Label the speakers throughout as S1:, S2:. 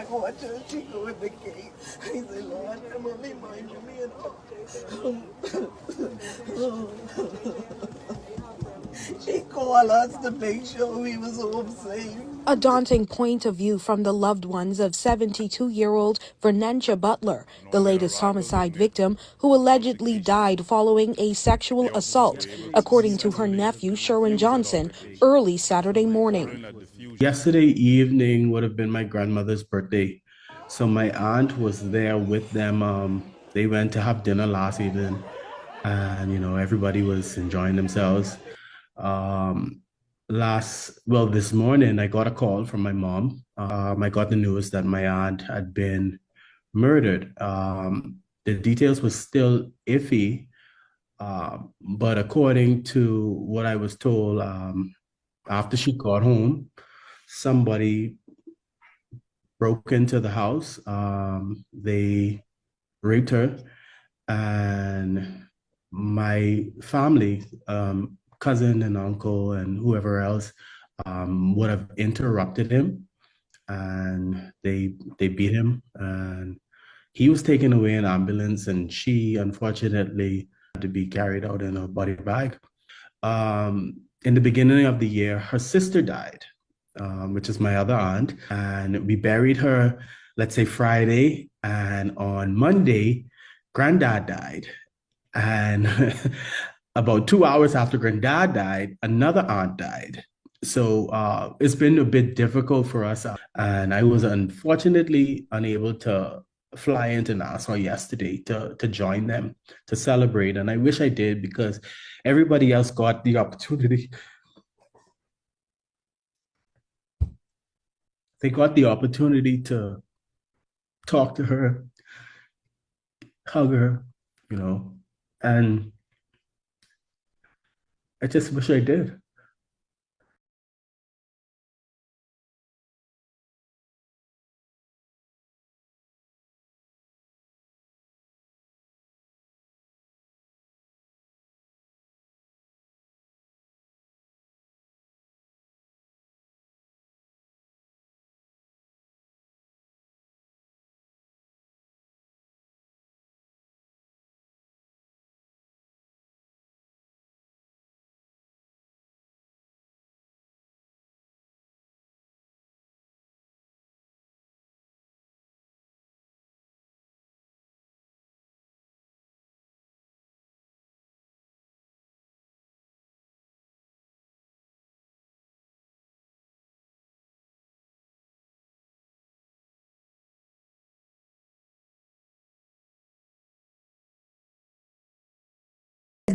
S1: watched her. She go in the gate. I said, Lord, Emily, mind me. She called us to make sure we was home safe.
S2: A daunting point of view from the loved ones of 72-year-old Vernentia Butler, the latest homicide victim who allegedly died following a sexual assault, according to her nephew Sherwin Johnson, early Saturday morning.
S3: Yesterday evening would have been my grandmother's birthday. So my aunt was there with them. They went to have dinner last evening and, everybody was enjoying themselves. This morning, I got a call from my mom. I got the news that my aunt had been murdered. The details were still iffy, but according to what I was told, after she got home, somebody broke into the house. They raped her, and my family, cousin and uncle and whoever else, would have interrupted him, and they beat him, and he was taken away in ambulance, and she unfortunately had to be carried out in a body bag. In the beginning of the year, her sister died, which is my other aunt, and we buried her, let's say Friday, and on Monday, Granddad died. And about 2 hours after Granddad died, another aunt died. So it's been a bit difficult for us. And I was unfortunately unable to fly into Nassau yesterday to join them, to celebrate. And I wish I did, because everybody else got the opportunity. They got the opportunity to talk to her, hug her, and I just wish I did.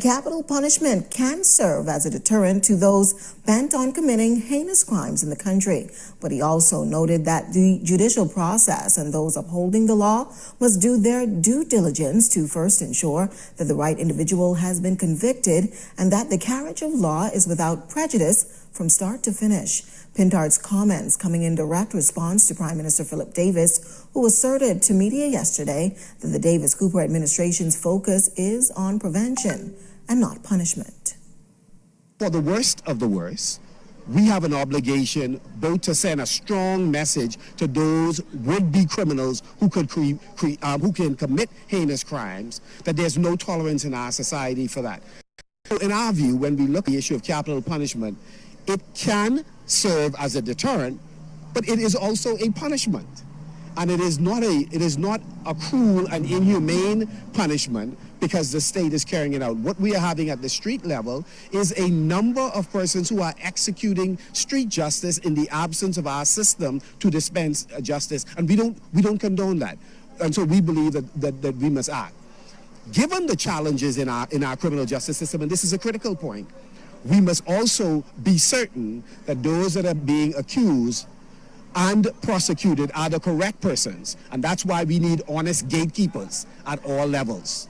S4: Capital punishment can serve as a deterrent to those bent on committing heinous crimes in the country. But he also noted that the judicial process and those upholding the law must do their due diligence to first ensure that the right individual has been convicted and that the carriage of law is without prejudice from start to finish. Pintard's comments coming in direct response to Prime Minister Philip Davis, who asserted to media yesterday that the Davis-Cooper administration's focus is on prevention and not punishment.
S5: For the worst of the worst, we have an obligation both to send a strong message to those would-be criminals who can commit heinous crimes, that there's no tolerance in our society for that. So in our view, when we look at the issue of capital punishment, it can serve as a deterrent, but it is also a punishment. And it is not a cruel and inhumane punishment because the state is carrying it out. What we are having at the street level is a number of persons who are executing street justice in the absence of our system to dispense justice, and we don't condone that. And so we believe that we must act. Given the challenges in our criminal justice system, and this is a critical point, we must also be certain that those that are being accused and prosecuted are the correct persons. And that's why we need honest gatekeepers at all levels.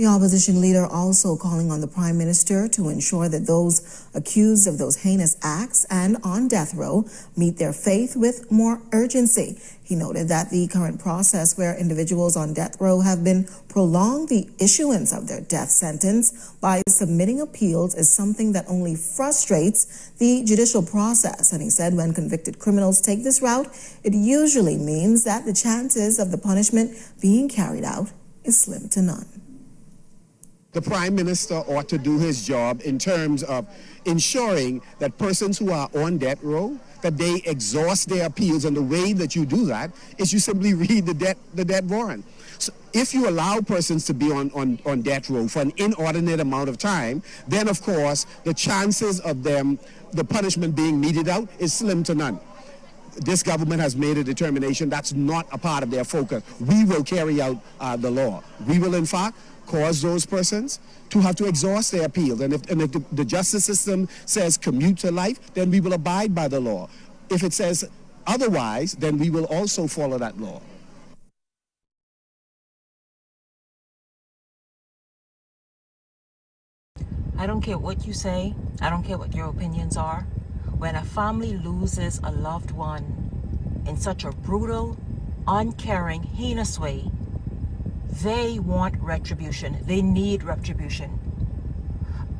S4: The opposition leader also calling on the Prime Minister to ensure that those accused of those heinous acts and on death row meet their fate with more urgency. He noted that the current process where individuals on death row have been prolonged the issuance of their death sentence by submitting appeals is something that only frustrates the judicial process. And he said when convicted criminals take this route, it usually means that the chances of the punishment being carried out is slim to none.
S5: The Prime Minister ought to do his job in terms of ensuring that persons who are on death row, that they exhaust their appeals, and the way that you do that is you simply read the death warrant. So if you allow persons to be on death row for an inordinate amount of time, then of course the chances of them, the punishment being meted out is slim to none. This government has made a determination that's not a part of their focus. We will carry out the law. We will in fact cause those persons to have to exhaust their appeal. And if the justice system says commute to life, then we will abide by the law. If it says otherwise, then we will also follow that law.
S6: I don't care what you say. I don't care what your opinions are. When a family loses a loved one in such a brutal, uncaring, heinous way, they want retribution. They need retribution.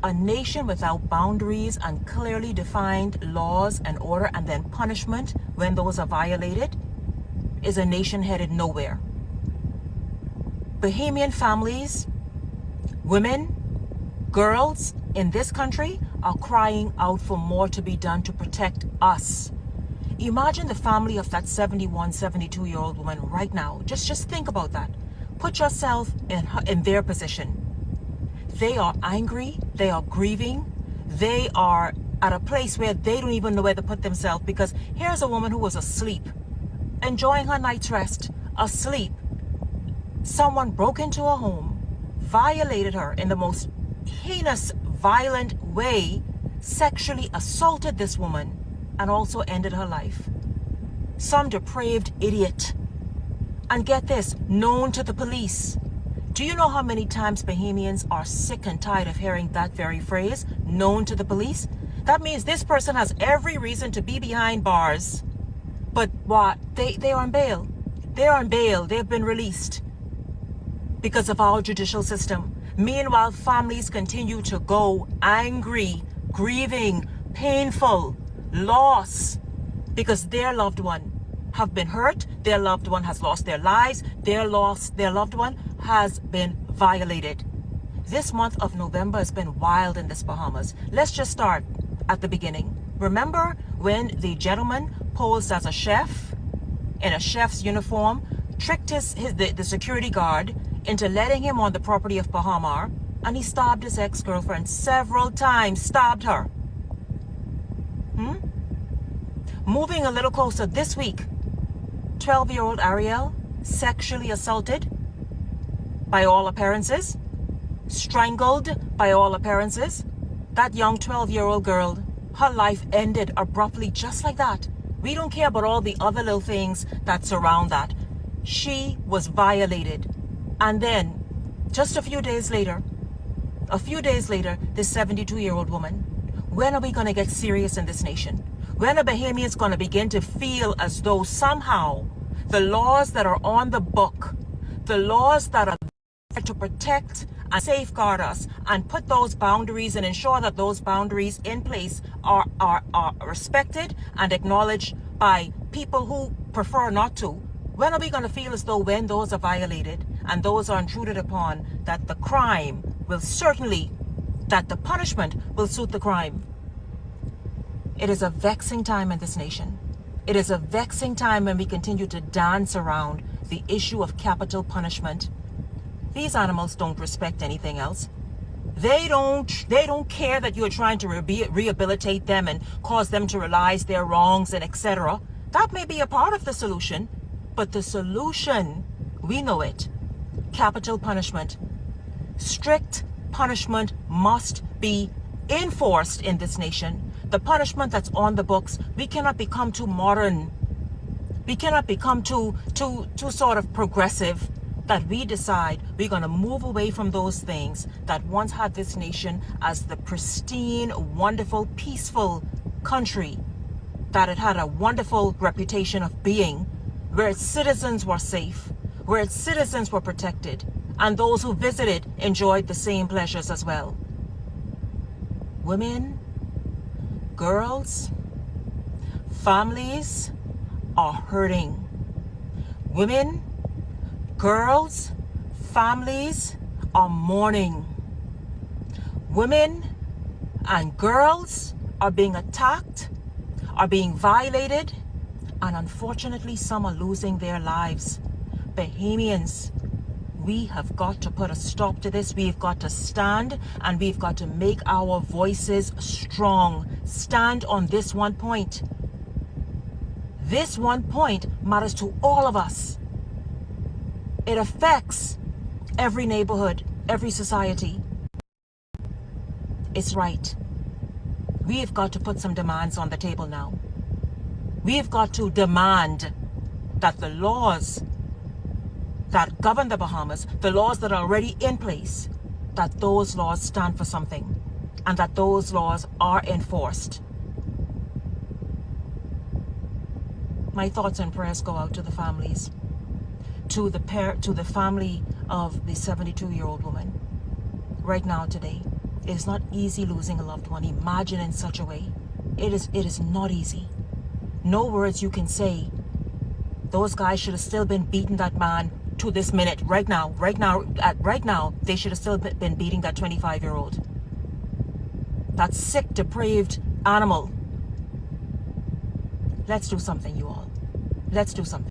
S6: A nation without boundaries and clearly defined laws and order and then punishment when those are violated is a nation headed nowhere. Bahamian families, women, girls in this country are crying out for more to be done to protect us. Imagine the family of that 71, 72-year-old woman right now. Just think about that. Put yourself in their position. They are angry, they are grieving, they are at a place where they don't even know where to put themselves, because here's a woman who was asleep, enjoying her night's rest, asleep. Someone broke into her home, violated her in the most heinous, violent way, sexually assaulted this woman, and also ended her life. Some depraved idiot. And get this, known to the police. Do you know how many times Bahamians are sick and tired of hearing that very phrase, known to the police? That means this person has every reason to be behind bars. But what? They are on bail. They're on bail. They've been released because of our judicial system. Meanwhile, families continue to go angry, grieving, painful, loss, because their loved one have been hurt, their loved one has lost their lives, their loved one has been violated. This month of November has been wild in this Bahamas. Let's just start at the beginning. Remember when the gentleman posed as a chef in a chef's uniform, tricked the security guard into letting him on the property of Bahamar, and he stabbed his ex-girlfriend several times, stabbed her. Moving a little closer this week, 12-year-old Ariel sexually assaulted by all appearances, strangled by all appearances. That young 12-year-old girl, her life ended abruptly just like that. We don't care about all the other little things that surround that. She was violated. And then, just a few days later, this 72-year-old woman. When are we going to get serious in this nation? When are Bahamians going to begin to feel as though somehow the laws that are on the book, the laws that are there to protect and safeguard us and put those boundaries and ensure that those boundaries in place are respected and acknowledged by people who prefer not to? When are we going to feel as though when those are violated and those are intruded upon, that the crime will certainly, that the punishment will suit the crime? It is a vexing time in this nation. It is a vexing time when we continue to dance around the issue of capital punishment. These animals don't respect anything else. They don't care that you're trying to rehabilitate them and cause them to realize their wrongs and etc. That may be a part of the solution, but the solution, we know it. Capital punishment. Strict punishment must be enforced in this nation. The punishment that's on the books, we cannot become too modern. We cannot become too sort of progressive. that we decide we're going to move away from those things that once had this nation as the pristine, wonderful, peaceful country that it had a wonderful reputation of being, where its citizens were safe, where its citizens were protected, and those who visited enjoyed the same pleasures as well. Women, girls, families are hurting. Women, girls, families are mourning. Women and girls are being attacked, are being violated, and unfortunately some are losing their lives. Bahamians, we have got to put a stop to this. We've got to stand, and we've got to make our voices strong. Stand on this one point. This one point matters to all of us. It affects every neighborhood, every society. It's right. We've got to put some demands on the table now. We've got to demand that the laws that govern the Bahamas, the laws that are already in place, that those laws stand for something, and that those laws are enforced. My thoughts and prayers go out to the families, to the family of the 72-year-old woman. Right now, today, it is not easy losing a loved one. Imagine in such a way. It is not easy. No words you can say. Those guys should have still been beating that man to this minute, right now, they should have still been beating that 25-year-old. That sick, depraved animal. Let's do something, you all. Let's do something.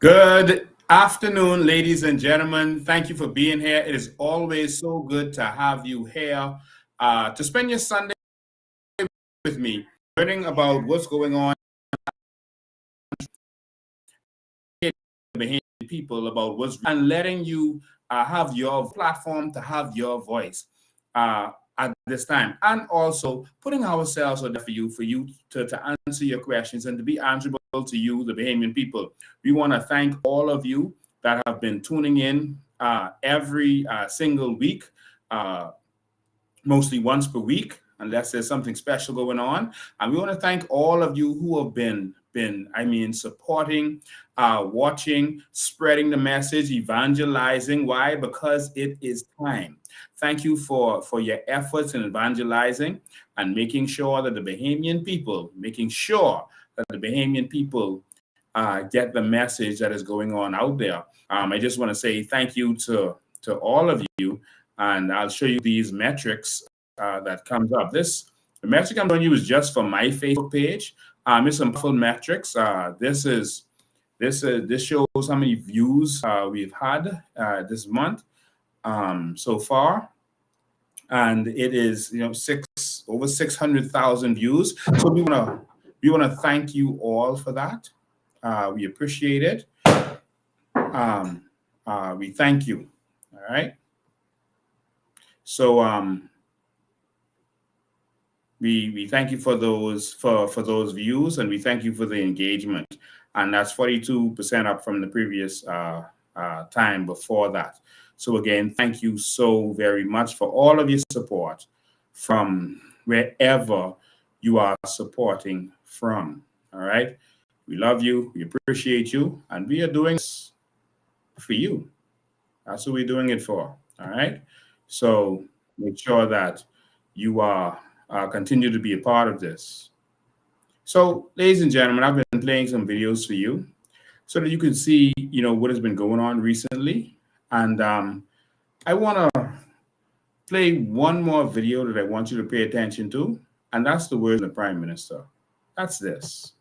S7: Good afternoon, ladies and gentlemen. Thank you for being here. It is always so good to have you here to spend your Sunday with me, learning about what's going on in the Bahamian people, about what's and letting you have your platform to have your voice at this time, and also putting ourselves out there for you to answer your questions and to be answerable to you, the Bahamian people. We want to thank all of you that have been tuning in every single week, mostly once per week, unless there's something special going on. And we want to thank all of you who have been supporting, watching, spreading the message, evangelizing. Why? Because it is time. Thank you for your efforts in evangelizing and making sure that the Bahamian people get the message that is going on out there. I just want to say thank you to all of you, and I'll show you these metrics that comes up. The metric I'm going to use just for my Facebook page. It's some full metrics. This shows how many views we've had this month so far, and it is over 600,000 views. So we want to thank you all for that. We appreciate it. We thank you. All right. So we thank you for those views, and we thank you for the engagement. And that's 42% up from the previous time before that. So again, thank you so very much for all of your support from wherever you are supporting from. All right. We love you. We appreciate you. And we are doing this for you. That's what we're doing it for. All right. So make sure that you are continue to be a part of this. So, ladies and gentlemen, I've been playing some videos for you so that you can see, what has been going on recently. And I want to play one more video that I want you to pay attention to, and that's the words of the Prime Minister. That's this.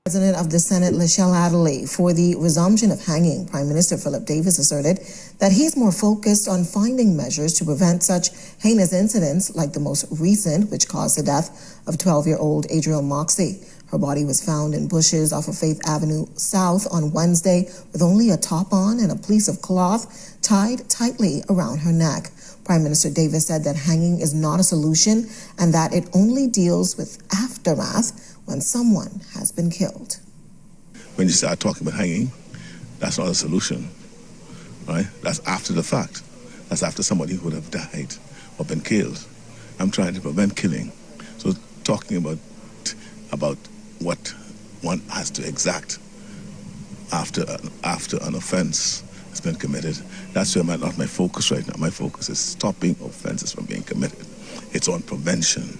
S4: President of the Senate, Michelle Adderley, for the resumption of hanging, Prime Minister Philip Davis asserted that he's more focused on finding measures to prevent such heinous incidents like the most recent, which caused the death of 12-year-old Adriel Moxie. Her body was found in bushes off of Faith Avenue South on Wednesday with only a top on and a piece of cloth tied tightly around her neck. Prime Minister Davis said that hanging is not a solution and that it only deals with aftermath when someone has been killed.
S8: When you start talking about hanging, that's not a solution, right? That's after the fact. That's after somebody would have died or been killed. I'm trying to prevent killing. So talking about what one has to exact after an offense has been committed, that's where not my focus right now. My focus is stopping offenses from being committed. It's on prevention,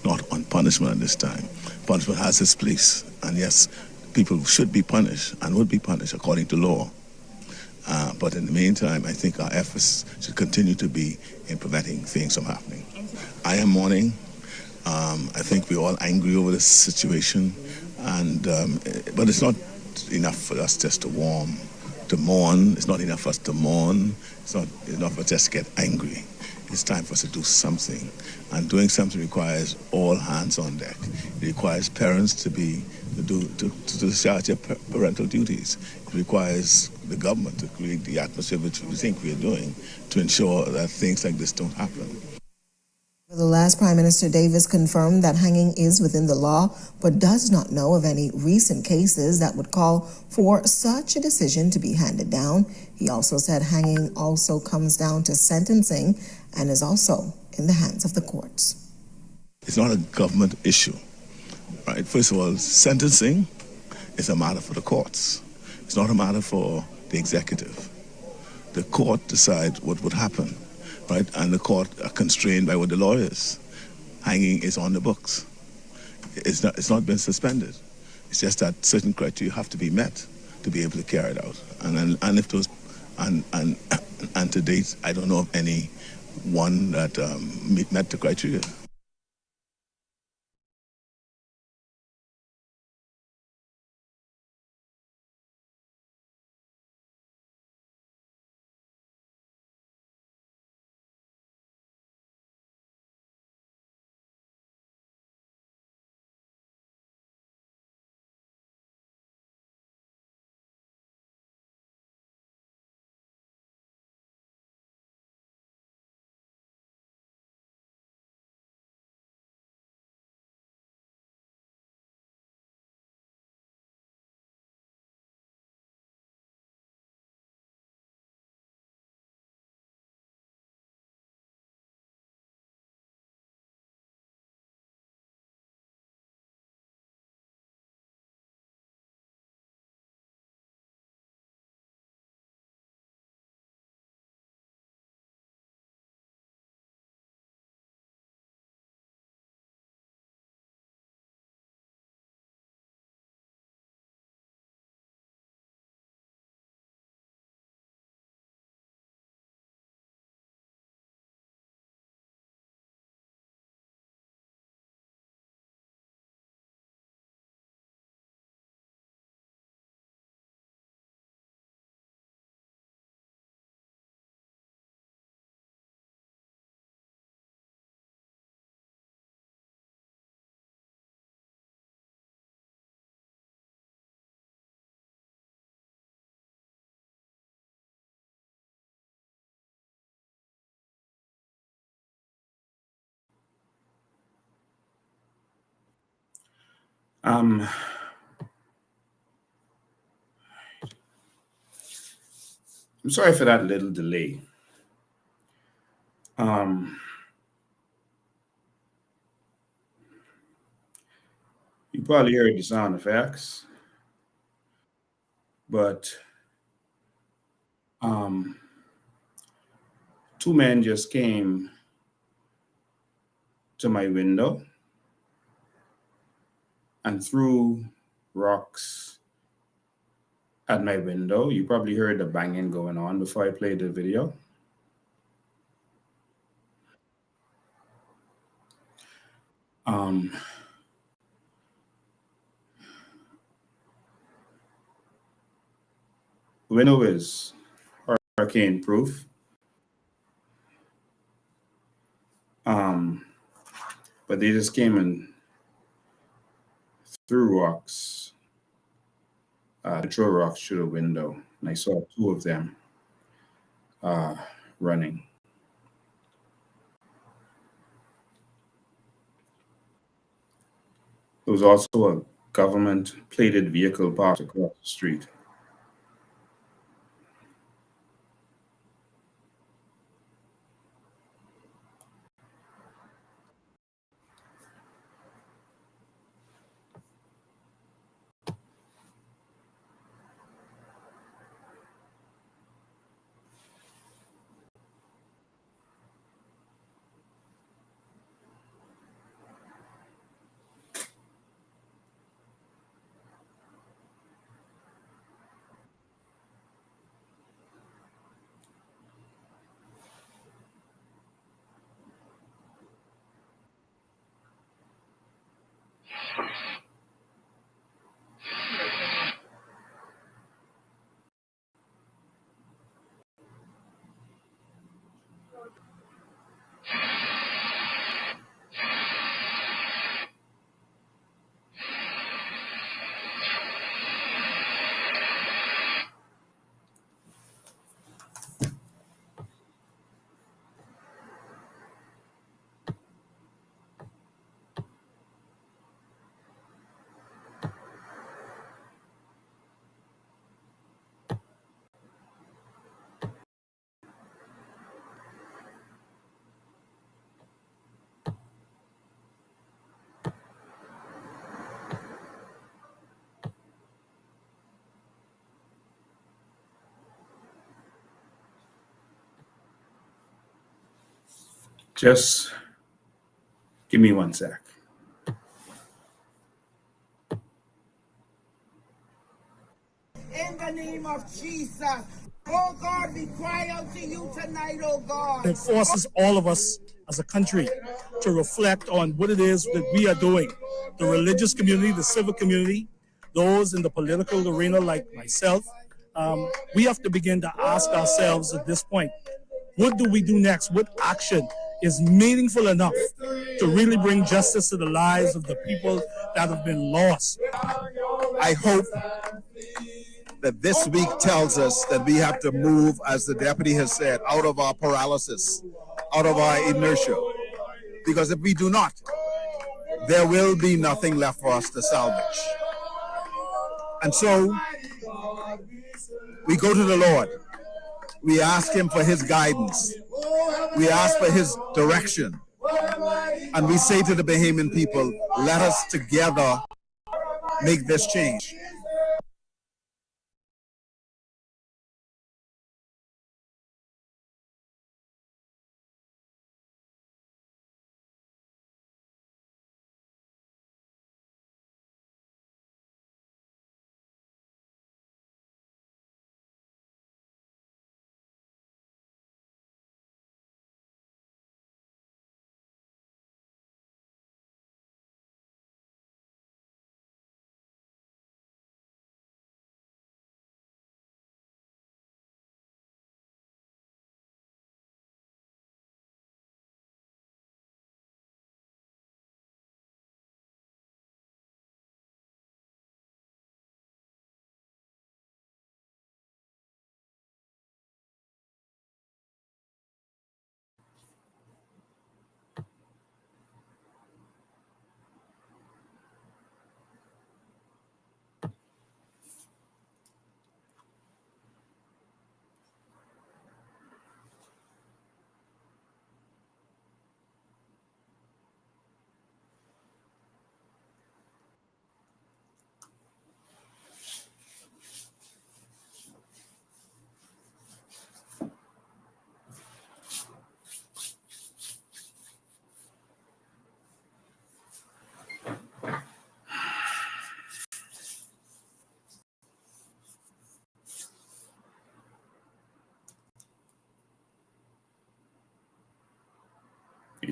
S8: not on punishment at this time. Punishment has its place, and yes, people should be punished and would be punished according to law. But in the meantime, I think our efforts should continue to be in preventing things from happening. I am mourning. I think we're all angry over this situation, but it's not enough for us just to mourn. It's not enough for us to mourn. It's not enough for us just to get angry. It's time for us to do something. And doing something requires all hands on deck. It requires parents to discharge their parental duties. It requires the government to create the atmosphere which we think we are doing to ensure that things like this don't happen.
S4: Nevertheless, Prime Minister Davis confirmed that hanging is within the law, but does not know of any recent cases that would call for such a decision to be handed down. He also said hanging also comes down to sentencing and is also in the hands of the courts.
S8: It's not a government issue, right? First of all, sentencing is a matter for the courts. It's not a matter for the executive. The court decides what would happen, right? And the court are constrained by what the law is. Hanging is on the books. It's not been suspended. It's just that certain criteria have to be met to be able to carry it out. And if those and to date, I don't know of any one that met the criteria.
S7: I'm sorry for that little delay. You probably heard the sound effects, but two men just came to my window and threw rocks at my window. You probably heard the banging going on before I played the video. Um, window is hurricane proof. But they just came and threw rocks, throw rocks through the window, and I saw two of them running. There was also a government plated vehicle parked across the street. Just give me one sec.
S1: In the name of Jesus. Oh God, we cry out to you tonight, oh God.
S9: It forces all of us as a country to reflect on what it is that we are doing. The religious community, the civil community, those in the political arena like myself, we have to begin to ask ourselves at this point, what do we do next? What action is meaningful enough to really bring justice to the lives of the people that have been lost?
S10: I hope that this week tells us that we have to move, as the deputy has said, out of our paralysis, out of our inertia. Because if we do not, there will be nothing left for us to salvage. And so we go to the Lord. We ask him for his guidance. We ask for his direction. And we say to the Bahamian people, let us together make this change.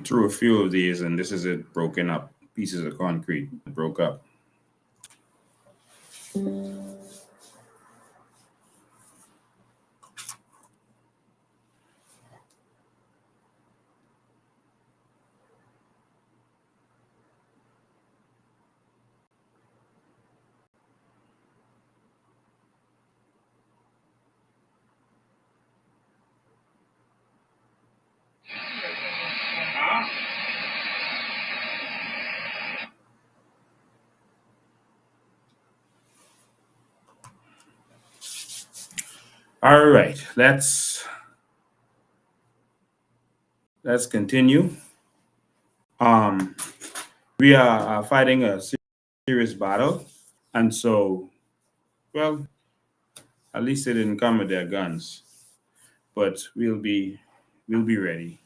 S7: threw a few of these, and this is it broken up. Pieces of concrete broke up. All right, let's continue. We are fighting a serious battle, and so, well, at least they didn't come with their guns, but we'll be ready.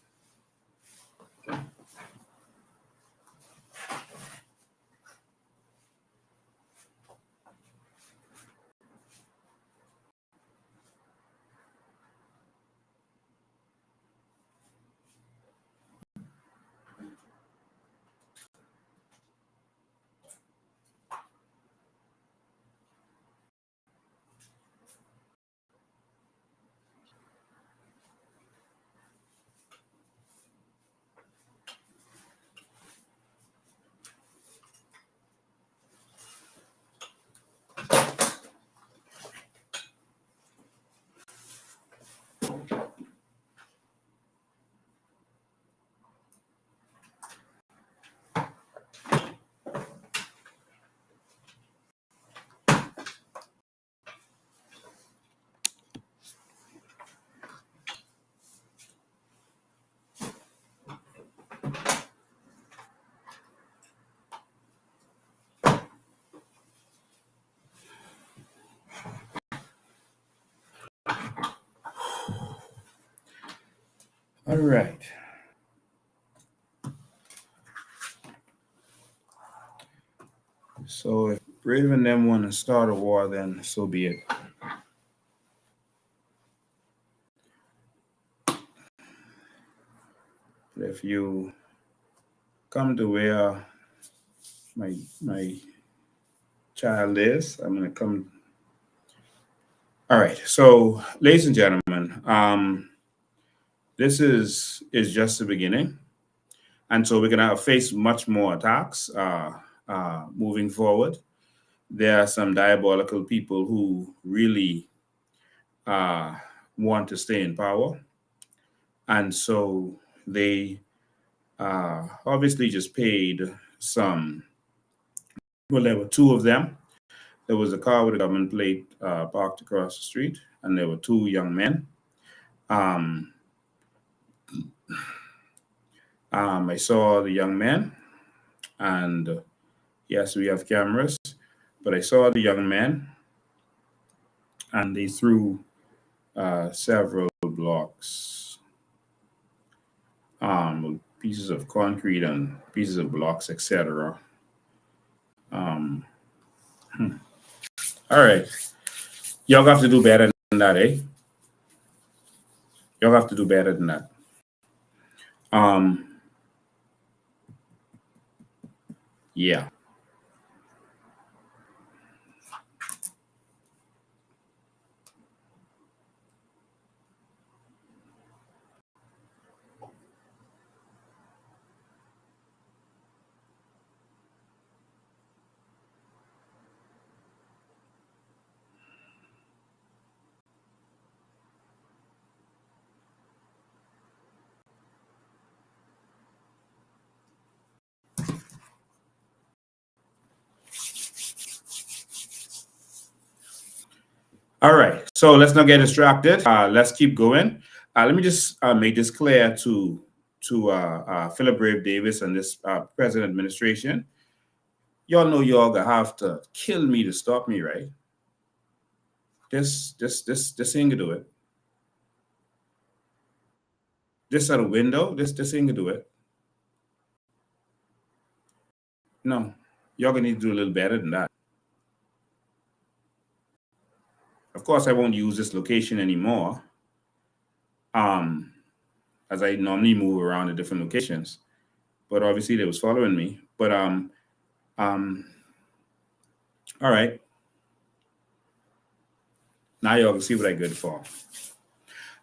S7: All right. So if Brave and them want to start a war, then so be it. But if you come to where my child is, I'm gonna come. All right. So, ladies and gentlemen, this is just the beginning, and so we're gonna face much more attacks moving forward. There are some diabolical people who really want to stay in power, and so they obviously just paid some. Well, there were two of them. There was a car with a government plate parked across the street, and there were two young men. I saw the young man, and yes, we have cameras, but I saw the young man, and they threw several blocks, pieces of concrete and pieces of blocks, etc. All right, y'all have to do better than that, eh? Y'all have to do better than that. Yeah. All right, so let's not get distracted. Let's keep going. Let me just make this clear to Philip Brave Davis and this present administration. Y'all know y'all gonna have to kill me to stop me, right? This ain't gonna do it. This out a window, this ain't gonna do it. No, y'all gonna need to do a little better than that. Of course, I won't use this location anymore. as I normally move around to different locations. But obviously they was following me. But all right. Now y'all can see what I good for.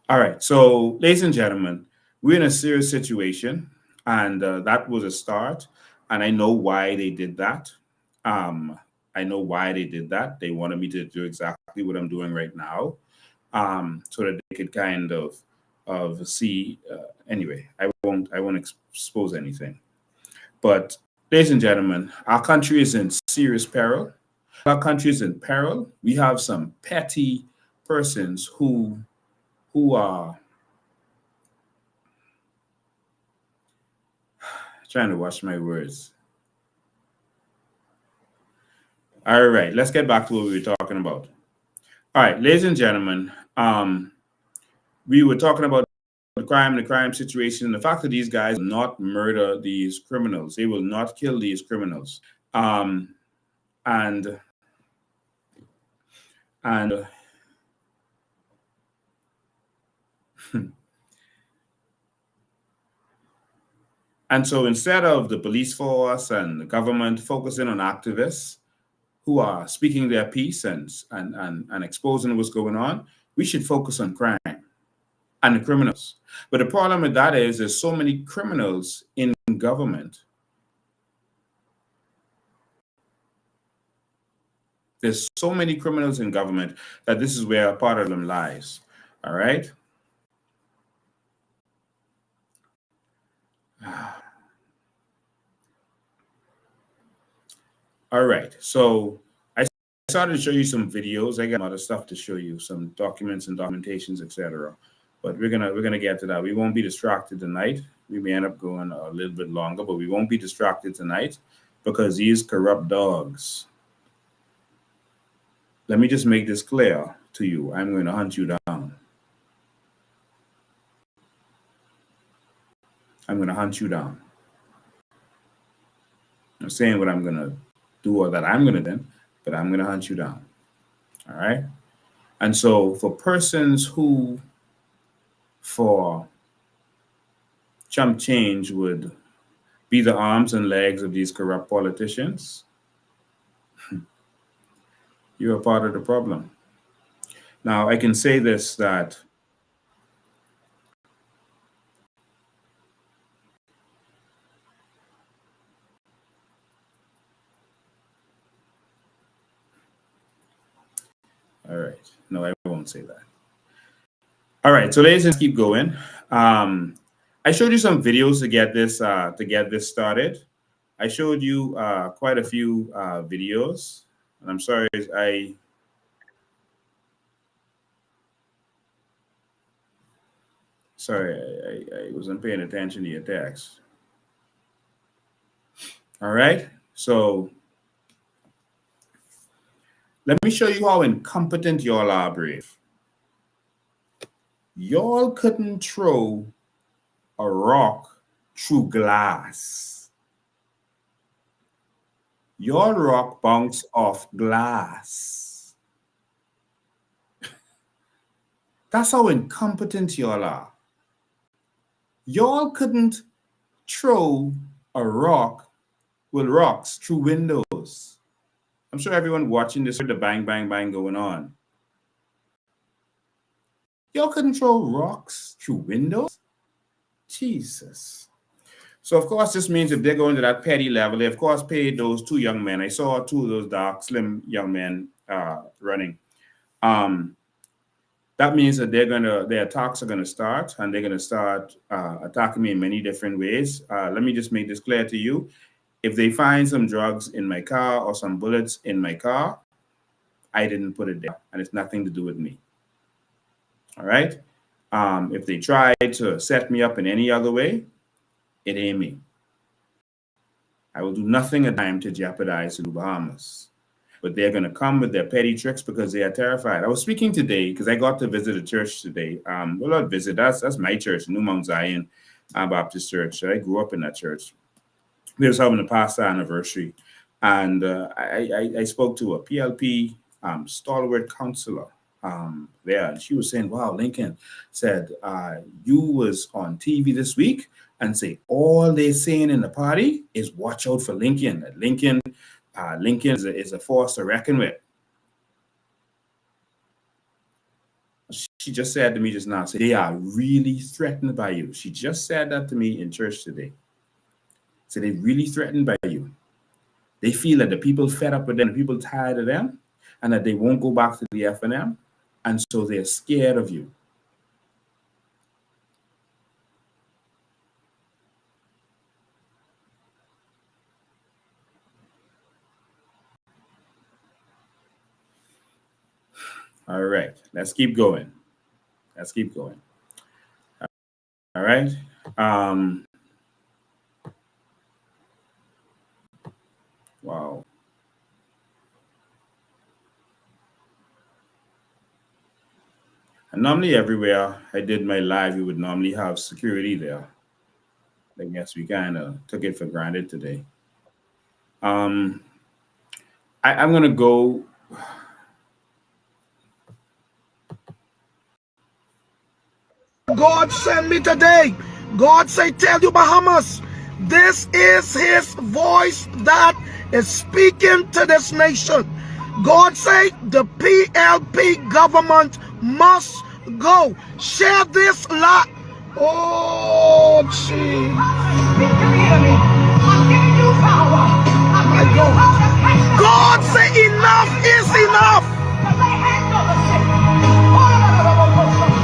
S7: All right. So, ladies and gentlemen, we're in a serious situation, and that was a start. And I know why they did that. I know why they did that. They wanted me to do exactly what I'm doing right now, so that they could kind of see. Anyway, I won't expose anything. But, ladies and gentlemen, our country is in serious peril. Our country is in peril. We have some petty persons who are trying to watch my words. All right, let's get back to what we were talking about. All right, ladies and gentlemen, we were talking about the crime situation, and the fact that these guys will not murder these criminals. They will not kill these criminals. And so instead of the police force and the government focusing on activists who are speaking their piece and exposing what's going on, we should focus on crime and the criminals. But the problem with that is there's so many criminals in government. There's so many criminals in government that this is where a part of them lies. All right. All right. So I started to show you some videos. I got other stuff to show you, some documents and documentations, etc. But we're gonna get to that. We won't be distracted tonight. We may end up going a little bit longer, but we won't be distracted tonight because these corrupt dogs. Let me just make this clear to you. I'm going to hunt you down. I'm going to hunt you down. I'm saying what I'm going to do or that I'm going to do, but I'm going to hunt you down. All right? And so for persons who, for chump change, would be the arms and legs of these corrupt politicians, you're a part of the problem. Now, I can say this, that all right. No, I won't say that. All right. So let's keep going. I showed you some videos to get this started. I showed you quite a few videos. And I'm sorry, I wasn't paying attention to your text. All right. So let me show you how incompetent y'all are, Brave. Y'all couldn't throw a rock through glass. Your rock bounced off glass. That's how incompetent y'all are. Y'all couldn't throw a rock with rocks through windows. I'm sure everyone watching this heard the bang, bang, bang going on. Y'all couldn't throw rocks through windows? Jesus. So, of course, this means if they're going to that petty level, they, of course, paid those two young men. I saw two of those dark, slim young men running. That means that their attacks are going to start, and they're going to start attacking me in many different ways. Let me just make this clear to you. If they find some drugs in my car or some bullets in my car, I didn't put it there, and it's nothing to do with me. All right? If they try to set me up in any other way, it ain't me. I will do nothing at time to jeopardize the Bahamas. But they're going to come with their petty tricks because they are terrified. I was speaking today because I got to visit a church today. Well, not visit, that's my church, New Mount Zion Baptist Church. I grew up in that church. We was having a pastor anniversary. And I spoke to a PLP stalwart counselor there, and she was saying, "Wow, Lincoln said you was on TV this week, and say all they're saying in the party is watch out for Lincoln. That Lincoln is a force to reckon with." She just said to me just now, "Say they are really threatened by you." She just said that to me in church today. So they're really threatened by you. They feel that the people fed up with them, the people tired of them, and that they won't go back to the FNM, and so they're scared of you. All right, let's keep going. Let's keep going. All right. Wow. And normally everywhere I did my live, you would normally have security there. I guess we kind of took it for granted today. I'm going to go.
S1: God sent me today. God say, tell you Bahamas, this is his voice that is speaking to this nation. God say the PLP government must go. Share this lot. Oh, gee. My God. God say enough is enough.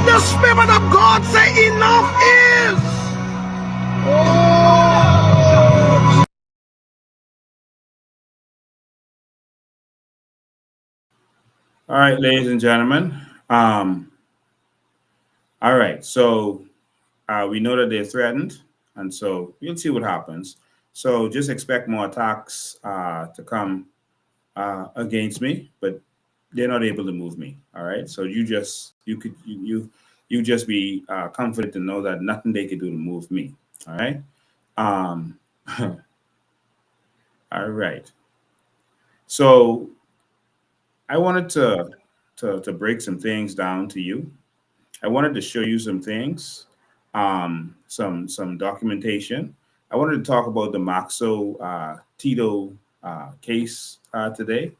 S1: The Spirit of God say enough is. Oh.
S7: All right, ladies and gentlemen. All right, so we know that they're threatened, and so we'll see what happens. So just expect more attacks to come against me, but they're not able to move me. All right, so you just be confident to know that nothing they could do to move me. All right. All right. So I wanted to break some things down to you. I wanted to show you some things, some documentation. I wanted to talk about the Maxo Tito case today,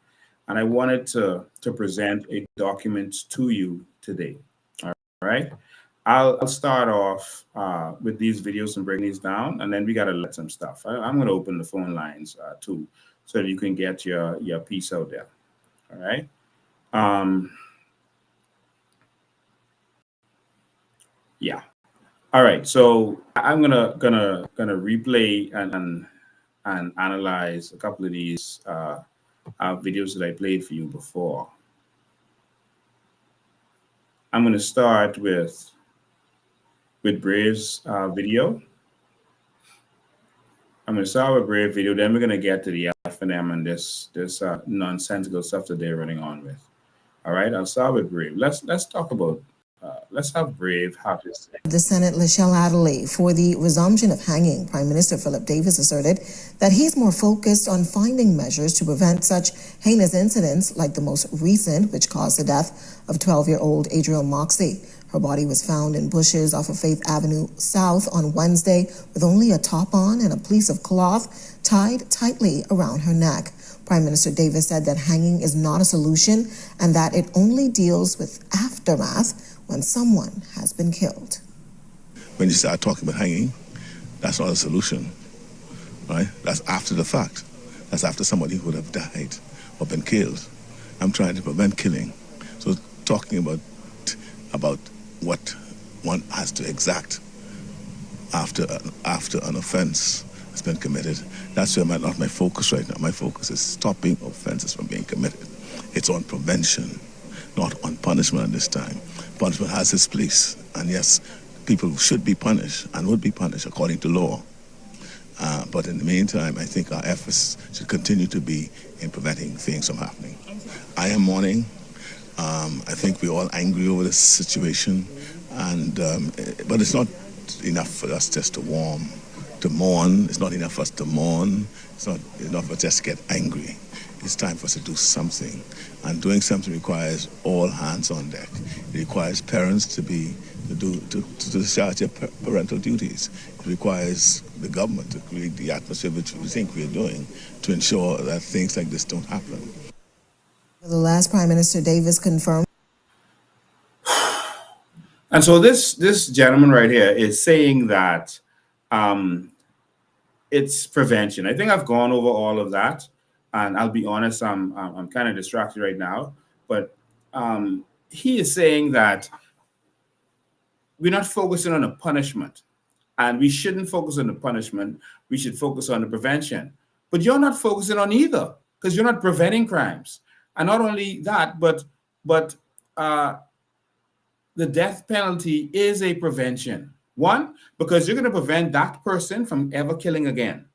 S7: and I wanted to present a document to you today. All right. I'll start off with these videos and break these down, and then we got to let some stuff. I'm going to open the phone lines too, so that you can get your piece out there. All right. Yeah. All right. So I'm gonna replay and analyze a couple of these videos that I played for you before. I'm going to start with Brave's video. I'm going to start with Brave video. Then we're going to get to the FNM and this nonsensical stuff that they're running on with. All right. I'll start with Brave. Let's talk about. Let's have Brave have his say.
S4: The Senate, Lachelle Adderley, for the resumption of hanging, Prime Minister Philip Davis asserted that he's more focused on finding measures to prevent such heinous incidents like the most recent, which caused the death of 12-year-old Adriel Moxie. Her body was found in bushes off of Faith Avenue South on Wednesday with only a top on and a piece of cloth tied tightly around her neck. Prime Minister Davis said that hanging is not a solution and that it only deals with aftermath when someone has been killed.
S8: When you start talking about hanging, that's not a solution, right? That's after the fact. That's after somebody would have died or been killed. I'm trying to prevent killing. So talking about what one has to exact after an offense has been committed, that's where not my focus right now. My focus is stopping offenses from being committed. It's on prevention, not on punishment at this time. Punishment has its place, and yes, people should be punished and would be punished according to law. But in the meantime, I think our efforts should continue to be in preventing things from happening. I am mourning. I think we're all angry over this situation, and but it's not enough for us just to mourn. It's not enough for us to mourn. It's not enough for us just to get angry. it's time for us to do something. And doing something requires all hands on deck. It requires parents to discharge their parental duties. It requires the government to create the atmosphere which we think we're doing to ensure that things like this don't happen.
S4: The last Prime Minister Davis confirmed.
S7: And so this gentleman right here is saying that it's prevention. I think I've gone over all of that, and I'll be honest, I'm kind of distracted right now. But he is saying that we're not focusing on the punishment, and we shouldn't focus on the punishment. We should focus on the prevention. But you're not focusing on either, because you're not preventing crimes. And not only that, but the death penalty is a prevention. One, because you're going to prevent that person from ever killing again.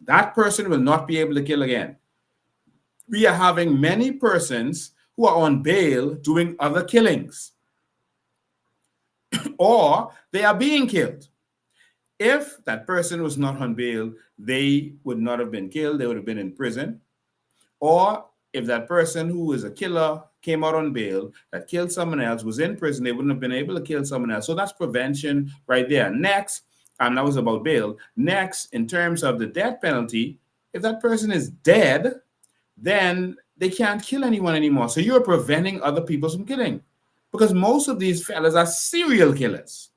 S7: That person will not be able to kill again. We are having many persons who are on bail doing other killings, or they are being killed. If that person was not on bail, they would not have been killed. They would have been in prison. Or if that person who is a killer came out on bail that killed someone else, was in prison, they wouldn't have been able to kill someone else. So that's prevention right there. Next, and that was about bail. Next, in terms of the death penalty, if that person is dead, then they can't kill anyone anymore. So you're preventing other people from killing, because most of these fellas are serial killers.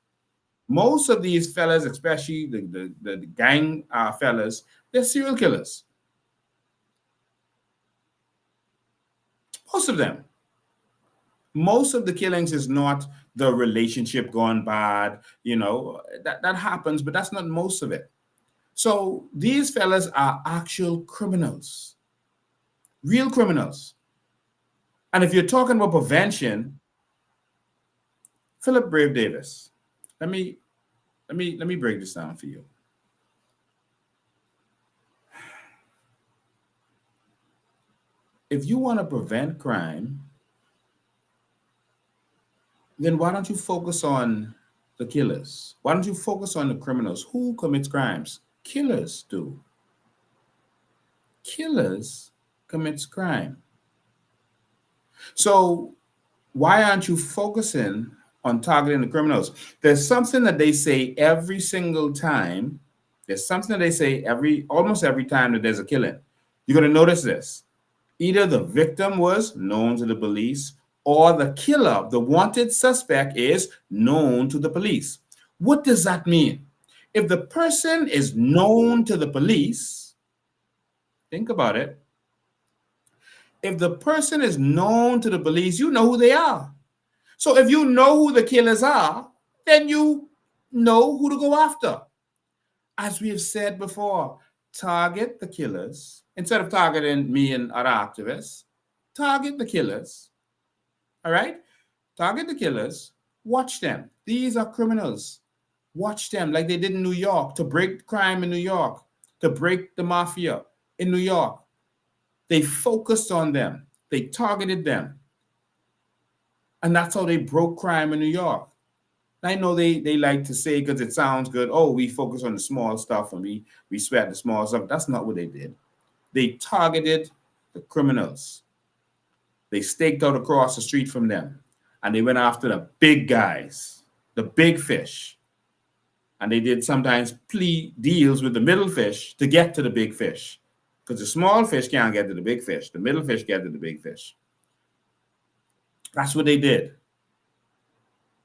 S7: Most of these fellas, especially the gang fellas, they're serial killers. Most of them. Most of the killings is not the relationship gone bad, that happens, but that's not most of it. So these fellas are actual criminals, real criminals. And if you're talking about prevention, Philip Brave Davis, let me break this down for you. If you want to prevent crime, then why don't you focus on the killers? Why don't you focus on the criminals? Who commits crimes? Killers do. Killers commits crime. So why aren't you focusing on targeting the criminals? There's something that they say every single time. There's something that they say almost every time that there's a killing. You're going to notice this. Either the victim was known to the police, or the killer, the wanted suspect, is known to the police. What does that mean? If the person is known to the police, think about it. If the person is known to the police, you know who they are. So if you know who the killers are, then you know who to go after. As we have said before, target the killers. Instead of targeting me and other activists, target the killers. All right? Target the killers. Watch them. These are criminals. Watch them like they did in New York, to break crime in New York, to break the mafia in New York. They focused on them. They targeted them. And that's how they broke crime in New York. I know they like to say, because it sounds good, oh, we focus on the small stuff and we sweat the small stuff. That's not what they did. They targeted the criminals. They staked out across the street from them, and they went after the big guys, the big fish. And they did sometimes plea deals with the middle fish to get to the big fish, because the small fish can't get to the big fish. The middle fish get to the big fish. That's what they did.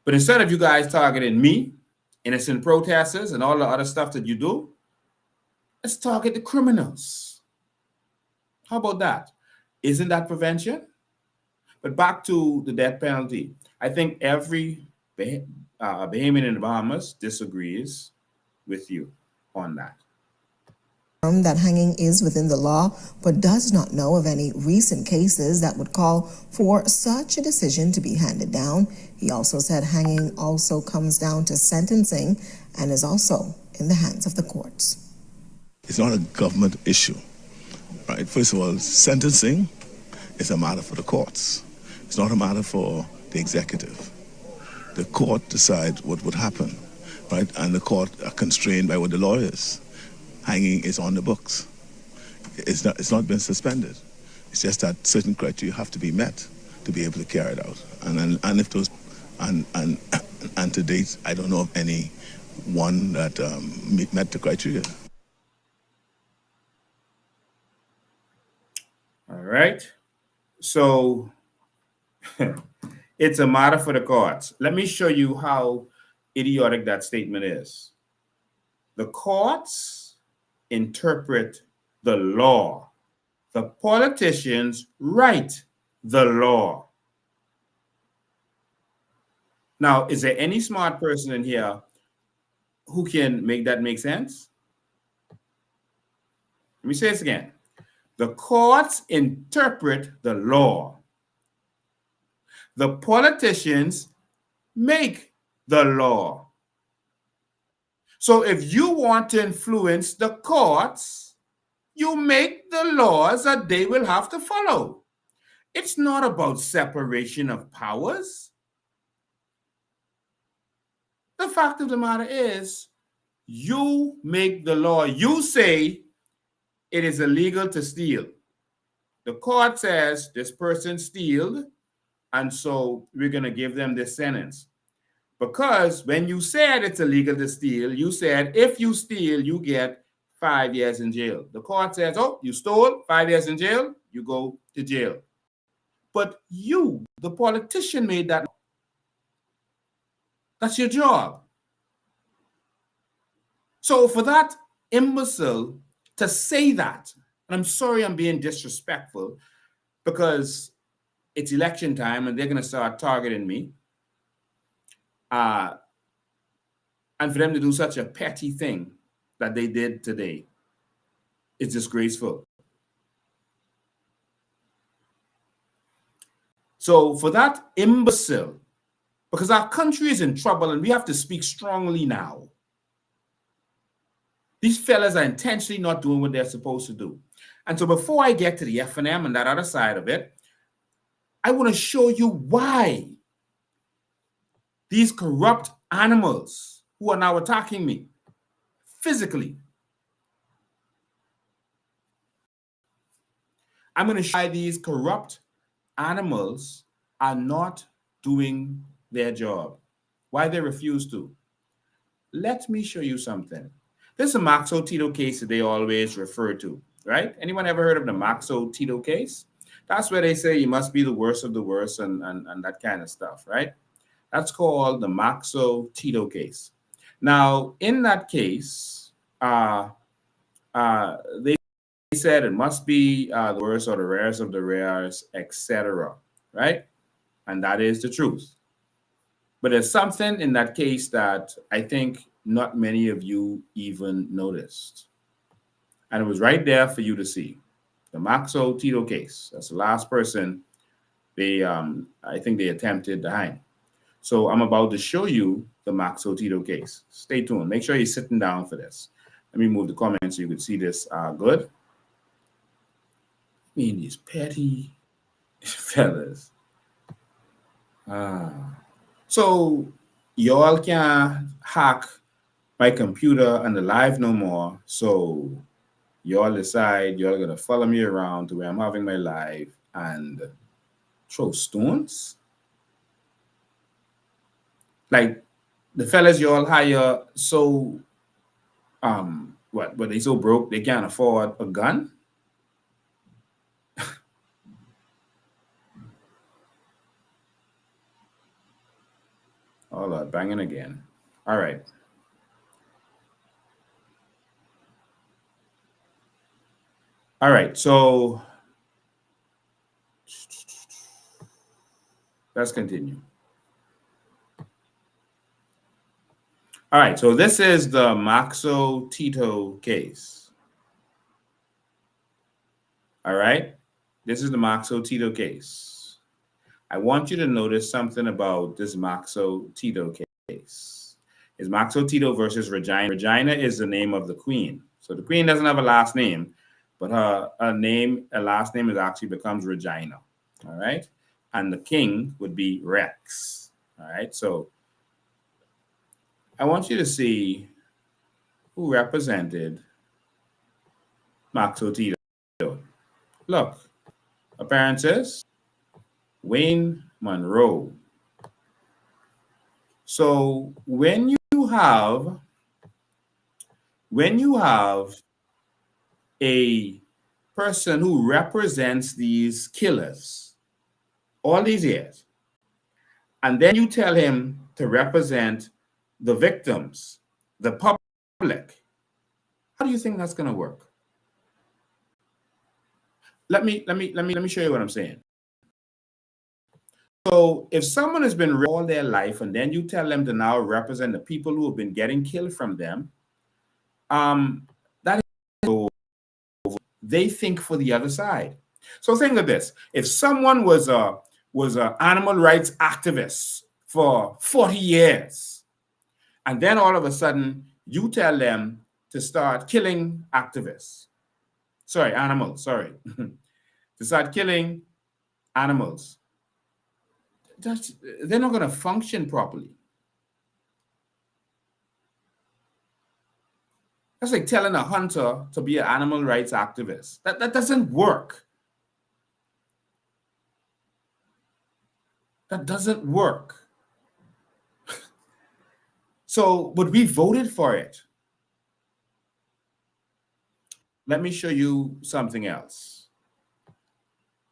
S7: But instead of you guys targeting me, innocent protesters, and all the other stuff that you do, let's target the criminals. How about that? Isn't that prevention? But back to the death penalty. I think every Bahamian in the Bahamas disagrees with you on that.
S4: That hanging is within the law, but does not know of any recent cases that would call for such a decision to be handed down. He also said hanging also comes down to sentencing and is also in the hands of the courts.
S8: It's not a government issue, right? First of all, sentencing is a matter for the courts. It's not a matter for the executive. The court decides what would happen, right? And the court are constrained by what the law is. Hanging is on the books. It's not been suspended. It's just that certain criteria have to be met to be able to carry it out. And if those and to date, I don't know of any one that met the criteria.
S7: All right. So it's a matter for the courts. Let me show you how idiotic that statement is. The courts interpret the law. The politicians write the law. Now, is there any smart person in here who can make that make sense? Let me say this again. The courts interpret the law. The politicians make the law. So if you want to influence the courts, you make the laws that they will have to follow. It's not about separation of powers. The fact of the matter is, you make the law. You say it is illegal to steal. The court says this person stealed, and so we're going to give them this sentence. Because when you said it's illegal to steal, you said if you steal, you get 5 years in jail. The court says, oh, you stole, 5 years in jail, you go to jail. But you, the politician, made that. That's your job. So for that imbecile to say that, and I'm sorry I'm being disrespectful because it's election time and they're going to start targeting me. And for them to do such a petty thing that they did today is disgraceful. So for that imbecile, because our country is in trouble and we have to speak strongly now. These fellas are intentionally not doing what they're supposed to do. And so before I get to the F&M and that other side of it, I want to show you why these corrupt animals who are now attacking me physically. I'm going to show you why these corrupt animals are not doing their job, why they refuse to. Let me show you something. This is a Maxo Tito case that they always refer to, right? Anyone ever heard of the Maxo Tito case? That's where they say you must be the worst of the worst and that kind of stuff, right? That's called the Maxo Tito case. Now, in that case, they said it must be the worst or the rarest of the rares, etc., right? And that is the truth. But there's something in that case that I think not many of you even noticed. And it was right there for you to see. The Maxo Tito case. That's the last person I think they attempted to hang. So I'm about to show you the Maxo Tito case. Stay tuned. Make sure you're sitting down for this. Let me move the comments so you can see this good. I mean, these petty fellas. So y'all can't hack my computer and the live no more. So y'all decide y'all gonna follow me around to where I'm having my live and throw stones. Like the fellas y'all hire so but they so broke they can't afford a gun. Oh Lord, banging again. All right. All right, so let's continue. All right, so this is the Maxo Tito case. All right, this is the Maxo Tito case. I want you to notice something about this Maxo Tito case. It's Maxo Tito versus Regina. Regina is the name of the queen. So the queen doesn't have a last name, but her last name is actually becomes Regina. All right, and the king would be Rex. All right, so I want you to see who represented Maxo Tito. Look, appearances, Wayne Monroe. So when you have a person who represents these killers all these years, and then you tell him to represent the victims, the public, how do you think that's going to work? Let me show you what I'm saying. So if someone has been all their life and then you tell them to now represent the people who have been getting killed from them, that is, they think for the other side. So think of this: if someone was an animal rights activist for 40 years, and then all of a sudden you tell them to start killing animals, to start killing animals, they're not going to function properly. That's like telling a hunter to be an animal rights activist. That doesn't work. That doesn't work. So, but we voted for it. Let me show you something else.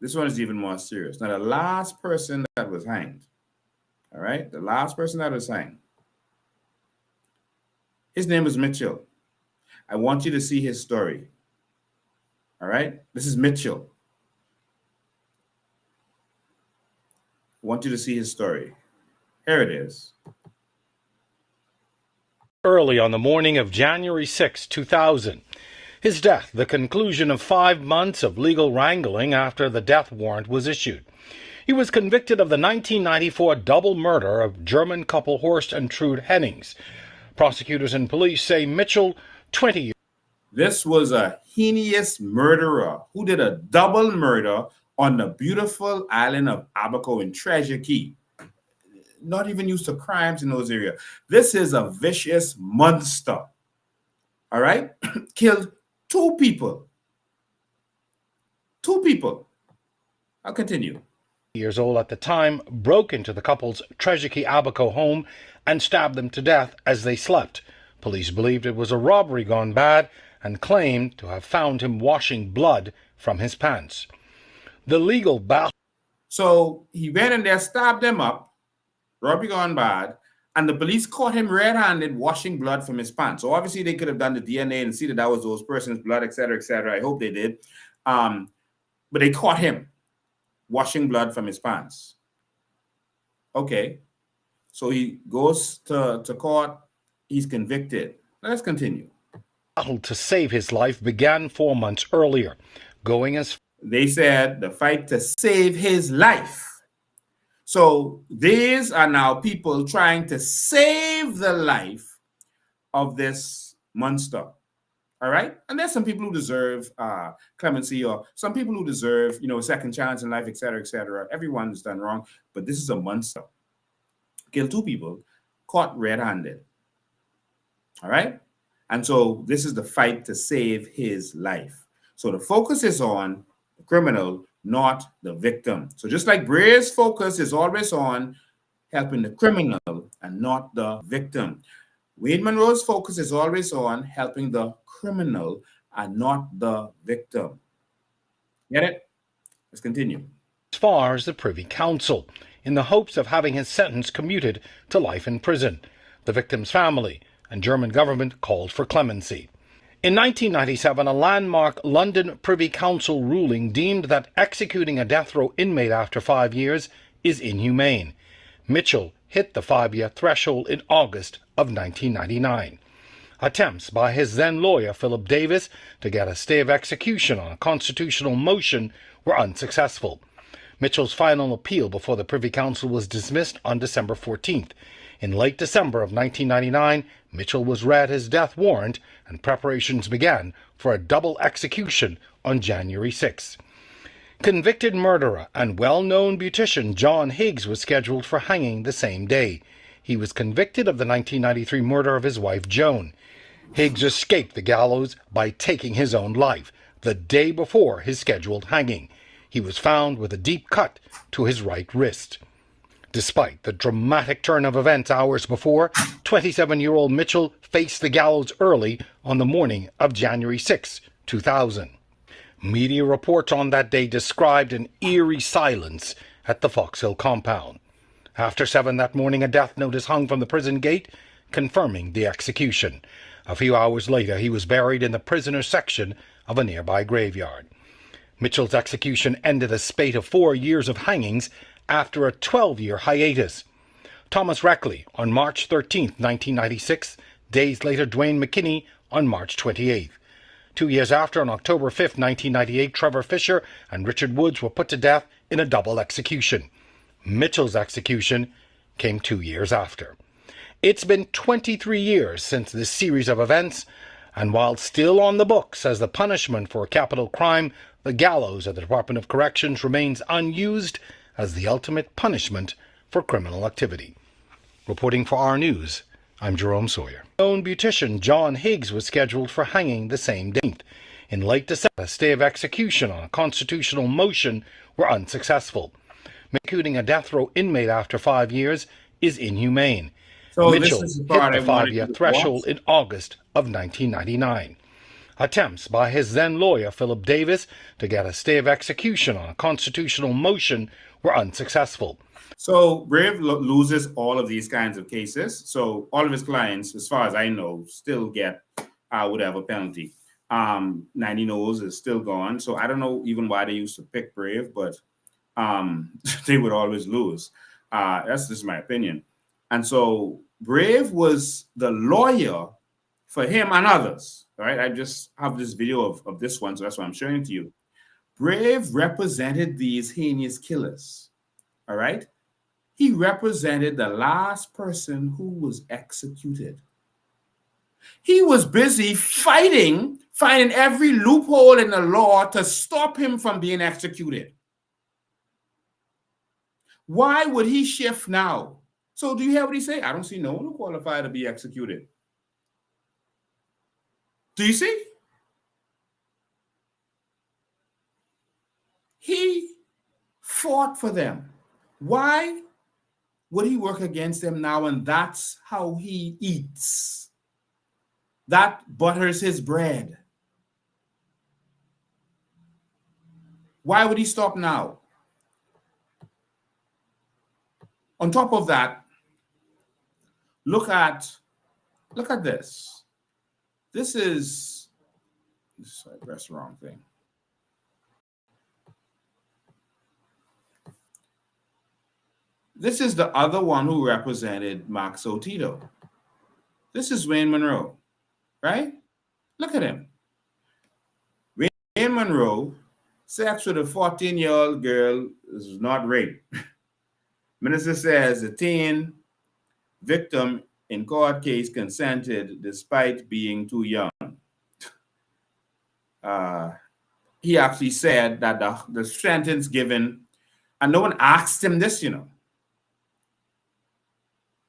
S7: This one is even more serious. Now, the last person that was hanged, all right? The last person that was hanged, his name was Mitchell. I want you to see his story, all right? This is Mitchell. I want you to see his story. Here it is.
S11: Early on the morning of January 6, 2000. His death, the conclusion of 5 months of legal wrangling after the death warrant was issued. He was convicted of the 1994 double murder of German couple Horst and Trude Hennings. Prosecutors and police say Mitchell, 20 years.
S7: This was a heinous murderer who did a double murder on the beautiful island of Abaco in Treasure Key. Not even used to crimes in those areas. This is a vicious monster. All right? Killed 2 people. 2 people. I'll continue.
S11: Years old at the time, broke into the couple's Treasure Key Abaco home and stabbed them to death as they slept. Police believed it was a robbery gone bad and claimed to have found him washing blood from his pants. The legal battle.
S7: So he went in there, stabbed them up, robbery gone bad, and the police caught him red-handed washing blood from his pants. So obviously they could have done the DNA and see that that was those persons' blood, etc., etc. I hope they did. But they caught him washing blood from his pants. Okay. So he goes to court. He's convicted. Let's continue.
S11: Battle to save his life began 4 months earlier, going as
S7: they said the fight to save his life. So these are now people trying to save the life of this monster. All right. And there's some people who deserve clemency, or some people who deserve, a second chance in life, etc., etc. Everyone's done wrong, but this is a monster. Killed 2 people, caught red-handed. All right. And so this is the fight to save his life. So the focus is on the criminal, not the victim. So just like Bray's focus is always on helping the criminal and not the victim, Wayne Monroe's focus is always on helping the criminal and not the victim. Get it? Let's continue.
S11: As far as the Privy Council, in the hopes of having his sentence commuted to life in prison. The victim's family and German government called for clemency. In 1997, a landmark London Privy Council ruling deemed that executing a death row inmate after 5 years is inhumane. Mitchell hit the 5-year threshold in August of 1999. Attempts by his then lawyer, Philip Davis, to get a stay of execution on a constitutional motion were unsuccessful. Mitchell's final appeal before the Privy Council was dismissed on December 14th. In late December of 1999, Mitchell was read his death warrant and preparations began for a double execution on January 6. Convicted murderer and well-known beautician John Higgs was scheduled for hanging the same day. He was convicted of the 1993 murder of his wife Joan. Higgs escaped the gallows by taking his own life the day before his scheduled hanging. He was found with a deep cut to his right wrist. Despite the dramatic turn of events hours before, 27-year-old Mitchell faced the gallows early on the morning of January 6, 2000. Media reports on that day described an eerie silence at the Fox Hill compound. After 7 that morning, a death notice hung from the prison gate, confirming the execution. A few hours later, he was buried in the prisoner section of a nearby graveyard. Mitchell's execution ended a spate of 4 years of hangings after a 12-year hiatus. Thomas Reckley on March 13, 1996. Days later, Dwayne McKinney on March 28th. 2 years after, on October 5, 1998, Trevor Fisher and Richard Woods were put to death in a double execution. Mitchell's execution came 2 years after. It's been 23 years since this series of events, and while still on the books as the punishment for a capital crime, the gallows at the Department of Corrections remains unused as the ultimate punishment for criminal activity. Reporting for our News, I'm Jerome Sawyer. Known beautician John Higgs was scheduled for hanging the same day. In late December, a stay of execution on a constitutional motion were unsuccessful. Executing a death row inmate after 5 years is inhumane.
S7: So
S11: Mitchell
S7: this is
S11: hit
S7: the part
S11: the
S7: I wanted
S11: 5-year
S7: to
S11: threshold
S7: watch.
S11: in August of 1999. Attempts by his then lawyer, Philip Davis, to get a stay of execution on a constitutional motion were unsuccessful.
S7: So Brave loses all of these kinds of cases. So all of his clients, as far as I know, still get whatever penalty. 90 No's is still gone. So I don't know even why they used to pick Brave, but they would always lose. That's just my opinion. And so Brave was the lawyer for him and others. All right. I just have this video of this one, so that's why I'm showing it to you. Brave represented these heinous killers. All right. He represented the last person who was executed. He was busy finding every loophole in the law to stop him from being executed. Why would he shift now? So do you hear what he say? I don't see no one who qualified to be executed. Do you see? He fought for them. Why would he work against them now? And that's how he eats. That butters his bread. Why would he stop now? On top of that, look at this. This is, sorry, press the wrong thing. This is the other one who represented Max Otito. This is Wayne Monroe, right? Look at him. Wayne Monroe, sex with a 14-year-old girl is not rape. Minister says the teen victim in court case consented despite being too young. He actually said that the sentence given, and no one asked him this, you know.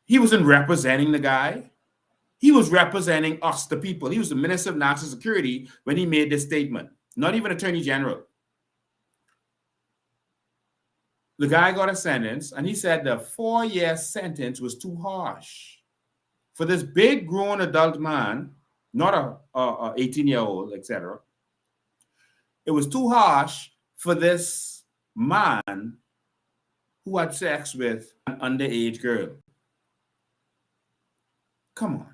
S7: He wasn't representing the guy. He was representing us, the people. He was the Minister of National Security when he made this statement, not even Attorney General. The guy got a sentence, and he said the 4-year sentence was too harsh for this big grown adult man, not a 18-year-old, etc. It was too harsh for this man who had sex with an underage girl. Come on.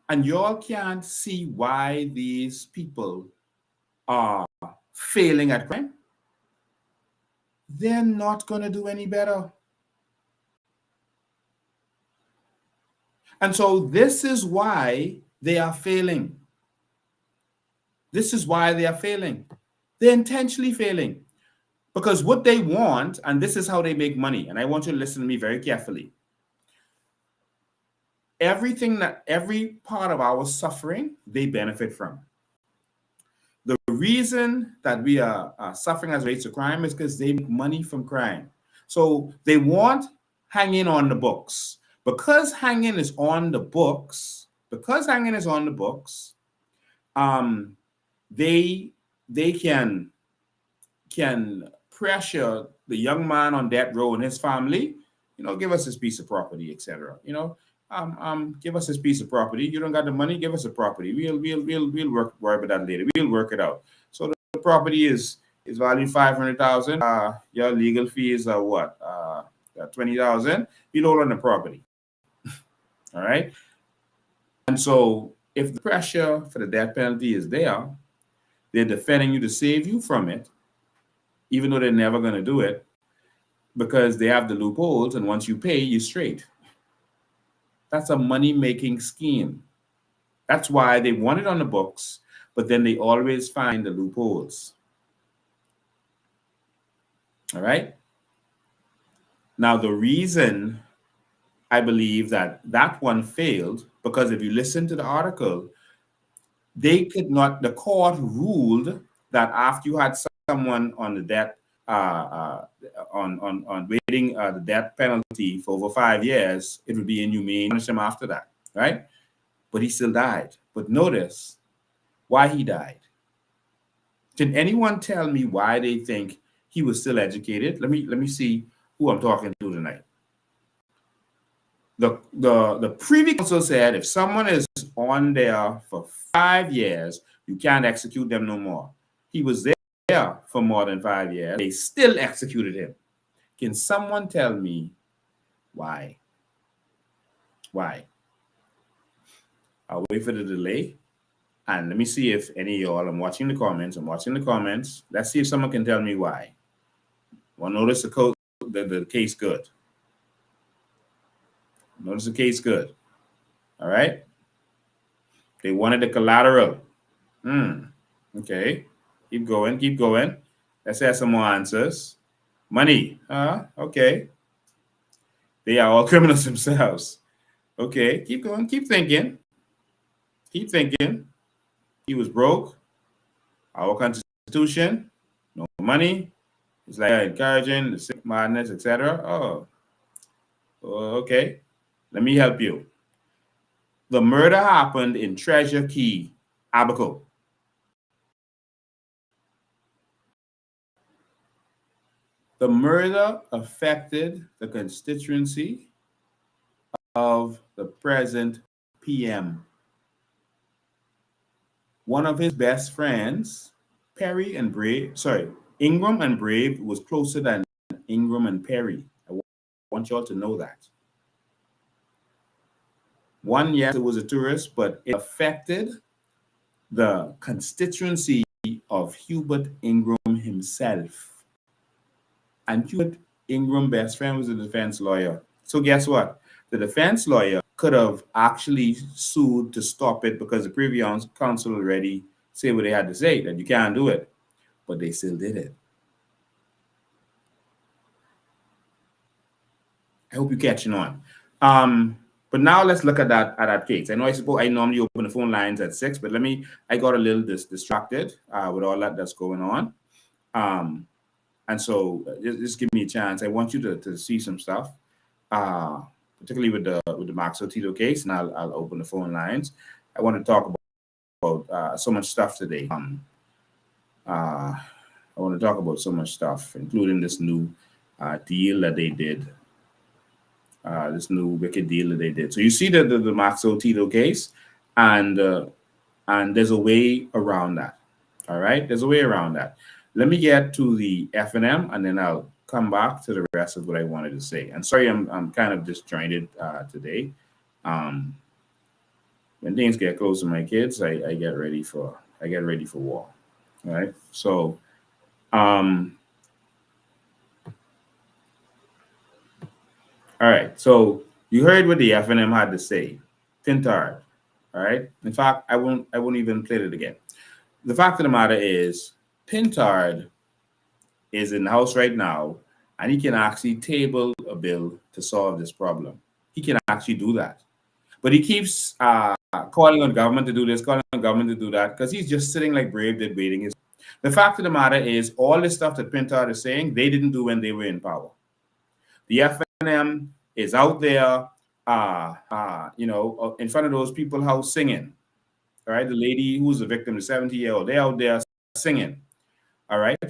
S7: And y'all can't see why these people are failing at crime. They're not going to do any better. And so this is why they are failing. This is why they are failing. They're intentionally failing. Because what they want, and this is how they make money, and I want you to listen to me very carefully. Every part of our suffering, they benefit from. The reason that we are suffering as rates of crime is because they make money from crime. So they want hanging on the books. Because hanging is on the books, they they can pressure the young man on death row and his family, give us this piece of property, etc. Give us this piece of property. You don't got the money, give us a property. We'll worry about that later. We'll work it out. So the property is valued 500,000. Your legal fees are what? 20,000. We'll hold on the property. All right. And so if the pressure for the death penalty is there, they're defending you to save you from it, even though they're never going to do it, because they have the loopholes, and once you pay, you're straight. That's a money-making scheme. That's why they want it on the books, but then they always find the loopholes. All right? Now, the reason I believe that one failed, because if you listen to the article, they could not, the court ruled that after you had someone on the death, on waiting the death penalty for over 5 years, it would be inhumane to punish him after that, right? But he still died. But notice why he died. Can anyone tell me why they think he was still educated? Let me see who I'm talking to tonight. The Privy Council said if someone is on there for 5 years, you can't execute them no more. He was there for more than 5 years. They still executed him. Can someone tell me why? Why? I'll wait for the delay. And let me see if any of y'all, I'm watching the comments. Let's see if someone can tell me why. Well, notice the case good. Notice the case good. All right. They wanted the collateral. Okay. Keep going. Let's have some more answers. Money. Okay. They are all criminals themselves. Okay. Keep going. Keep thinking. He was broke. Our constitution. No money. It's like encouraging the sick, madness, etc. Oh, okay. Let me help you. The murder happened in Treasure Key, Abaco. The murder affected the constituency of the present PM. One of his best friends, Ingram and Brave, was closer than Ingram and Perry. I want y'all to know that. One, yes, it was a tourist, but it affected the constituency of Hubert Ingram himself. And Hubert Ingram's best friend was a defense lawyer. So guess what? The defense lawyer could have actually sued to stop it because the Privy Council already said what they had to say, that you can't do it. But they still did it. I hope you're catching on. But now let's look at that case. I know I normally open the phone lines at 6, but I got a little distracted with all that's going on. And so just give me a chance. I want you to see some stuff, particularly with the Maxwell Tito case, and I'll open the phone lines. I want to talk about so much stuff today. I want to talk about so much stuff, including this new deal that they did. This new wicked deal that they did. So you see the Maxwell Tito case, and there's a way around that. All right, there's a way around that. Let me get to the F&M, and then I'll come back to the rest of what I wanted to say. And sorry, I'm kind of disjointed today. When things get close to my kids, I get ready for war. All right, so all right, so you heard what the F&M had to say. Pintard, all right? In fact, I won't even play it again. The fact of the matter is, Pintard is in the House right now, and he can actually table a bill to solve this problem. He can actually do that. But he keeps calling on government to do this, calling on government to do that, because he's just sitting like Brave did, waiting. The fact of the matter is, all this stuff that Pintard is saying, they didn't do when they were in power. The F&M is out there, in front of those people's house singing. All right, the lady who's the victim, the 70-year-old, they're out there singing. All right. We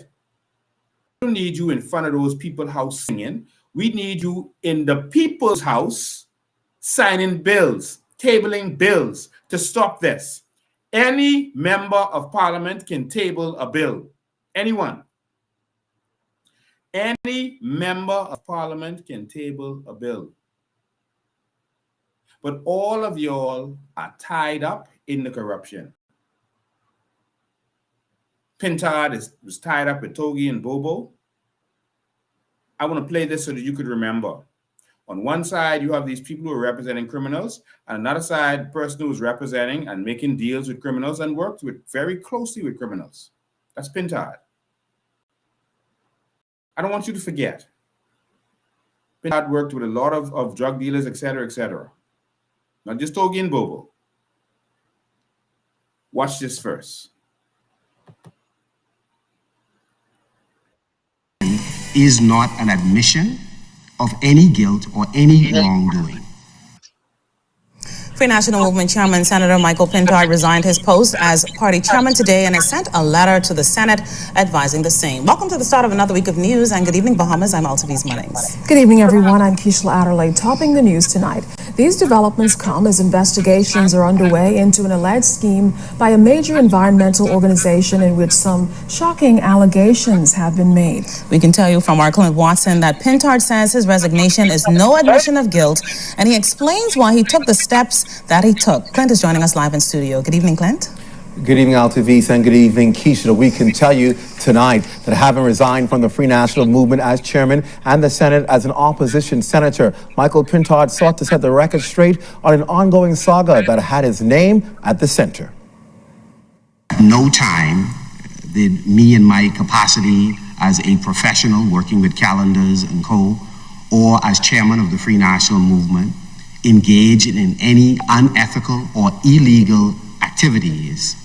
S7: don't need you in front of those people's house singing. We need you in the people's house signing bills, tabling bills to stop this. Any member of parliament can table a bill. Anyone. Any member of parliament can table a bill. But all of y'all are tied up in the corruption. Pintard was tied up with Togi and Bobo. I want to play this so that you could remember. On one side, you have these people who are representing criminals, and another side, the person who is representing and making deals with criminals and worked very closely with criminals. That's Pintard. I don't want you to forget. Pintard worked with a lot of drug dealers, et cetera, not just Togi and Bobo. Watch this first.
S12: Is not an admission of any guilt or any wrongdoing.
S13: Free National Movement Chairman Senator Michael Pintard resigned his post as party chairman today and has sent a letter to the Senate advising the same. Welcome to the start of another week of news, and good evening, Bahamas. I'm Altaviz Munnings.
S14: Good evening, everyone. I'm Keishla Adderley. Topping the news tonight, these developments come as investigations are underway into an alleged scheme by a major environmental organization in which some shocking allegations have been made.
S13: We can tell you from our Clint Watson that Pintard says his resignation is no admission of guilt, and he explains why he took the steps that he took. Clint is joining us live in studio. Good evening, Clint.
S15: Good evening, Altaviz, and good evening, Keisha. We can tell you tonight that having resigned from the Free National Movement as chairman and the Senate as an opposition senator, Michael Pintard sought to set the record straight on an ongoing saga that had his name at the center.
S12: No time did me in my capacity as a professional working with calendars and co, or as chairman of the Free National Movement, engage in any unethical or illegal activities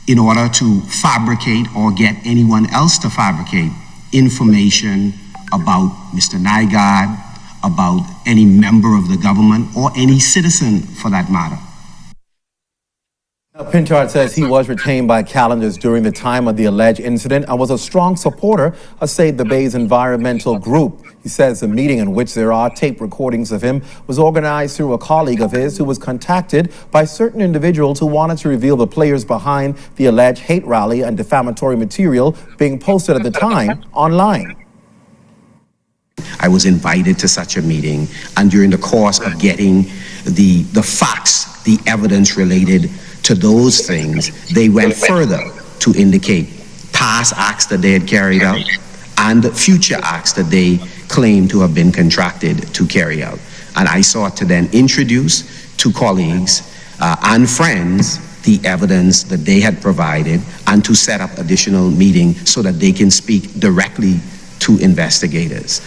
S12: in order to fabricate or get anyone else to fabricate information about Mr. Nygaard, about any member of the government, or any citizen for that matter.
S15: Now, Pintard says he was retained by calendars during the time of the alleged incident and was a strong supporter of Save the Bay's environmental group. He says the meeting, in which there are tape recordings of him, was organized through a colleague of his who was contacted by certain individuals who wanted to reveal the players behind the alleged hate rally and defamatory material being posted at the time online.
S12: I was invited to such a meeting, and during the course of getting the facts, the evidence related to those things, they went further to indicate past acts that they had carried out and future acts that they claimed to have been contracted to carry out. And I sought to then introduce to colleagues and friends the evidence that they had provided, and to set up additional meetings so that they can speak directly to investigators.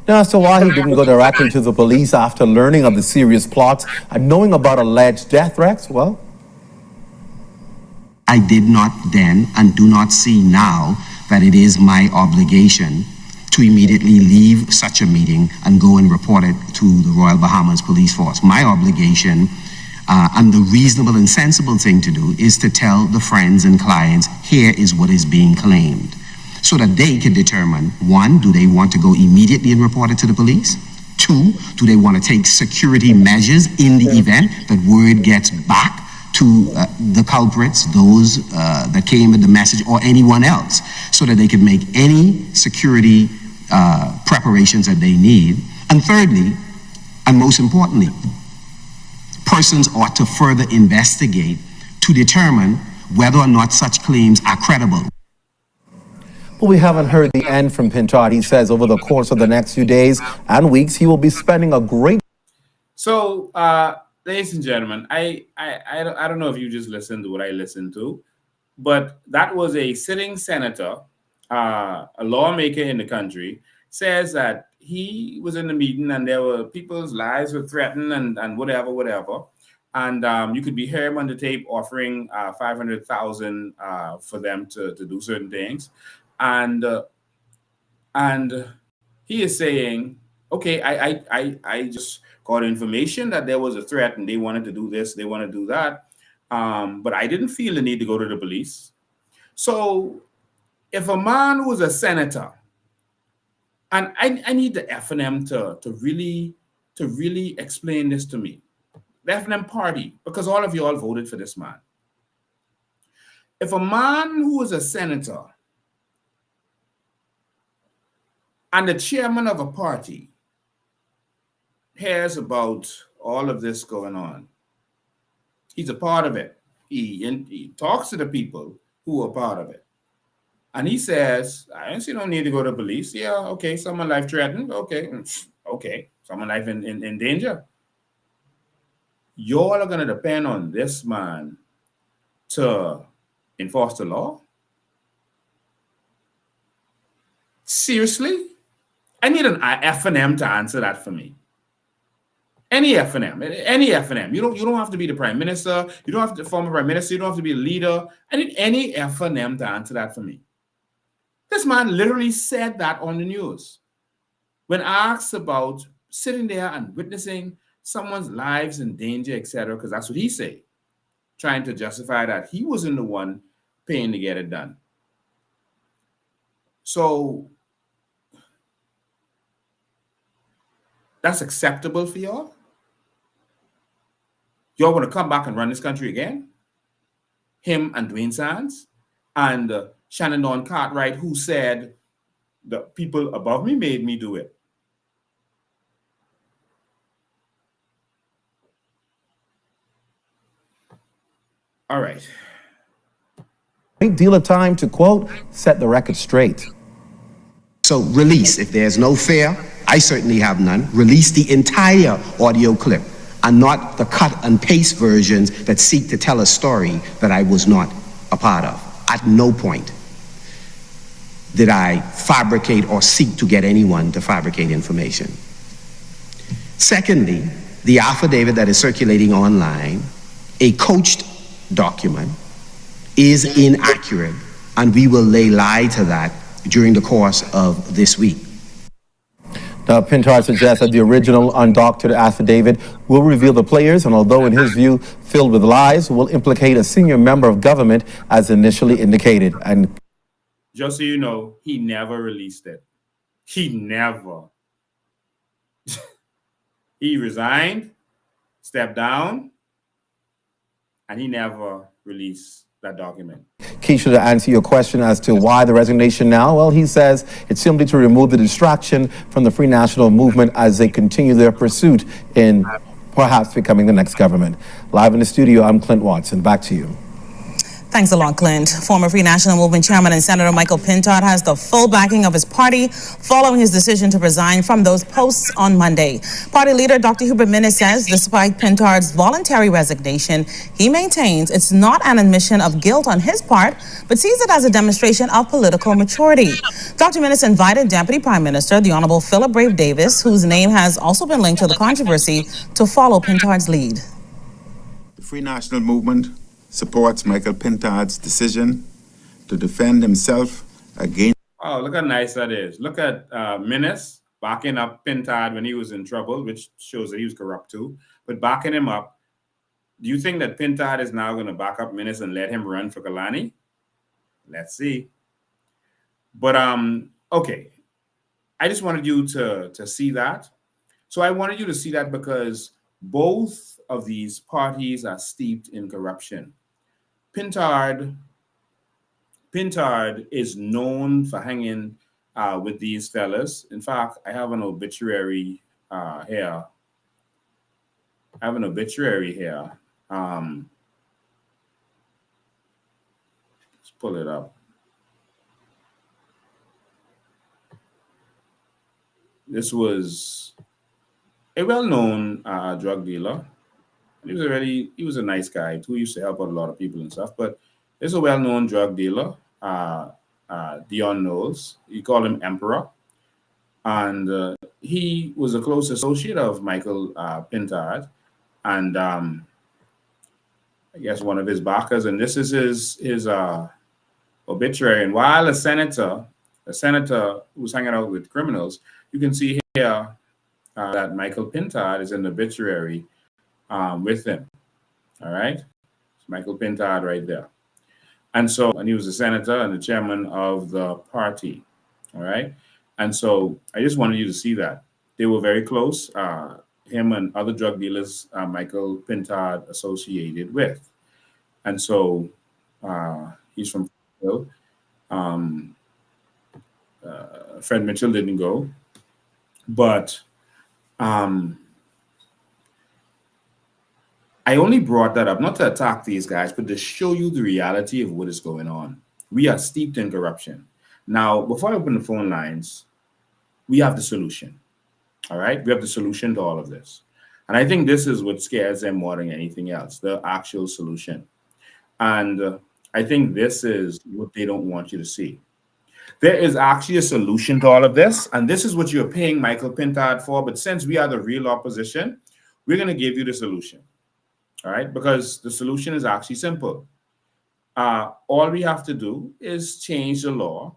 S15: Now, as to why he didn't go directly to the police after learning of the serious plots and knowing about alleged death threats, well,
S12: I did not then and do not see now that it is my obligation to immediately leave such a meeting and go and report it to the Royal Bahamas Police Force. My obligation and the reasonable and sensible thing to do is to tell the friends and clients, here is what is being claimed, so that they can determine, one, do they want to go immediately and report it to the police? Two, do they want to take security measures in the event that word gets back to the culprits, those that came with the message, or anyone else, so that they can make any security preparations that they need? And thirdly, and most importantly, persons ought to further investigate to determine whether or not such claims are credible.
S15: but we haven't heard the end from Pintard. He says over the course of the next few days and weeks, he will be spending a great...
S7: So, ladies and gentlemen, I don't know if you just listened to what I listened to, but that was a sitting senator, a lawmaker in the country, says that he was in the meeting and there were people's lives were threatened and whatever. And you could be heard on the tape offering $500,000 for them to do certain things. And he is saying, okay, I just got information that there was a threat and they wanted to do this, they want to do that. But I didn't feel the need to go to the police. So if a man who's a senator, and I need the F&M to really explain this to me, the F&M party, because all of you all voted for this man. If a man who is a senator and the chairman of a party hears about all of this going on, he's a part of it. He talks to the people who are part of it. And he says, I don't see no need to go to police. Yeah, okay, someone life threatened. Okay, someone life in danger. Y'all are going to depend on this man to enforce the law? Seriously? I need an F&M to answer that for me. Any F&M. You don't have to be the prime minister. You don't have to former prime minister. You don't have to be a leader. I need any F&M to answer that for me. This man literally said that on the news when asked about sitting there and witnessing someone's lives in danger, etc., because that's what he said, trying to justify that he wasn't the one paying to get it done. So that's acceptable for y'all? Y'all want to come back and run this country again? Him and Dwayne Sands and Shannon Dawn Cartwright, who said the people above me made me do it. All right.
S15: Great deal of time to, quote, set the record straight.
S12: So release, if there's no fear, I certainly have none, release the entire audio clip and not the cut and paste versions that seek to tell a story that I was not a part of. At no point did I fabricate or seek to get anyone to fabricate information. Secondly, the affidavit that is circulating online, a coached document, is inaccurate, and we will lay lie to that during the course of this week.
S15: Now, Pintard suggests that the original undoctored affidavit will reveal the players, and although in his view filled with lies, will implicate a senior member of government as initially indicated. And
S7: just so you know, he never released it. He never. He resigned, stepped down, and he never released that document.
S15: Keisha, to answer your question as to why the resignation now, well, he says it's simply to remove the distraction from the Free National Movement as they continue their pursuit in perhaps becoming the next government. Live in the studio, I'm Clint Watson. Back to you.
S13: Thanks a lot, Clint. Former Free National Movement Chairman and Senator Michael Pintard has the full backing of his party following his decision to resign from those posts on Monday. Party leader Dr. Hubert Minnis says despite Pintard's voluntary resignation, he maintains it's not an admission of guilt on his part, but sees it as a demonstration of political maturity. Dr. Minnis invited Deputy Prime Minister, the Honorable Philip Brave Davis, whose name has also been linked to the controversy, to follow Pintard's lead.
S16: The Free National Movement supports Michael Pintard's decision to defend himself against.
S7: Oh, look how nice that is. Look at Minnis backing up Pintard when he was in trouble, which shows that he was corrupt too, but backing him up. Do you think that Pintard is now going to back up Minnis and let him run for Kalani? Let's see. But, okay. I just wanted you to see that. So I wanted you to see that because both of these parties are steeped in corruption. Pintard is known for hanging with these fellas. In fact, I have an obituary here. Let's pull it up. This was a well-known drug dealer. He was a nice guy too. He used to help out a lot of people and stuff. But there's a well-known drug dealer, Dion Knowles. You call him Emperor, and he was a close associate of Michael Pintard, and I guess one of his backers. And this is his obituary. And while a senator who was hanging out with criminals, you can see here that Michael Pintard is in the obituary with him. All right, it's Michael Pintard right there. And he was a senator and the chairman of the party. All right. And so I just wanted you to see that. They were very close, him and other drug dealers Michael Pintard associated with. And so he's from Fred Mitchell didn't go. But I only brought that up not to attack these guys, but to show you the reality of what is going on. We are steeped in corruption. Now, before I open the phone lines, we have the solution. All right? We have the solution to all of this. And I think this is what scares them more than anything else, the actual solution. And I think this is what they don't want you to see. There is actually a solution to all of this, and this is what you're paying Michael Pintard for. But since we are the real opposition, we're going to give you the solution. All right, because the solution is actually simple. All we have to do is change the law,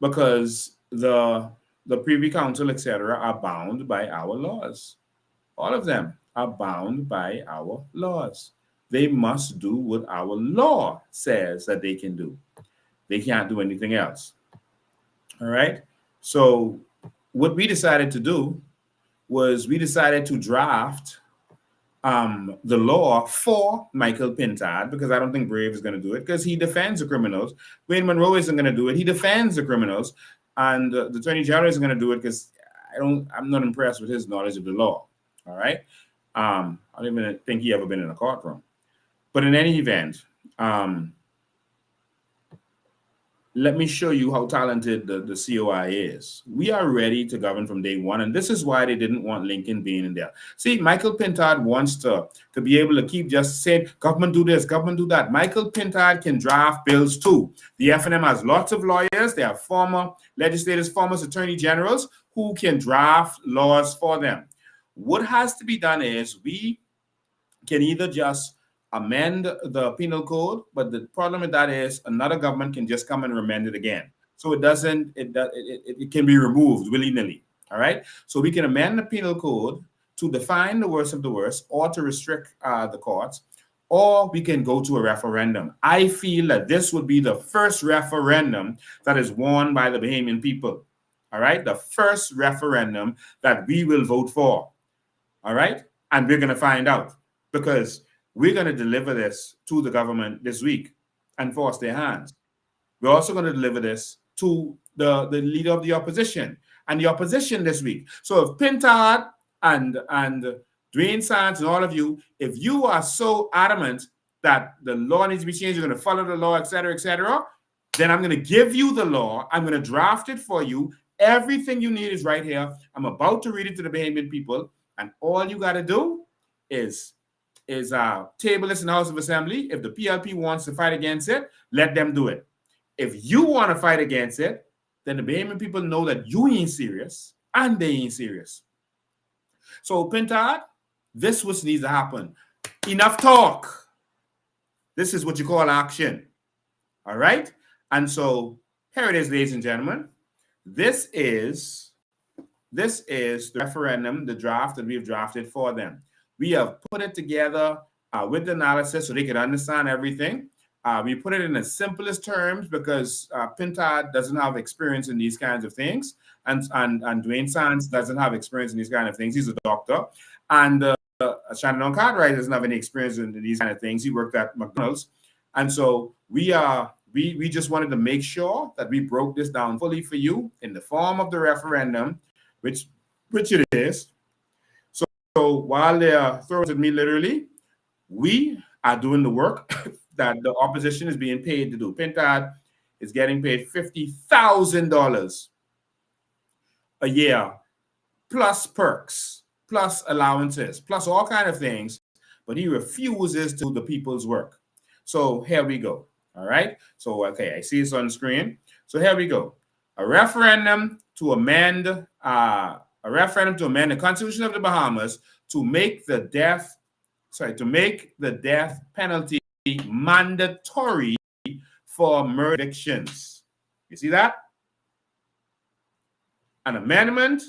S7: because the Privy Council, etc., are bound by our laws. All of them are bound by our laws. They must do what our law says that they can do. They can't do anything else. All right. So what we decided to do was we decided to draft the law for Michael Pintard, because I don't think Brave is going to do it, because he defends the criminals. Wayne Monroe isn't going to do it. He defends the criminals. And the Attorney General isn't going to do it because I'm not impressed with his knowledge of the law. All right. I don't even think he ever been in a courtroom. But in any event, let me show you how talented the COI is. We are ready to govern from day one, and this is why they didn't want Lincoln being in there. See, Michael Pintard wants to be able to keep just saying, government do this, government do that. Michael Pintard can draft bills too. The FNM has lots of lawyers. They have former legislators, former attorney generals who can draft laws for them. What has to be done is we can either just amend the penal code, but the problem with that is another government can just come and amend it again. So it can be removed willy-nilly. All right. So we can amend the penal code to define the worst of the worst, or to restrict the courts, or we can go to a referendum. I feel that this would be the first referendum that is won by the Bahamian people. All right. The first referendum that we will vote for. All right. And we're going to find out, because we're going to deliver this to the government this week and force their hands. We're also going to deliver this to the leader of the opposition and the opposition this week. So if Pintard and Dwayne Sands and all of you, if you are so adamant that the law needs to be changed, you're going to follow the law, et cetera, then I'm going to give you the law. I'm going to draft it for you. Everything you need is right here. I'm about to read it to the Bahamian people. And all you got to do is table this in the House of Assembly. If the PLP wants to fight against it, let them do it. If you want to fight against it, then the Bahamian people know that you ain't serious and they ain't serious. So Pintard, this is what needs to happen. Enough talk. This is what you call action. All right? And so here it is, ladies and gentlemen. This is the referendum, the draft that we've drafted for them. We have put it together with the analysis so they can understand everything. We put it in the simplest terms because Pintard doesn't have experience in these kinds of things, and Dwayne Sands doesn't have experience in these kind of things. He's a doctor, and Shannon Cartwright doesn't have any experience in these kind of things. He worked at McDonald's, and so we just wanted to make sure that we broke this down fully for you in the form of the referendum, which it is. So while they are throwing at me literally, we are doing the work that the opposition is being paid to do. Pintard is getting paid $50,000 a year, plus perks, plus allowances, plus all kinds of things, but he refuses to do the people's work. So here we go. All right. So, okay, I see this on the screen. So here we go. A referendum to amend the Constitution of the Bahamas to make the death penalty mandatory for murder convictions. You see that? An amendment,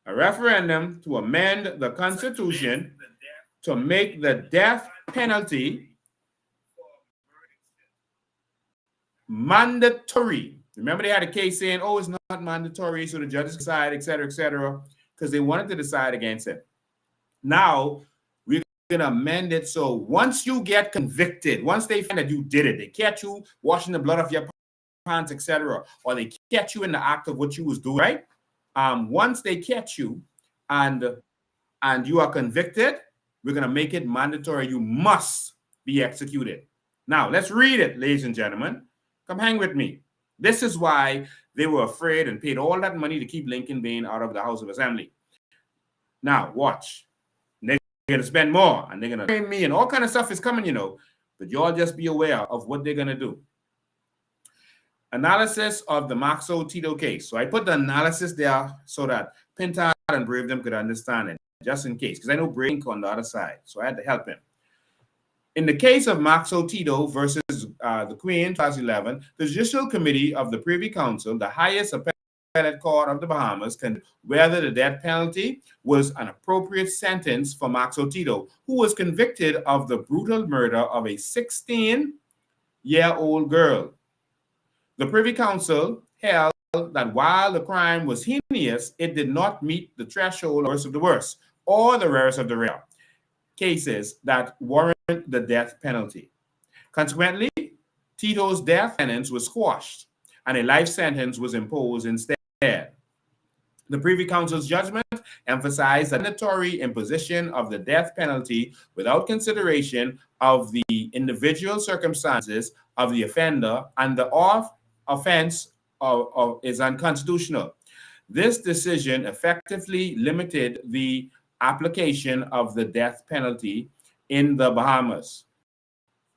S7: a referendum to amend the Constitution to make the death penalty mandatory. Remember, they had a case saying, oh, it's not mandatory, so the judges decide, et cetera, because they wanted to decide against it. Now, we're going to amend it so once you get convicted, once they find that you did it, they catch you washing the blood off your pants, etc., or they catch you in the act of what you was doing, right? Once they catch you and you are convicted, we're going to make it mandatory. You must be executed. Now, let's read it, ladies and gentlemen. Come hang with me. This is why they were afraid and paid all that money to keep Lincoln Bain out of the House of Assembly. Now, watch. They're going to spend more, and they're going to train me, and all kind of stuff is coming, you know. But y'all just be aware of what they're going to do. Analysis of the Maxo Tito case. So I put the analysis there so that Pintard and Brave them could understand it, just in case, because I know Brave on the other side, so I had to help him. In the case of Maxo Tito versus the Queen, 2011, the Judicial Committee of the Privy Council, the highest appellate court of the Bahamas, can whether the death penalty was an appropriate sentence for Maxo Tito, who was convicted of the brutal murder of a 16-year-old girl. The Privy Council held that while the crime was heinous, it did not meet the threshold of the worst of the worst or the rarest of the rare cases that warrant the death penalty. Consequently, Tito's death sentence was squashed and a life sentence was imposed instead. The Privy Council's judgment emphasized the mandatory imposition of the death penalty without consideration of the individual circumstances of the offender, and the offense is unconstitutional. This decision effectively limited the application of the death penalty in the Bahamas,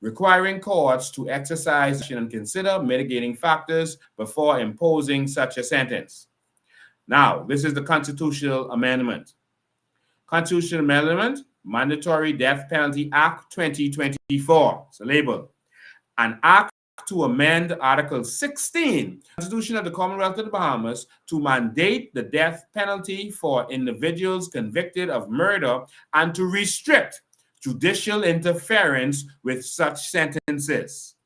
S7: requiring courts to exercise and consider mitigating factors before imposing such a sentence. Now, this is the constitutional amendment. Constitutional Amendment, Mandatory Death Penalty Act 2024. It's a label. An act to amend Article 16, Constitution of the Commonwealth of the Bahamas, to mandate the death penalty for individuals convicted of murder and to restrict judicial interference with such sentences.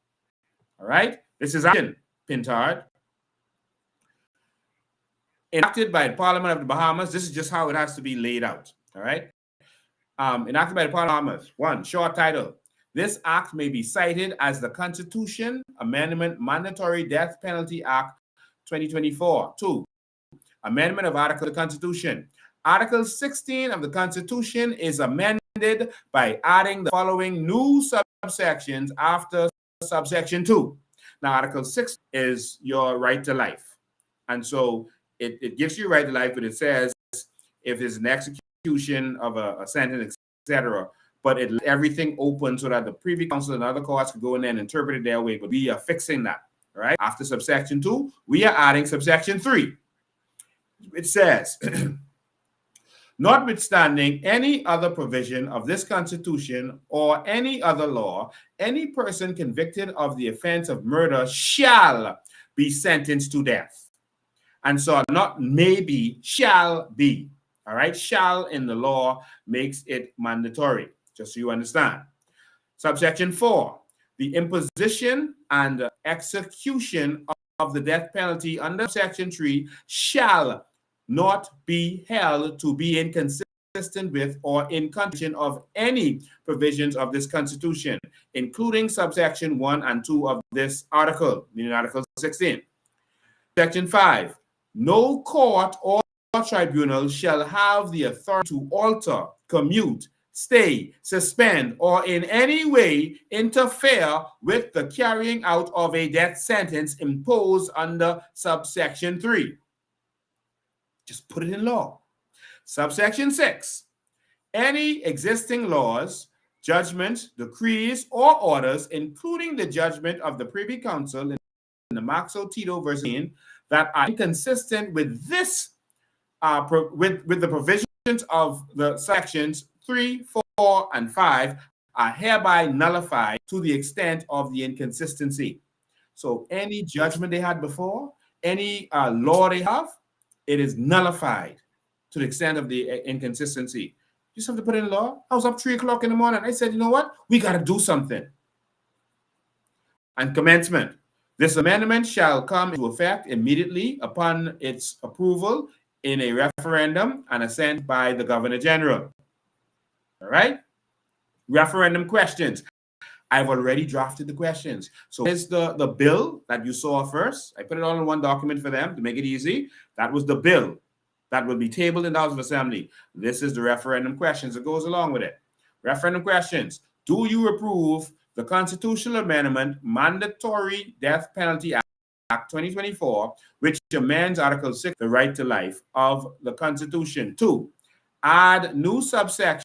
S7: All right? This is action, Pintard. Enacted by the Parliament of the Bahamas. This is just how it has to be laid out. All right? Enacted by the Parliament of the Bahamas. 1, short title. This act may be cited as the Constitution Amendment Mandatory Death Penalty Act 2024. 2, amendment of Article of the Constitution. Article 16 of the Constitution is amended by adding the following new subsections after subsection 2. Now, Article 6 is your right to life. And so it gives you right to life, but it says if it's an execution of a sentence, etc., but it everything open so that the Privy Council and other courts can go in there and interpret it their way. But we are fixing that, all right? After subsection 2, we are adding subsection 3. It says, notwithstanding any other provision of this Constitution or any other law, any person convicted of the offense of murder shall be sentenced to death. And so not maybe, shall be. All right? Shall in the law makes it mandatory, just so you understand. Subsection 4, the imposition and execution of the death penalty under Section 3 shall not be held to be inconsistent with or in contradiction of any provisions of this Constitution, including subsection 1 and 2 of this article, meaning Article 16. Section 5, no court or tribunal shall have the authority to alter, commute, stay, suspend, or in any way interfere with the carrying out of a death sentence imposed under subsection 3. Just put it in law. Subsection 6, any existing laws, judgments, decrees, or orders, including the judgment of the Privy Council in the Maxo Tito version, that are inconsistent with this, with the provisions of the sections 3, 4, and 5 are hereby nullified to the extent of the inconsistency. So any judgment they had before, any law they have, it is nullified to the extent of the inconsistency. You just have to put in law. I was up 3 o'clock in the morning. I said, you know what? We got to do something. And commencement. This amendment shall come into effect immediately upon its approval in a referendum and assent by the Governor General. All right? Referendum questions. I've already drafted the questions. So here's the bill that you saw first. I put it all in one document for them to make it easy. That was the bill that will be tabled in the House of Assembly. This is the referendum questions that goes along with it. Referendum questions. Do you approve the constitutional amendment Mandatory Death Penalty Act 2024, which amends Article 6, the right to life of the Constitution? 2, add new subsections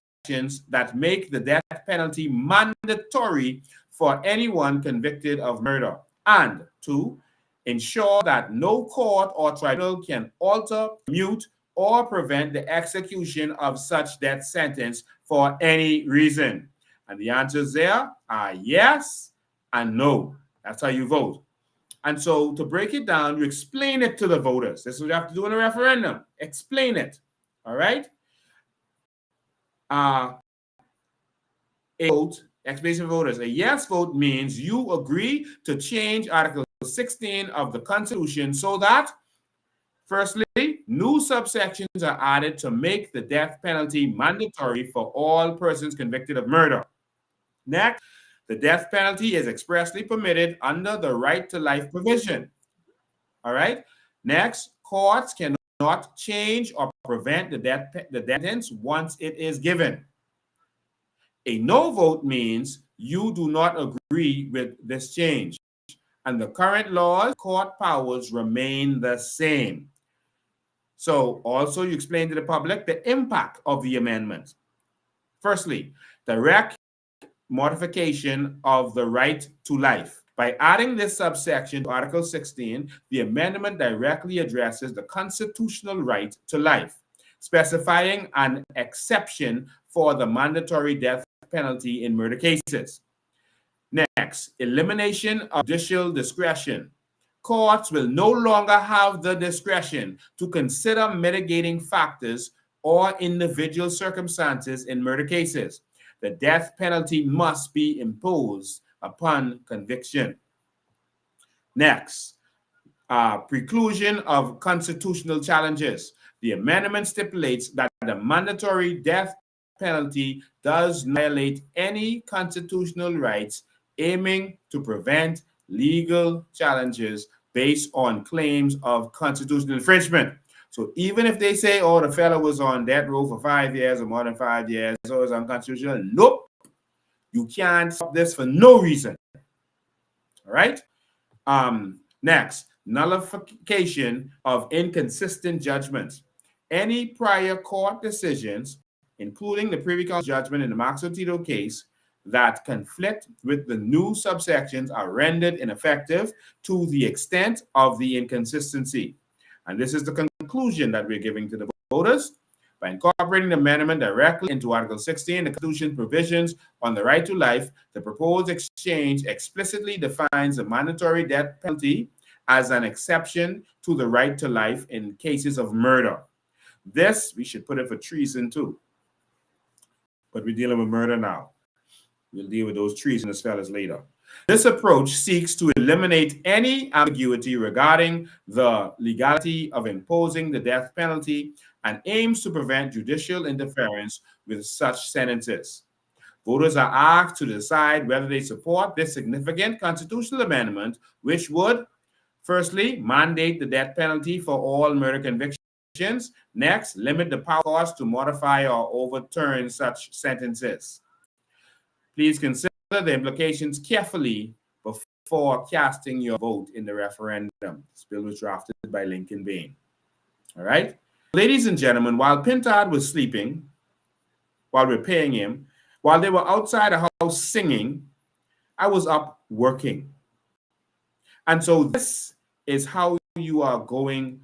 S7: that make the death penalty mandatory for anyone convicted of murder. And 2, ensure that no court or tribunal can alter, mute, or prevent the execution of such death sentence for any reason. And the answers there are yes and no. That's how you vote. And so to break it down, you explain it to the voters. This is what you have to do in a referendum. Explain it. All right? A vote, explanation of voters. A yes vote means you agree to change Article 16 of the Constitution so that, firstly, new subsections are added to make the death penalty mandatory for all persons convicted of murder. Next, the death penalty is expressly permitted under the right to life provision. All right? Next, courts cannot change or prevent the death sentence once it is given. A no vote means you do not agree with this change, and the current laws, court powers remain the same. So also you explain to the public the impact of the amendment. Firstly, direct modification of the right to life. By adding this subsection to Article 16, the amendment directly addresses the constitutional right to life, specifying an exception for the mandatory death penalty in murder cases. Next, elimination of judicial discretion. Courts will no longer have the discretion to consider mitigating factors or individual circumstances in murder cases. The death penalty must be imposed upon conviction. Next, preclusion of constitutional challenges. The amendment stipulates that the mandatory death penalty does not violate any constitutional rights, aiming to prevent legal challenges based on claims of constitutional infringement. So even if they say, oh, the fellow was on death row for 5 years or more than 5 years, so it's unconstitutional, nope. You can't stop this for no reason. All right? Next, nullification of inconsistent judgments. Any prior court decisions, including the Privy Council judgment in the Max Tito case, that conflict with the new subsections are rendered ineffective to the extent of the inconsistency. And this is the conclusion that we're giving to the voters. By incorporating the amendment directly into Article 16, the Constitution provisions on the right to life, the proposed exchange explicitly defines the mandatory death penalty as an exception to the right to life in cases of murder. This, we should put it for treason too. But we're dealing with murder now. We'll deal with those treasonous fellas later. This approach seeks to eliminate any ambiguity regarding the legality of imposing the death penalty and aims to prevent judicial interference with such sentences. Voters are asked to decide whether they support this significant constitutional amendment, which would, firstly, mandate the death penalty for all murder convictions. Next, limit the powers to modify or overturn such sentences. Please consider the implications carefully before casting your vote in the referendum. This bill was drafted by Lincoln Bain. All right? Ladies and gentlemen, while Pintard was sleeping, while we're paying him, while they were outside the house singing, I was up working. And so this is how you are going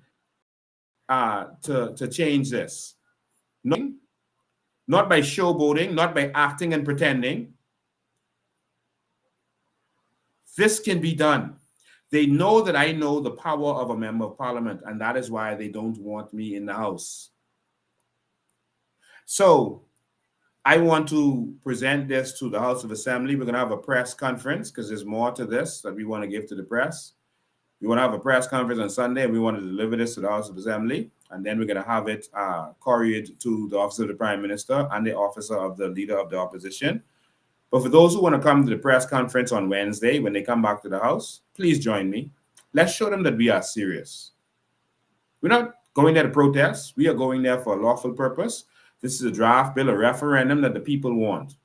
S7: to change this. Not by showboating, not by acting and pretending. This can be done. They know that I know the power of a member of parliament, and that is why they don't want me in the house. So I want to present this to the House of Assembly. We're going to have a press conference because there's more to this that we want to give to the press. We want to have a press conference on Sunday, and we want to deliver this to the House of Assembly, and then we're going to have it couriered to the Office of the Prime Minister and the Office of the Leader of the Opposition. But for those who want to come to the press conference on Wednesday, when they come back to the House, please join me. Let's show them that we are serious. We're not going there to protest. We are going there for a lawful purpose. This is a draft bill, a referendum that the people want.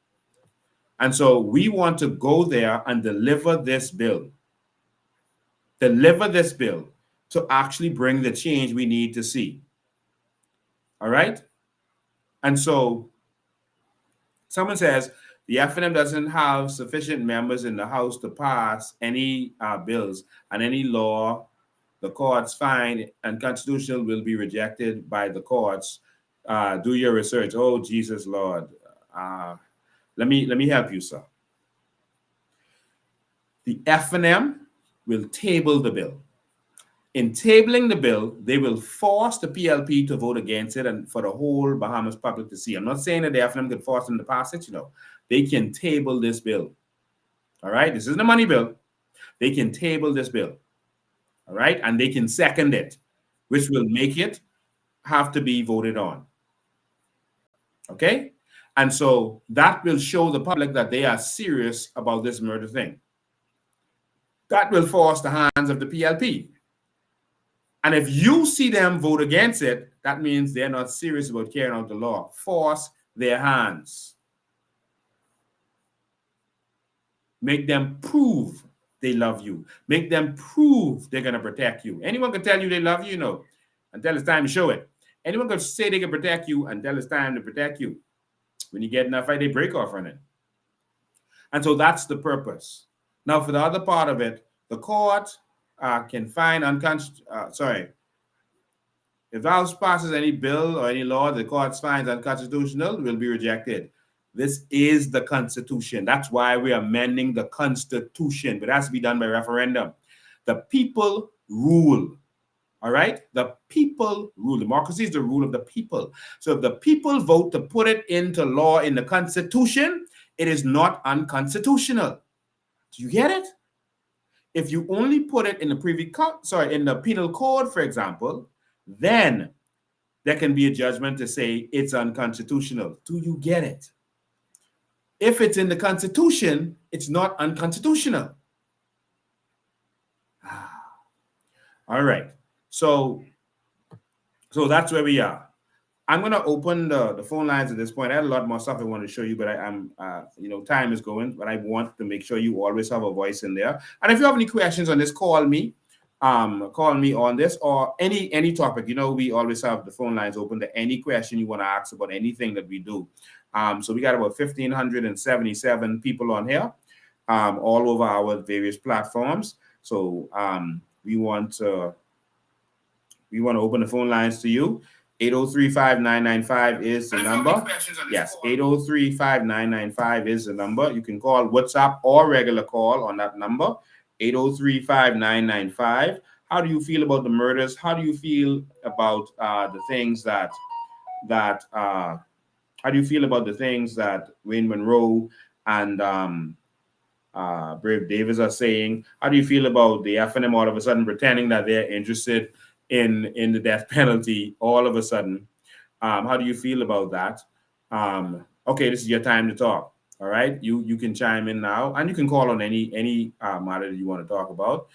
S7: And so we want to go there and deliver this bill. Deliver this bill to actually bring the change we need to see. All right? And so someone says, the FNM doesn't have sufficient members in the House to pass any bills, and any law the courts find unconstitutional will be rejected by the courts. Do your research. Oh, Jesus, Lord. Let me help you, sir. The FNM will table the bill. In tabling the bill, they will force the PLP to vote against it and for the whole Bahamas public to see. I'm not saying that the FNM could force them to pass it, They can table this bill. All right? This isn't a money bill. They can table this bill. All right? And they can second it, which will make it have to be voted on. Okay? And so that will show the public that they are serious about this murder thing. That will force the hands of the PLP. And if you see them vote against it, that means they're not serious about carrying out the law. Force their hands. Make them prove they love you. Make them prove they're going to protect you. Anyone can tell you they love you, until it's time to show it. Anyone can say they can protect you until it's time to protect you. When you get in that fight, they break off on it. And so that's the purpose. Now, for the other part of it, the court can find if the House passes any bill or any law the court finds unconstitutional, will be rejected. This is the Constitution. That's why we are amending the Constitution, but it has to be done by referendum. The people rule. All right? The people rule. Democracy is the rule of the people. So if the people vote to put it into law in the Constitution, it is not unconstitutional. Do you get it? If you only put it in the in the penal code, for example, then there can be a judgment to say it's unconstitutional. Do you get it? If it's in the Constitution, it's not unconstitutional. All right. So that's where we are. I'm going to open the phone lines at this point. I had a lot more stuff I want to show you, but time is going, but I want to make sure you always have a voice in there. And if you have any questions on this, call me on this or any topic. We always have the phone lines open to any question you want to ask about anything that we do. So we got about 1,577 people on here, all over our various platforms. So we want to open the phone lines to you. 803-5995 is the number. Yes, 803-5995 is the number. You can call WhatsApp or regular call on that number, 803-5995. How do you feel about the murders? How do you feel about the things that Wayne Monroe and Brave Davis are saying? How do you feel about the FNM all of a sudden pretending that they're interested in the death penalty all of a sudden? How do you feel about that? Okay, this is your time to talk. All right, you can chime in now, and you can call on any matter that you want to talk about.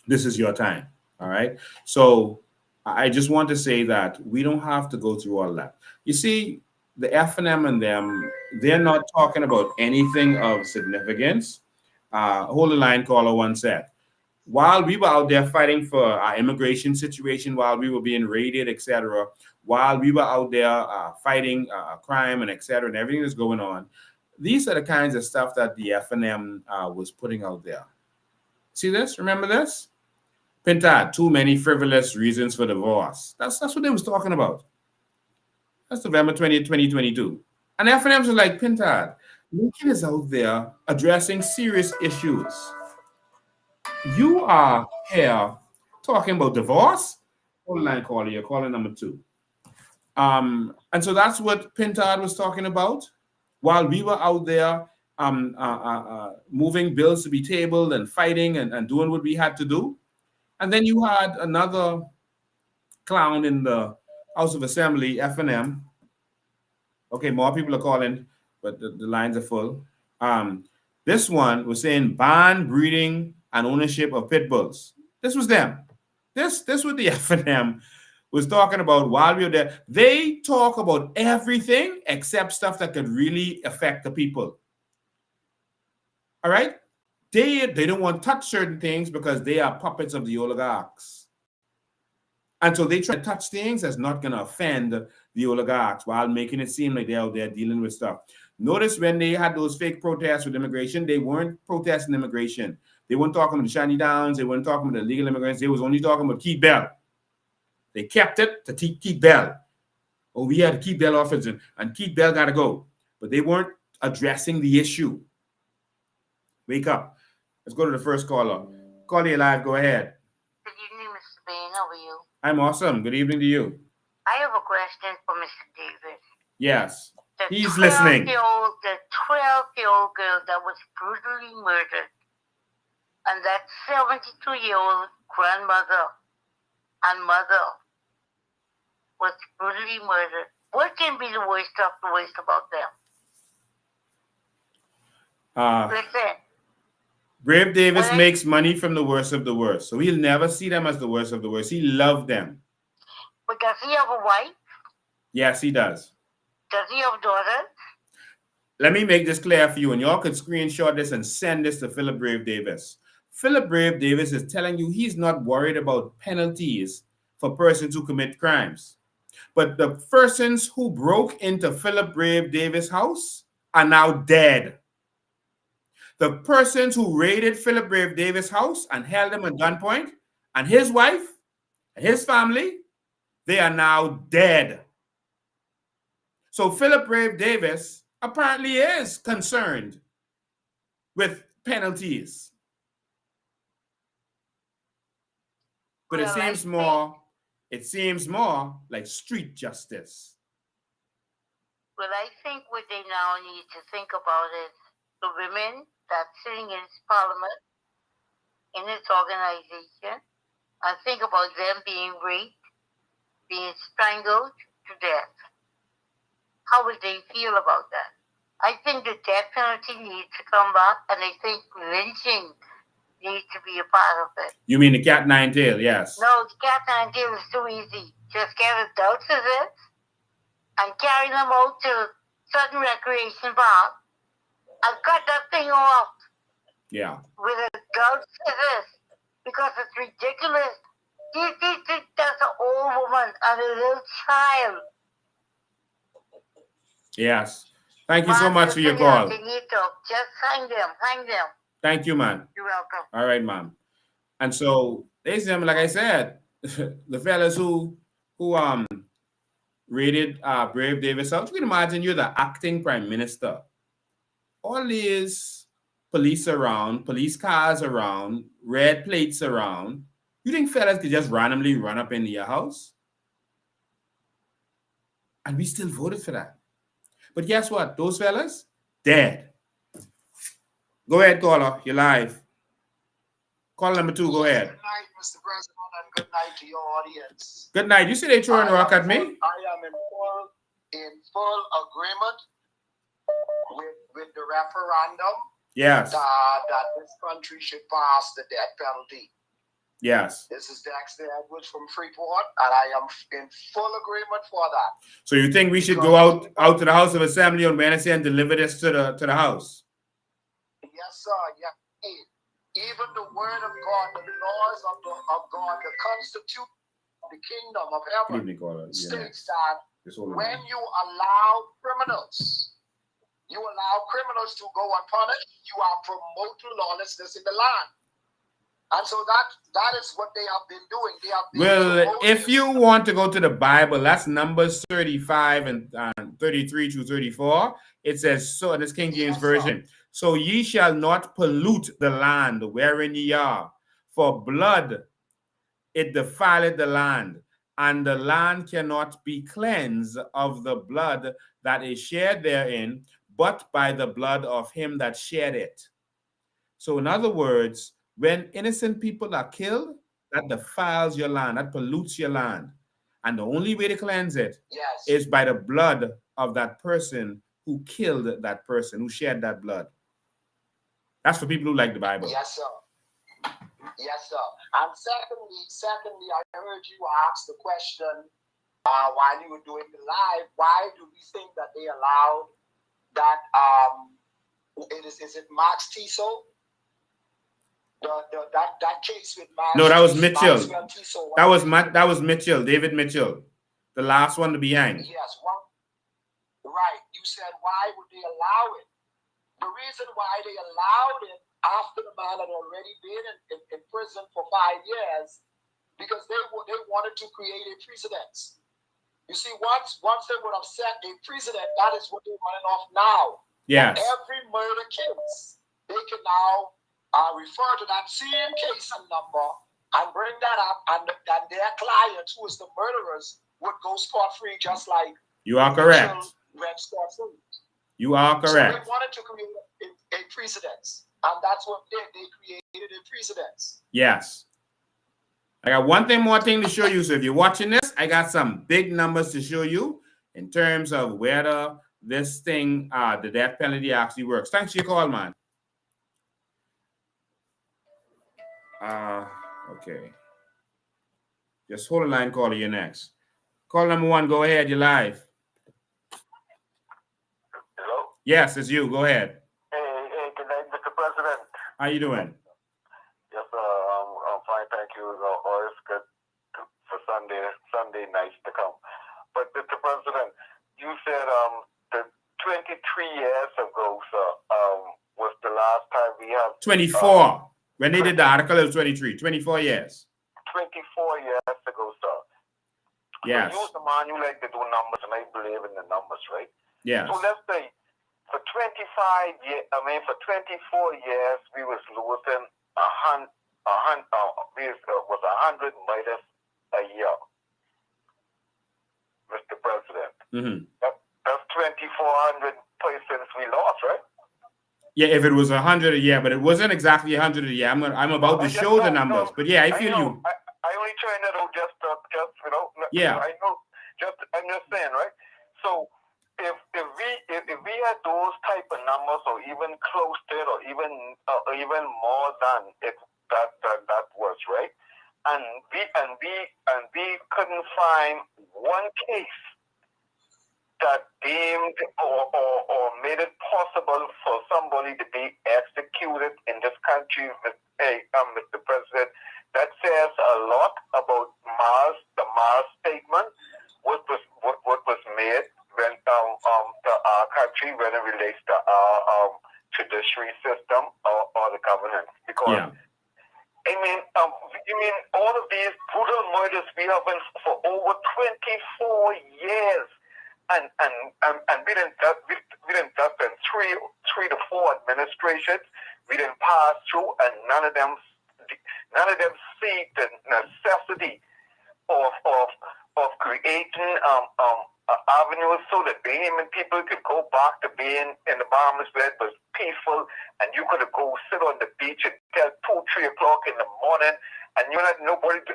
S7: This is your time. All right. So I just want to say that we don't have to go through all that. You see, the FNM and them, they're not talking about anything of significance. Hold the line, caller 1 sec. While we were out there fighting for our immigration situation, while we were being raided, etc., while we were out there fighting crime and etc., and everything that's going on, these are the kinds of stuff that the FNM was putting out there. See this? Remember this? Pintard, too many frivolous reasons for divorce. That's what they was talking about. That's November 20th, 2022. And the FNMs are like, Pintard, Lincoln is out there addressing serious issues. You are here talking about divorce. Hold the line, caller. You're calling number 2. And so that's what Pintard was talking about. While we were out there moving bills to be tabled and fighting and doing what we had to do. And then you had another clown in the House of Assembly, FNM. Okay, more people are calling, but the lines are full. This one was saying ban breeding and ownership of pit bulls. This was them. This was the FNM was talking about while we were there. They talk about everything except stuff that could really affect the people. All right? They don't want to touch certain things because they are puppets of the oligarchs. And so they try to touch things that's not going to offend the oligarchs while making it seem like they're out there dealing with stuff. Notice when they had those fake protests with immigration, they weren't protesting immigration. They weren't talking about the Shanty Downs. They weren't talking about the illegal immigrants. They was only talking about Keith Bell. They kept it to Keith Bell. Oh, we had to keep Bell off and Keith Bell got to go. But they weren't addressing the issue. Wake up. Let's go to the first caller. Call you live. Go ahead.
S17: Good evening, Mr. Bain. How are you?
S7: I'm awesome. Good evening to you.
S17: I have a question for Mr. Davis.
S7: Yes. He's
S17: The
S7: listening.
S17: 12-year-old girl that was brutally murdered, and that 72-year-old grandmother and mother was brutally murdered. What can be the worst of the worst about them? Listen.
S7: Brave Davis makes money from the worst of the worst. So he'll never see them as the worst of the worst. He loved them.
S17: But does he have a wife?
S7: Yes, he does.
S17: Does he have daughters?
S7: Let me make this clear for you, and y'all could screenshot this and send this to Philip Brave Davis. Philip Brave Davis is telling you he's not worried about penalties for persons who commit crimes. But the persons who broke into Philip Brave Davis' house are now dead. The persons who raided Philip Brave Davis' house and held him at gunpoint, and his wife and his family, they are now dead. So Philip Brave Davis apparently is concerned with penalties. But it seems more like street justice.
S17: Well, I think what they now need to think about is the women that's sitting in its parliament, in its organization, and think about them being raped, being strangled to death. How would they feel about that? I think the death penalty needs to come back, and I think lynching needs to be a part of it.
S7: You mean the cat nine tail? Yes.
S17: No, the cat nine tail is too easy. Just get adults of it and carry them out to certain recreation park and cut that thing off.
S7: Yeah.
S17: With adults of it, because it's ridiculous. That's an old woman and a little child.
S7: Yes. Thank you so much for your call.
S17: They need to just hang them.
S7: Thank you, man.
S17: You're welcome.
S7: All right, ma'am. And so they them, like I said, the fellas who raided Brave Davis house. You can imagine you're the acting prime minister. All these police around, police cars around, red plates around. You think fellas could just randomly run up into your house? And we still voted for that. But guess what? Those fellas, dead. Go ahead, caller. You're live. Call number 2, go ahead.
S18: Good night, Mr. President, and good night to your audience.
S7: Good night. You see they throwing a rock at me?
S18: I am in full agreement with the referendum.
S7: Yes.
S18: That this country should pass the death penalty.
S7: Yes.
S18: This is Dexter Edwards from Freeport, and I am in full agreement for that.
S7: So you think we should go out to the House of Assembly on Wednesday and deliver this to the House?
S18: Yes, sir. Yeah. Even the word of God, the laws of God, the Constitution, the kingdom of heaven states that when you allow criminals to go unpunished, you are promoting lawlessness in the land. And so that is what they have been doing. They have been
S7: if you want to go to the Bible, that's Numbers 35 and 33 to 34. It says, so in this King James Version, so ye shall not pollute the land wherein ye are, for blood it defileth the land, and the land cannot be cleansed of the blood that is shed therein, but by the blood of him that shed it. So in other words, when innocent people are killed, that defiles your land, that pollutes your land. And the only way to cleanse it is by the blood of that person who killed that person, who shed that blood. That's for people who like the Bible.
S18: Yes, sir. Yes, sir. And secondly, I heard you ask the question while you were doing the live, why do we think that they allowed that is it Max Tiso? That case with Max.
S7: No, that was Mitchell.
S18: Tiso,
S7: That was Mitchell, David Mitchell, the last one to be hanged.
S18: Yes, right. You said why would they allow it? The reason why they allowed it after the man had already been in prison for 5 years, because they wanted to create a precedent. You see, once they would have set a precedent, that is what they're running off now.
S7: Yes.
S18: Every murder case, they can now refer to that same case and number and bring that up, and their clients, who is the murderers, would go scot-free, just like
S7: You are correct.
S18: went scot-free.
S7: You are correct.
S18: So they wanted to create a precedent, and that's what they did. They created a precedent.
S7: Yes. I got one more thing to show you. So if you're watching this, I got some big numbers to show you in terms of whether this thing, the death penalty actually works. Thanks for your call, man. Okay. Just hold the line, caller. You're next. Call number 1. Go ahead. You're live.
S19: Hello?
S7: Yes, it's you. Go ahead.
S19: Hey, good night, Mr. President.
S7: How you doing?
S19: Yes, I'm fine, thank you. Always good for Sunday nights to come. But Mr. President, you said that 23 years ago, sir, was the last time we have
S7: 24. When they did the article, it was 23. 24 years.
S19: 24 years ago, sir.
S7: Yes.
S19: So you're the man, you like to do numbers, and I believe in the numbers, right?
S7: Yes.
S19: So let's say for 24 years, we was losing 100 murders a year, Mr. President.
S7: Mm-hmm.
S19: That's 2,400 persons we lost, right?
S7: Yeah, if it was 100 a year, but it wasn't exactly 100 a year. I'm about to show the numbers, but yeah, I feel you.
S19: I only trying that out just
S7: Yeah.
S19: I know. I'm just saying, right? So if we had those type of numbers, or even close to it, or even more than it that was, right? And we couldn't find one case that deemed or made it possible for somebody to be executed in this country, Mr. President. That says a lot about the Mars statement, what was made when to our country when it relates to our judiciary system or the governance. Because I mean, all of these brutal murders we have been for over 24 years. And we didn't just in three to four administrations. We didn't pass through, and none of them see the necessity of creating avenues so that Bahamian people could go back to being in the bottomless bed was peaceful, and you could go sit on the beach until 2-3 o'clock in the morning, and you had nobody to.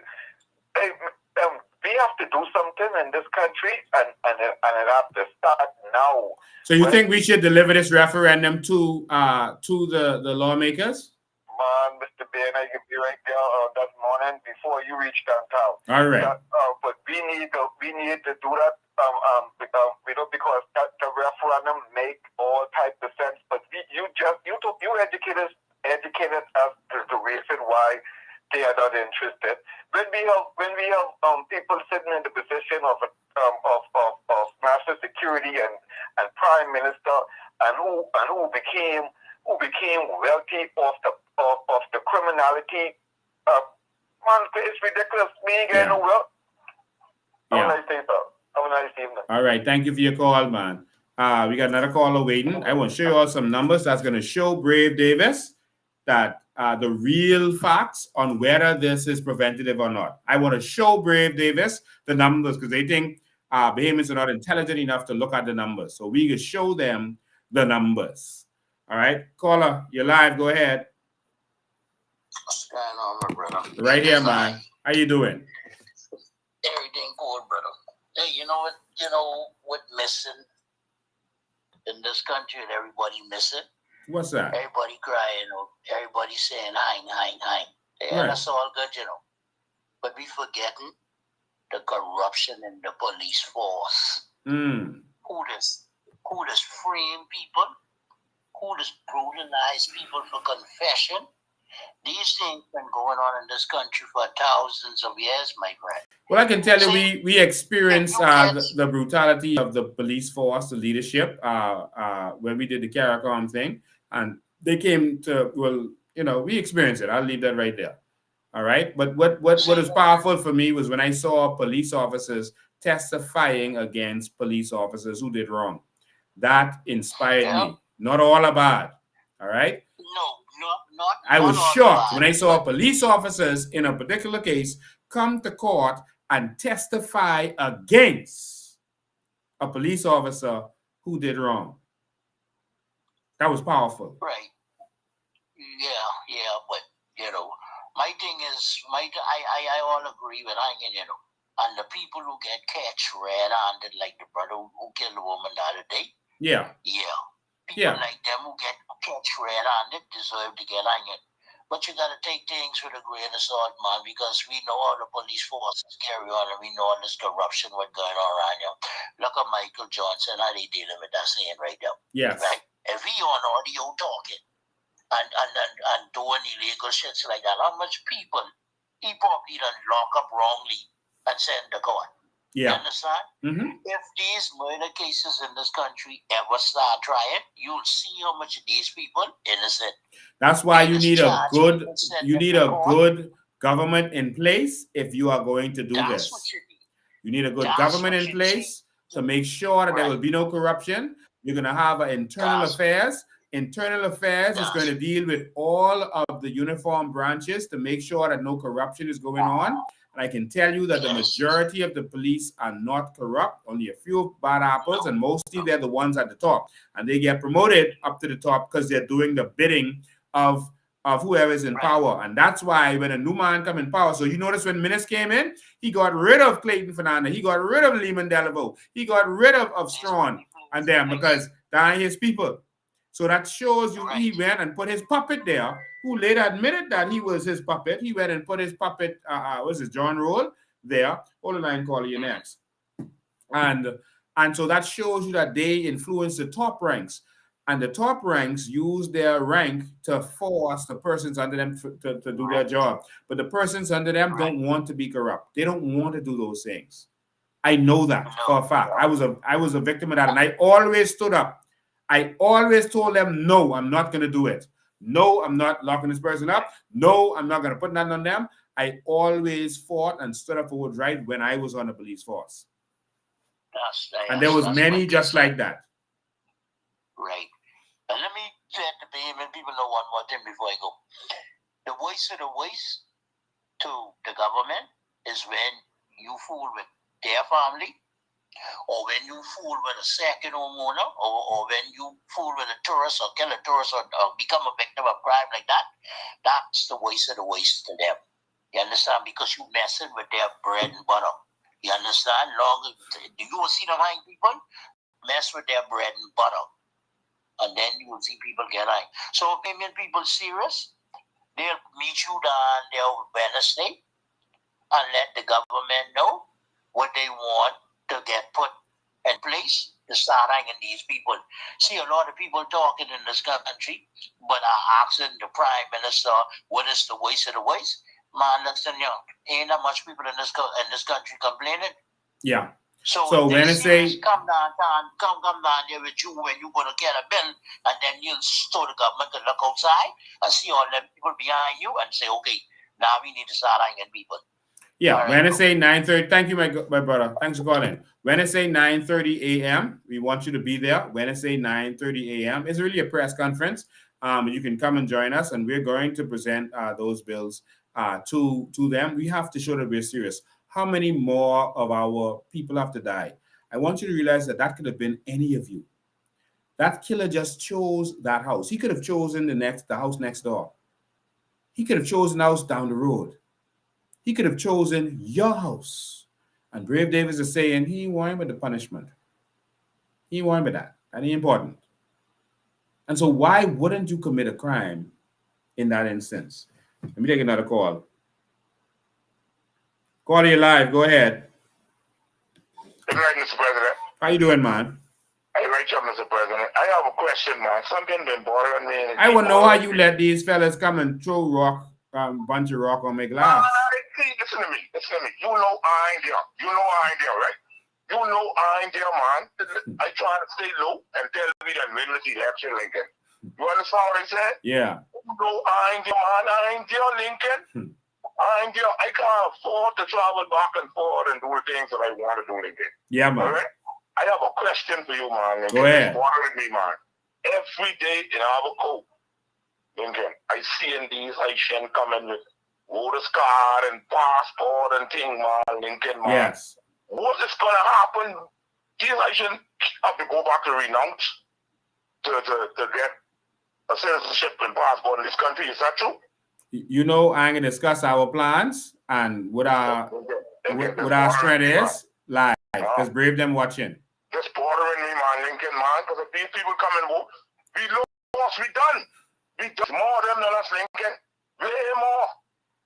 S19: We have to do something in this country, and it has to start now.
S7: So you think we should deliver this referendum to the lawmakers?
S19: Man, Mr. Ben, I could be right there that morning before you reach downtown.
S7: All right.
S19: But we need to do that. Because the referendum make all types of sense. But you educated us the reason why they are not interested. When we have people sitting in the position of national security and prime minister, and who became wealthy off the criminality, man, it's ridiculous. We ain't getting no wealth. Have a nice day, sir. Have a nice evening.
S7: All right, thank you for your call, man. We got another caller waiting. I want to show you all some numbers that's going to show Brave Davis that the real facts on whether this is preventative or not. I want to show Brave Davis the numbers because they think Bahamians are not intelligent enough to look at the numbers. So we can show them the numbers. All right, caller, you're live. Go ahead.
S20: What's going on, my brother?
S7: Right here, man. How you doing?
S20: Everything good, brother. Hey, you know what? You know what missing in this country and everybody missing?
S7: What's that?
S20: Everybody crying or everybody saying hein. Yeah,
S7: Right.
S20: that's all good, you know. But we forgetting the corruption in the police force.
S7: Mm.
S20: Who does frame people? Who does brutalize people for confession? These things been going on in this country for thousands of years, my friend.
S7: Well, I can tell you, we experienced the brutality of the police force, the leadership, when we did the CARICOM thing, and they came to, well, you know, we experienced it. I'll leave that right there. All right. But what was powerful for me was when I saw police officers testifying against police officers who did wrong. That inspired me. Not all are bad. All right. I was shocked when I saw police officers in a particular case come to court and testify against a police officer who did wrong. That was powerful.
S20: Right. Yeah, but you know, my thing is, I all agree with hanging, you know, and the people who get catch red-handed, like the brother who killed the woman the other day.
S7: Yeah.
S20: People like them who get catch red-handed deserve to get hanged. But you got to take things with a grain of salt, man, because we know how the police forces carry on, and we know all this corruption what's going on around here. Look at Michael Johnson, how they dealing with that saying right now.
S7: Yes.
S20: Right? If he on audio talking and doing illegal shits like that, how much people he probably done lock up wrongly and send to court.
S7: Yeah.
S20: You understand?
S7: Mm-hmm.
S20: If these murder cases in this country ever start trying, you'll see how much of these people innocent.
S7: That's why you need a good government in place if you are going to do this. You need a good government in place to make sure that there will be no corruption. You're going to have an internal affairs. Internal affairs is going to deal with all of the uniform branches to make sure that no corruption is going on. And I can tell you that the majority of the police are not corrupt, only a few bad apples, and mostly they're the ones at the top. And they get promoted up to the top because they're doing the bidding of whoever is in power. And that's why when a new man come in power, so you notice when Minnis came in, he got rid of Clayton Fernandez, he got rid of Lehman Delaveau, he got rid of Strawn and them because they are his people. So that shows you he went and put his puppet there, who later admitted that he was his puppet. He went and put his puppet, what's his, John Roll, there. Hold on, I can call you next. And so that shows you that they influence the top ranks. And the top ranks use their rank to force the persons under them to do their job. But the persons under them don't want to be corrupt. They don't want to do those things. I know that for a fact. I was a victim of that. And I always stood up. I always told them, no, I'm not going to do it. No, I'm not locking this person up. No, I'm not going to put nothing on them. I always fought and stood up for what's right when I was on the police force. And there was many just like that.
S20: Right. And let me let the payment people know one more thing before I go. The voice of the voice to the government is when you fool with their family, or when you fool with a second homeowner, or when you fool with a tourist or kill a tourist or become a victim of crime like that. That's the voice of the voice to them. You understand? Because you messing with their bread and butter. You understand? You will see the high people mess with their bread and butter. And then you will see people get high. So if they make people serious, they'll meet you down there Wednesday and let the government know what they want to get put in place to start hanging these people. See, a lot of people talking in this country, but are asking the Prime Minister, what is the voice of the voice? Man, listen, ain't that much people in this country complaining.
S7: Yeah.
S20: So
S7: when I say
S20: come down there with you when you're going to get a bill, and then you'll store the government to look outside and see all them people behind you and say, okay, now we need to start hanging people.
S7: Yeah, when I say 9:30, thank you, my brother. Thanks for calling. When I say 9:30 a.m., we want you to be there. When I say 9:30 a.m., it's really a press conference. You can come and join us, and we're going to present those bills to them. We have to show that we're serious. How many more of our people have to die? I want you to realize that could have been any of you. That killer just chose that house. He could have chosen the house next door. He could have chosen the house down the road. He could have chosen your house. And Brave Davis is saying he ain't with the punishment. He ain't with that. That ain't important. And so why wouldn't you commit a crime in that instance? Let me take another call. Call you live. Go ahead.
S21: Good night, Mr. President.
S7: How you doing, man?
S21: Hey, Rachel, Mr. President. I have a question, man. Something been bothering me.
S7: I want to know how you let these fellas come and throw rock, bunch of rock on my glass.
S21: See, listen to me. You know I ain't there. Right? You know I ain't there, man. I try to stay low and tell me that middle of the election, Lincoln. You understand what I said?
S7: Yeah.
S21: You know I ain't there, man. I ain't there, Lincoln. I ain't there. I can't afford to travel back and forth and do the things that I want to do, Lincoln.
S7: Yeah, man.
S21: All right? I have a question for you, man. Lincoln.
S7: Go ahead.
S21: It's bothering me, man. Every day in Abaco, Lincoln, I see in these Haitians coming with voter's card and passport and thing, man, Lincoln, man.
S7: Yes.
S21: What is going to happen? These Haitians have to go back to renounce to get a citizenship and passport in this country. Is that true?
S7: You know, I'm going to discuss our plans and what our strength is live. Because Brave them watching.
S21: Just bothering me, man, Lincoln, man. Because if these people come and vote, we lost, we done. We done more of them than us, Lincoln. Way more.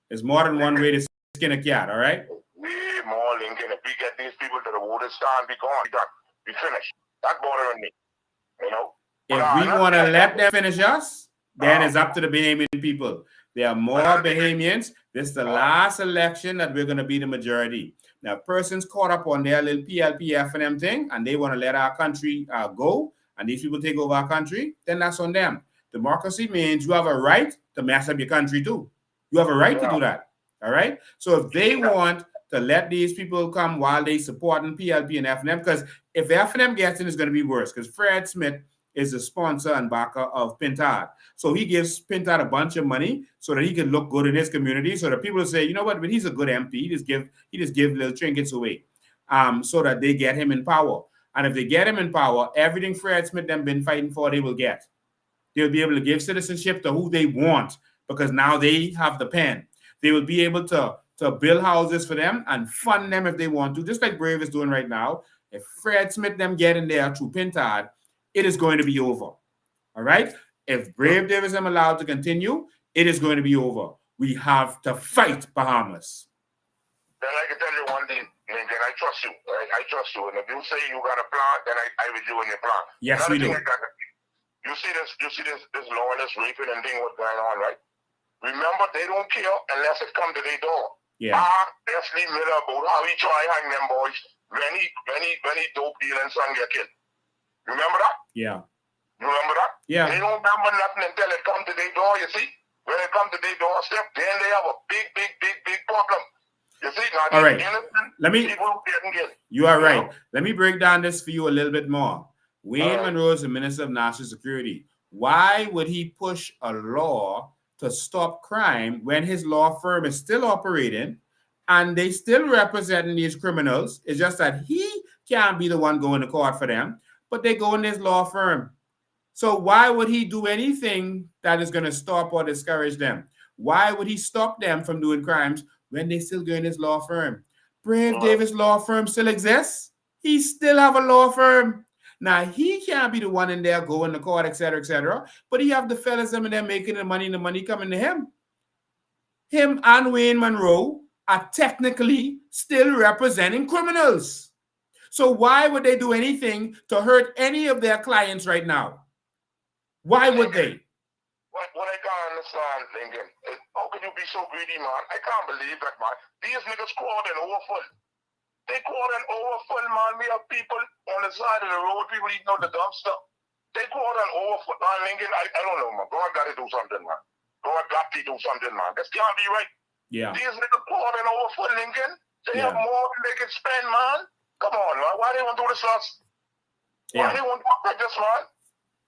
S7: There's more than one way to skin a cat, all right?
S21: Way more, Lincoln. If we get these people to the voter stand, we gone. We done. We finished. That's bothering me. You know?
S7: If we want to let them finish us, then it's up to the Bahamian people. There are more Bahamians. This is the last election that we're going to be the majority. Now, if persons caught up on their little PLP F&M thing and they want to let our country go and these people take over our country, then that's on them. Democracy means you have a right to mess up your country too. You have a right to do that. All right? So if they want to let these people come while they supporting PLP and F&M, because if F&M gets in, it's going to be worse because Fred Smith is the sponsor and backer of Pintard. So he gives Pintard a bunch of money so that he can look good in his community, so that people will say, you know what, but he's a good MP. He just give little trinkets away, so that they get him in power. And if they get him in power, everything Fred Smith them been fighting for, they will get. They'll be able to give citizenship to who they want because now they have the pen. They will be able to build houses for them and fund them if they want to, just like Brave is doing right now. If Fred Smith them get in there through Pintard, it is going to be over. All right? If Brave Davis am allowed to continue, it is going to be over. We have to fight Bahamas.
S21: Then I can tell you one thing, Lincoln, I trust you. Right? I trust you. And if you say you got a plan, then I will do in your plan.
S7: Yes, we do.
S21: You see this lawless raping and thing what's going on, right? Remember, they don't care unless it come to their door.
S7: Yeah.
S21: Leslie Miller about how he try hang them boys when he dope dealing son get killed. Remember that?
S7: Yeah.
S21: You remember that?
S7: Yeah.
S21: They don't remember nothing until it come to their door, you see? When it come to their doorstep, then they have a big problem. You see? Now,
S7: all right.
S21: Let me.
S7: You are right. Let me break down this for you a little bit more. Wayne Monroe is the Minister of National Security. Why would he push a law to stop crime when his law firm is still operating and they still representing these criminals? It's just that he can't be the one going to court for them, but they go in this law firm. So why would he do anything that is going to stop or discourage them? Why would he stop them from doing crimes when they still go in his law firm? Brave Davis law firm still exists. He still have a law firm. Now, he can't be the one in there going to court, etc., but he have the fellas in there making the money coming to him. Him and Wayne Monroe are technically still representing criminals. So why would they do anything to hurt any of their clients right now? Why would they?
S21: What I can't understand, Lincoln, is how can you be so greedy, man? I can't believe that, man. These niggas crawling overfull. They crawling overfull, man. We have people on the side of the road, people eating out the dumpster. They crawling overfull, man, Lincoln. I don't know, man. God got to do something, man. God got to do something, man. This can't be right.
S7: Yeah.
S21: These niggas crawling overfull, Lincoln. They have more than they can spend, man. Come on, man. Why they want to do this to us? Why they want to do like this, man?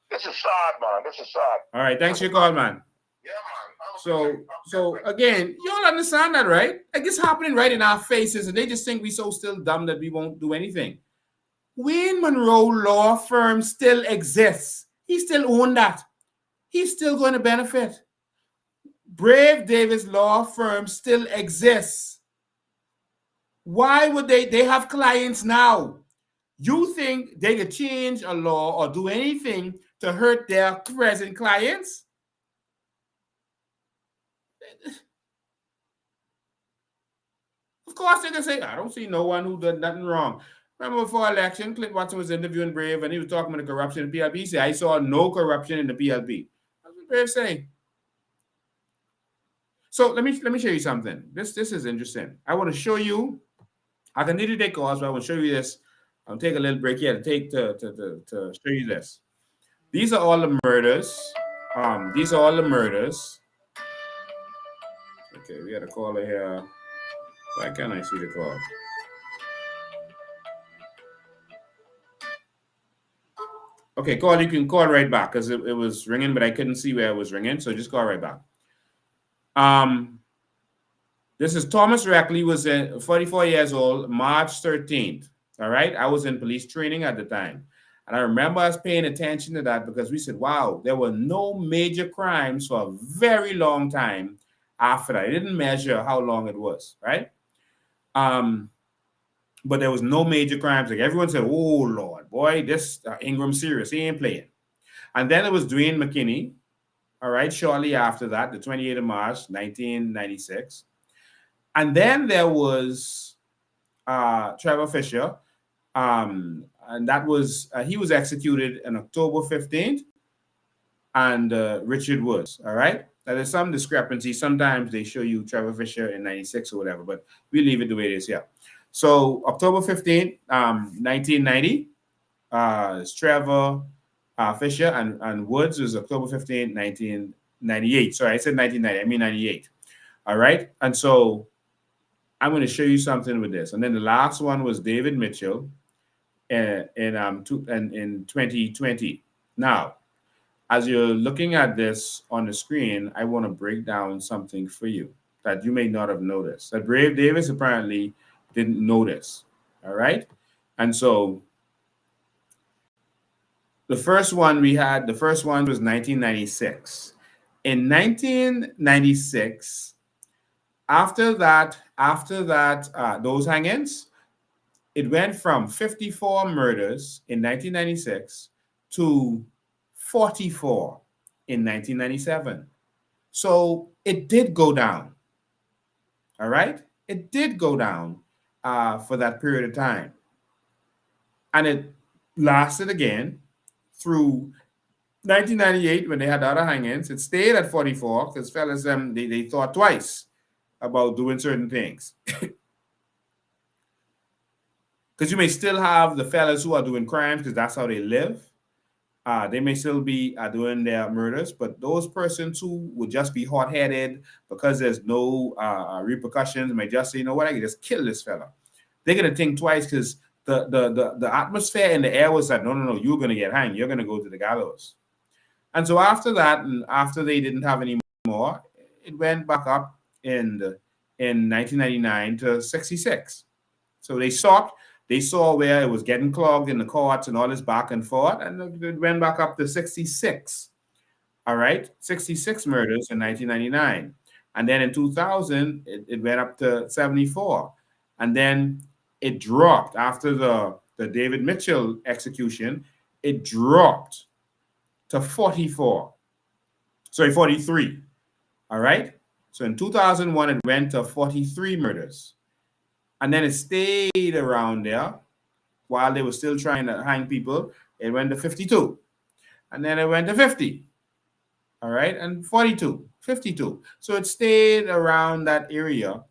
S21: This is sad, man. This is sad.
S7: All right. Thanks for your call, man.
S21: Yeah, man.
S7: So again, you all understand that, right? Like it's happening right in our faces, and they just think we so still dumb that we won't do anything. Wayne Monroe Law Firm still exists. He still owns that. He's still going to benefit. Brave Davis Law Firm still exists. Why would they have clients now? You think they could change a law or do anything to hurt their present clients? Of course, they can say, I don't see no one who did nothing wrong. Remember before election, Clint Watson was interviewing Brave and he was talking about the corruption in the PLP. He said, I saw no corruption in the PLP. That's what Brave saying. So let me show you something. This is interesting. I want to show you. I can need to take calls, but I want to show you this. I'll take a little break here to show you this. These are all the murders. These are all the murders. Okay, we got a caller here. Why can't I see the call? Okay, call. You can call right back because it was ringing, but I couldn't see where it was ringing. So just call right back. This is Thomas Reckley, was 44 years old, March 13th. All right. I was in police training at the time. And I remember us paying attention to that because we said, wow, there were no major crimes for a very long time after that. I didn't measure how long it was, right? But there was no major crimes. Like everyone said, oh, Lord, boy, this Ingram serious. He ain't playing. And then it was Dwayne McKinney. All right. Shortly after that, the 28th of March, 1996. And then there was Trevor Fisher. And that was, he was executed on October 15th. And Richard Woods. All right. Now, there's some discrepancy. Sometimes they show you Trevor Fisher in 96 or whatever, but we leave it the way it is here. So October 15th, 1990, it's Trevor Fisher and Woods was October 15th, 1998. Sorry, I said 1990. I mean 98. All right. And so I'm going to show you something with this. And then the last one was David Mitchell in 2020. Now, as you're looking at this on the screen, I want to break down something for you that you may not have noticed. That Brave Davis apparently didn't notice. All right. And so the first one was 1996. In 1996, after that, those hangings, it went from 54 murders in 1996 to 44 in 1997. So it did go down. All right. It did go down for that period of time. And it lasted again through 1998 when they had the other hangings. It stayed at 44 because fellas, they thought twice about doing certain things. Because you may still have the fellas who are doing crimes because that's how they live. They may still be doing their murders, but those persons who would just be hot-headed because there's no repercussions, may just say, you know what, I can just kill this fella. They're going to think twice because the atmosphere in the air was that, no, you're going to get hanged. You're going to go to the gallows. And so after that, and after they didn't have any more, it went back up in 1999 to 66. So they stopped. They saw where it was getting clogged in the courts and all this back and forth, and it went back up to 66. All right, 66 murders in 1999. And then in 2000, it went up to 74. And then it dropped after the David Mitchell execution. It dropped to 43. All right. So in 2001, it went to 43 murders. And then it stayed around there while they were still trying to hang people. It went to 52. And then it went to 50. All right. And 42, 52. So it stayed around that area.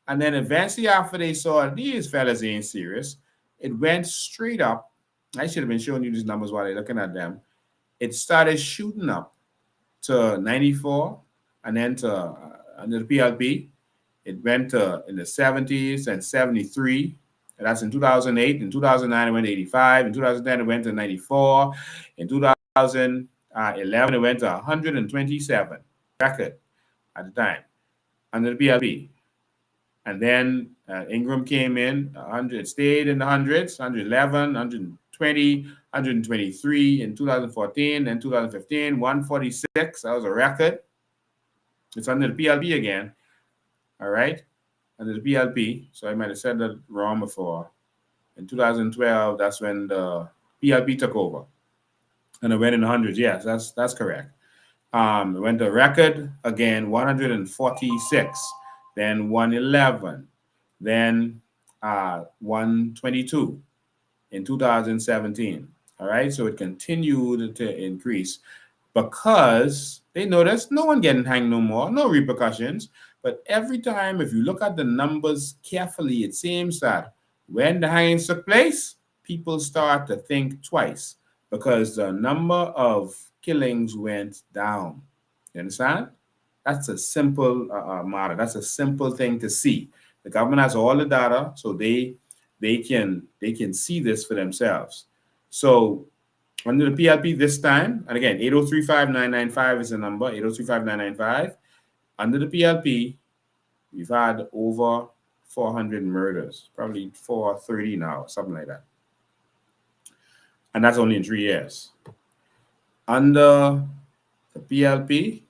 S7: And then eventually after they saw these fellas ain't serious, it went straight up. I should have been showing you these numbers while they're looking at them. It started shooting up to 94 and then to under the PLP. It went to in the 70s and 73. And that's in 2008. In 2009, it went to 85. In 2010, it went to 94. In 2011, it went to 127 record at the time under the PLP. And then Ingram came in, 100, stayed in the hundreds, 111, 120, 123 in 2014, then 2015, 146. That was a record. It's under the PLP again. All right, under the PLP. So I might have said that wrong before. In 2012, that's when the PLP took over. And it went in the hundreds. Yes, that's correct. It went to record again, 146, then 111, then 122 in 2017. All right, so it continued to increase because they noticed no one getting hanged no more, no repercussions. But every time, if you look at the numbers carefully, it seems that when the hangings took place, people start to think twice because the number of killings went down. You understand? That's a simple matter. That's a simple thing to see. The government has all the data, so they can see this for themselves. So under the PLP this time, and again, 8035995 is the number, 8035995. Under the PLP, we've had over 400 murders, probably 430 now, something like that. And that's only in 3 years. Under the PLP,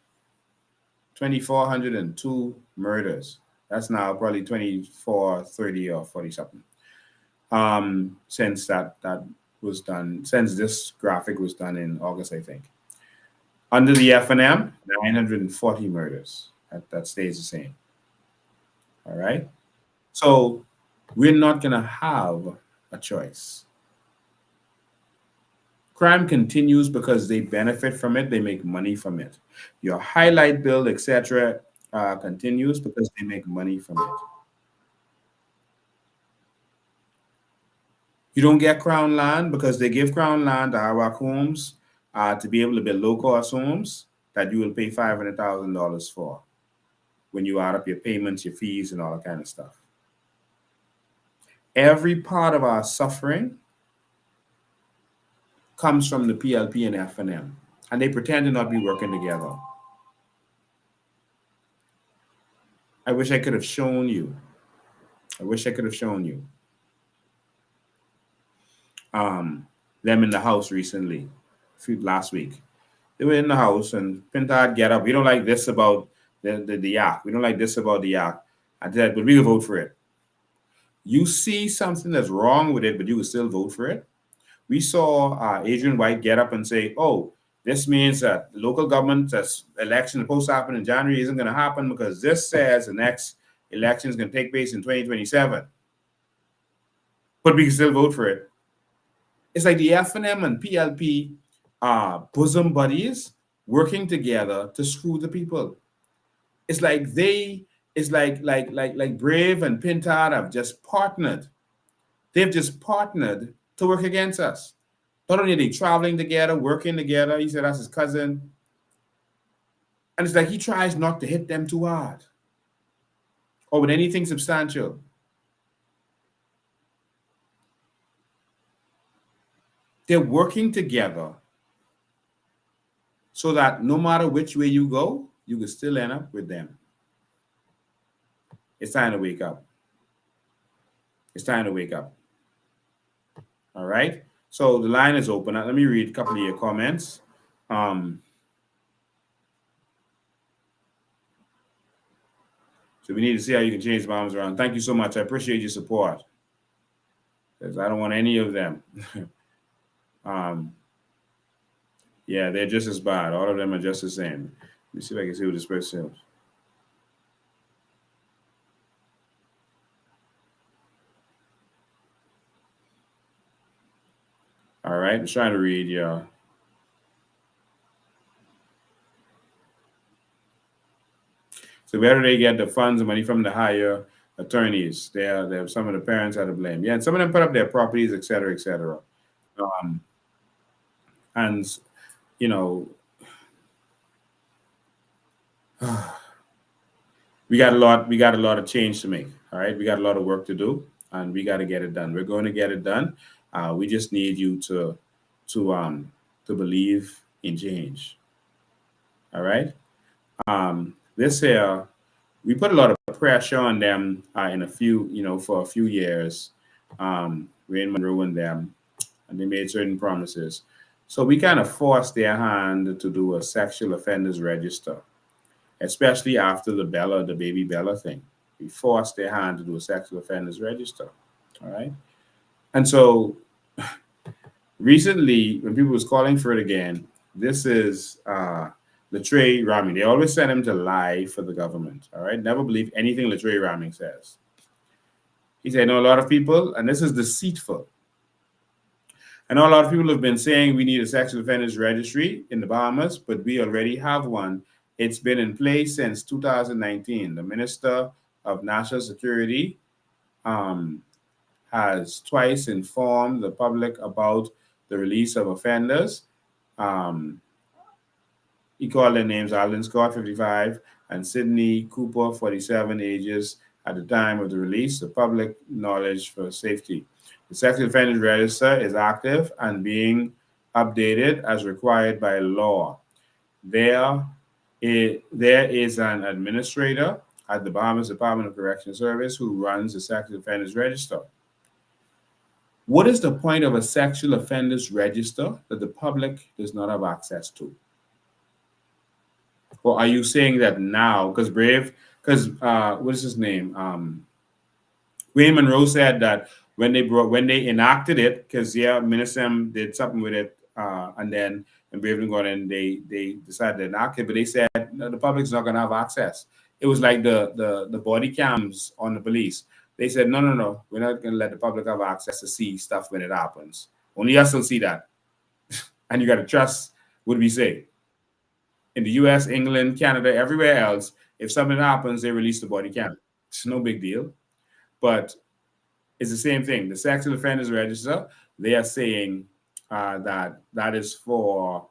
S7: 2,402 murders. That's now probably 24, 30, or 40 something. Since that was done, since this graphic was done in August, I think. Under the FNM, 940 murders. That stays the same. All right. So we're not going to have a choice. Crime continues because they benefit from it. They make money from it. Your highlight bill, etc., continues because they make money from it. You don't get Crown land because they give Crown land to Iraq homes to be able to build low-cost homes that you will pay $500,000 for when you add up your payments, your fees, and all that kind of stuff. Every part of our suffering comes from the PLP and FNM, and they pretend to not be working together. I wish I could have shown you. I wish I could have shown you them in the house recently, last week. They were in the house, and Pintard get up. We don't like this about the yak. We don't like this about the yak. I said, but we will vote for it. You see something that's wrong with it, but you will still vote for it. We saw Adrian White get up and say, oh, this means that the local government election supposed to happen in January isn't going to happen because this says the next election is going to take place in 2027. But we can still vote for it. It's like the FNM and PLP bosom buddies working together to screw the people. It's like like Brave and Pintard have just partnered. They've just partnered to work against us. Not only are they traveling together, working together, he said that's his cousin. And it's like he tries not to hit them too hard or with anything substantial. They're working together so that no matter which way you go, you can still end up with them. It's time to wake up. It's time to wake up. All right. So the line is open. Let me read a couple of your comments. So we need to see how you can change the bombs around. Thank you so much. I appreciate your support. Because I don't want any of them. Yeah, they're just as bad. All of them are just the same. Let me see if I can see what this person is. All right, I'm trying to read, yeah. So where do they get the funds and money from? The hire attorneys? They're some of the parents are to blame. Yeah, and some of them put up their properties, et cetera, et cetera. And you know, we got a lot of change to make. All right, we got a lot of work to do, and we got to get it done. We're going to get it done. We just need you to believe in change. All right. This here, we put a lot of pressure on them in a few, for a few years. Wayne Monroe and them, and they made certain promises. So we kind of forced their hand to do a sexual offenders register, especially after the baby Bella thing. We forced their hand to do a sexual offenders register. All right. And so recently, when people was calling for it again, this is Latreille Raming. They always send him to lie for the government. All right. Never believe anything Latreille Raming says. He said, I know a lot of people, and this is deceitful. I know a lot of people have been saying we need a sexual offenders registry in the Bahamas, but we already have one. It's been in place since 2019. The Minister of National Security has twice informed the public about the release of offenders. He called their names Alden Scott, 55, and Sidney Cooper, 47, ages at the time of the release. The public knowledge for safety. The Sexual Offenders Register is active and being updated as required by law. There is an administrator at the Bahamas Department of Correctional Service who runs the Sexual Offenders Register. What is the point of a sexual offenders register that the public does not have access to? Or are you saying that now, what is his name? Wayne Monroe said that when they enacted it, because Minister did something with it, and then in Brave New England they decided to enact it, but they said no, the public's not gonna have access. It was like the body cams on the police. They said no, we're not gonna let the public have access to see stuff when it happens. Only us will see that. And you gotta trust what we say. In the US, England, Canada, everywhere else, if something happens, they release the body cam. It's no big deal. But it's the same thing. The Sexual Offenders Register, they are saying that is for,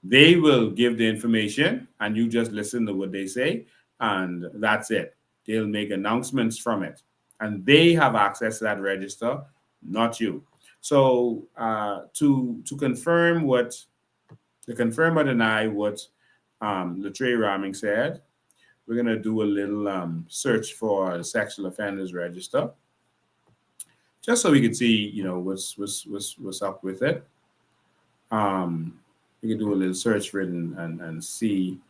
S7: they will give the information and you just listen to what they say and that's it. They'll make announcements from it. And they have access to that register, not you. So to confirm or deny what Latreille Raming said, we're going to do a little search for the Sexual Offenders Register, just so we can see, what's up with it. We can do a little search for it and see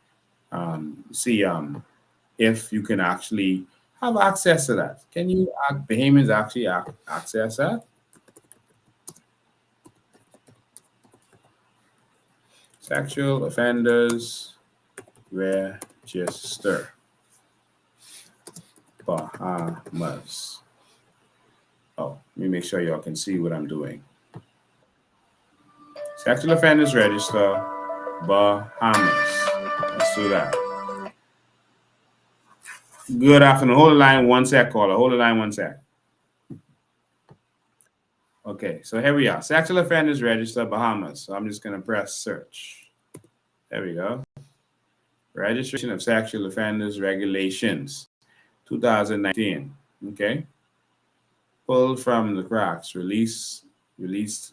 S7: if you can actually have access to that. Can you Bahamians actually access that? Sexual Offenders Register, Bahamas. Oh, let me make sure y'all can see what I'm doing. Sexual Offenders Register, Bahamas. Let's do that. Good afternoon. Hold the line one sec, caller. Hold the line one sec. Okay, so here we are. Sexual Offenders Register, Bahamas. So I'm just going to press search. There we go. Registration of Sexual Offenders Regulations, 2019. Okay. Pulled from the cracks. Released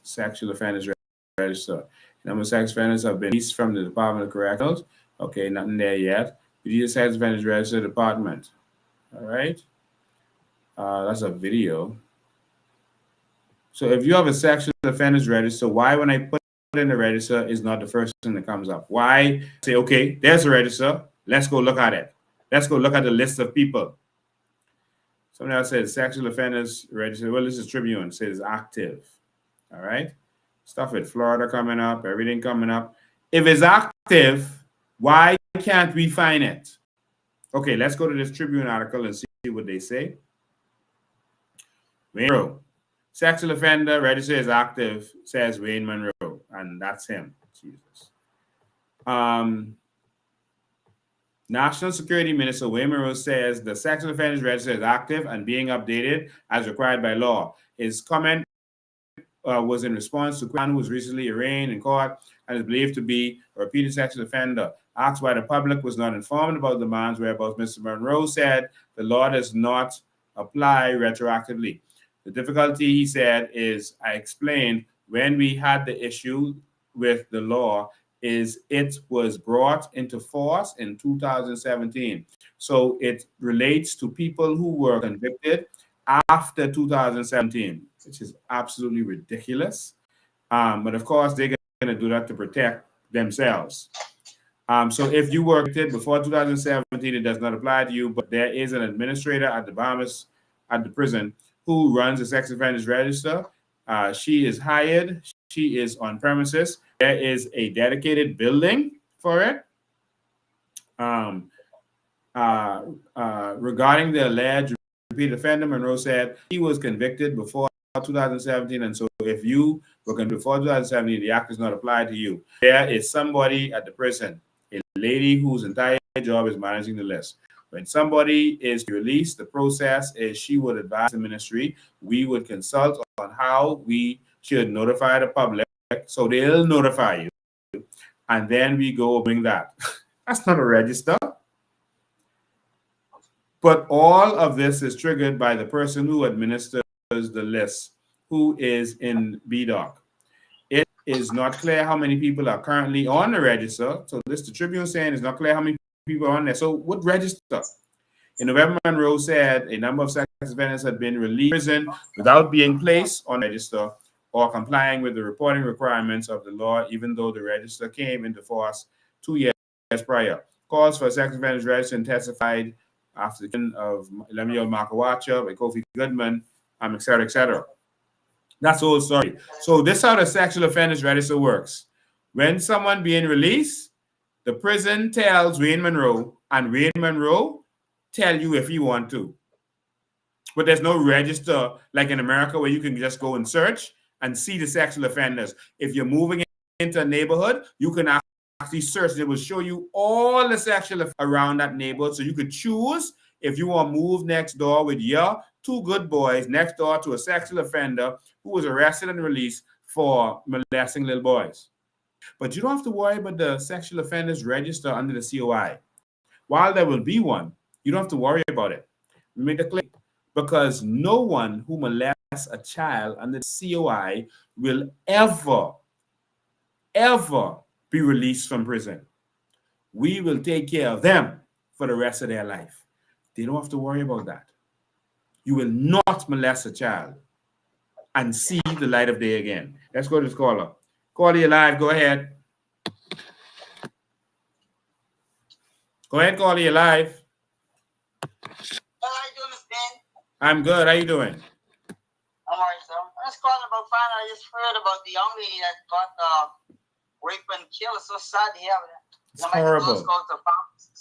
S7: Sexual Offenders Register. Number of sex offenders have been released from the Department of Corrections. Okay, nothing there yet. We need a Sex Offenders Register Department. All right. That's a video. So if you have a Sexual Offenders Register, why when I put in the register is not the first thing that comes up? Why say, okay, there's a register. Let's go look at it. Let's go look at the list of people. Somebody else says Sexual Offenders Register. Well, this is Tribune. It says active. All right. Stuff with Florida coming up, everything coming up. If it's active, why can't we find it? Okay, let's go to this Tribune article and see what they say. Wayne Monroe. Sexual Offender Register is active, says Wayne Monroe. And that's him. Jesus. National Security Minister Wayne Monroe says the Sexual Offenders Register is active and being updated as required by law. His comment was in response to a man who was recently arraigned in court and is believed to be a repeated sexual offender. Asked why the public was not informed about the man's whereabouts, Mr. Monroe said the law does not apply retroactively. The difficulty, he said, is I explained when we had the issue with the law, is it was brought into force in 2017. So it relates to people who were convicted after 2017, which is absolutely ridiculous. But of course, they're going to do that to protect themselves. So if you were convicted before 2017, it does not apply to you, but there is an administrator at the Bahamas, at the prison, who runs the sex offenders register. She is hired. She is on premises. There is a dedicated building for it. Regarding the alleged repeat offender, Monroe said he was convicted before 2017, and so if you were convicted before 2017, the act is not applied to you. There is somebody at the prison, a lady whose entire job is managing the list. When somebody is released, the process is she would advise the ministry. We would consult on how we should notify the public, so they'll notify you, and then we go bring that. That's not a register. But all of this is triggered by the person who administers the list, who is in BDOC. It is not clear how many people are currently on the register. So this, the Tribune saying, it's not clear how many people are on there. So what register? In November, Monroe said a number of sex offenders had been released from prison without being placed on the register or complying with the reporting requirements of the law, even though the register came into force 2 years prior. Calls for sex offenders register testified after the killing of Lemuel Makawacha by Kofi Goodman, et cetera, et cetera. That's the whole story. So this is how the sexual offenders register works. When someone being released, the prison tells Wayne Monroe, and Wayne Monroe tell you if you want to. But there's no register like in America where you can just go and search and see the sexual offenders. If you're moving into a neighborhood, you can actually search. It will show you all the sexual around that neighborhood, so you could choose if you want to move next door with your two good boys next door to a sexual offender who was arrested and released for molesting little boys. But you don't have to worry about the sexual offenders register under the COI. While there will be one, you don't have to worry about it. Make it clear, because no one who molests a child under the COI will ever be released from prison. We will take care of them for the rest of their life. They don't have to worry about that. You will not molest a child and see the light of day again. Let's go to this caller. Caller, you live. Go ahead. Go ahead, caller, you live.
S2: How are you doing, Miss Ben?
S7: I'm good. How you doing?
S2: I'm all right, sir. I was calling about finding I just heard about the young lady that got raped and killed. It's so sad to hear that.
S7: It's horrible.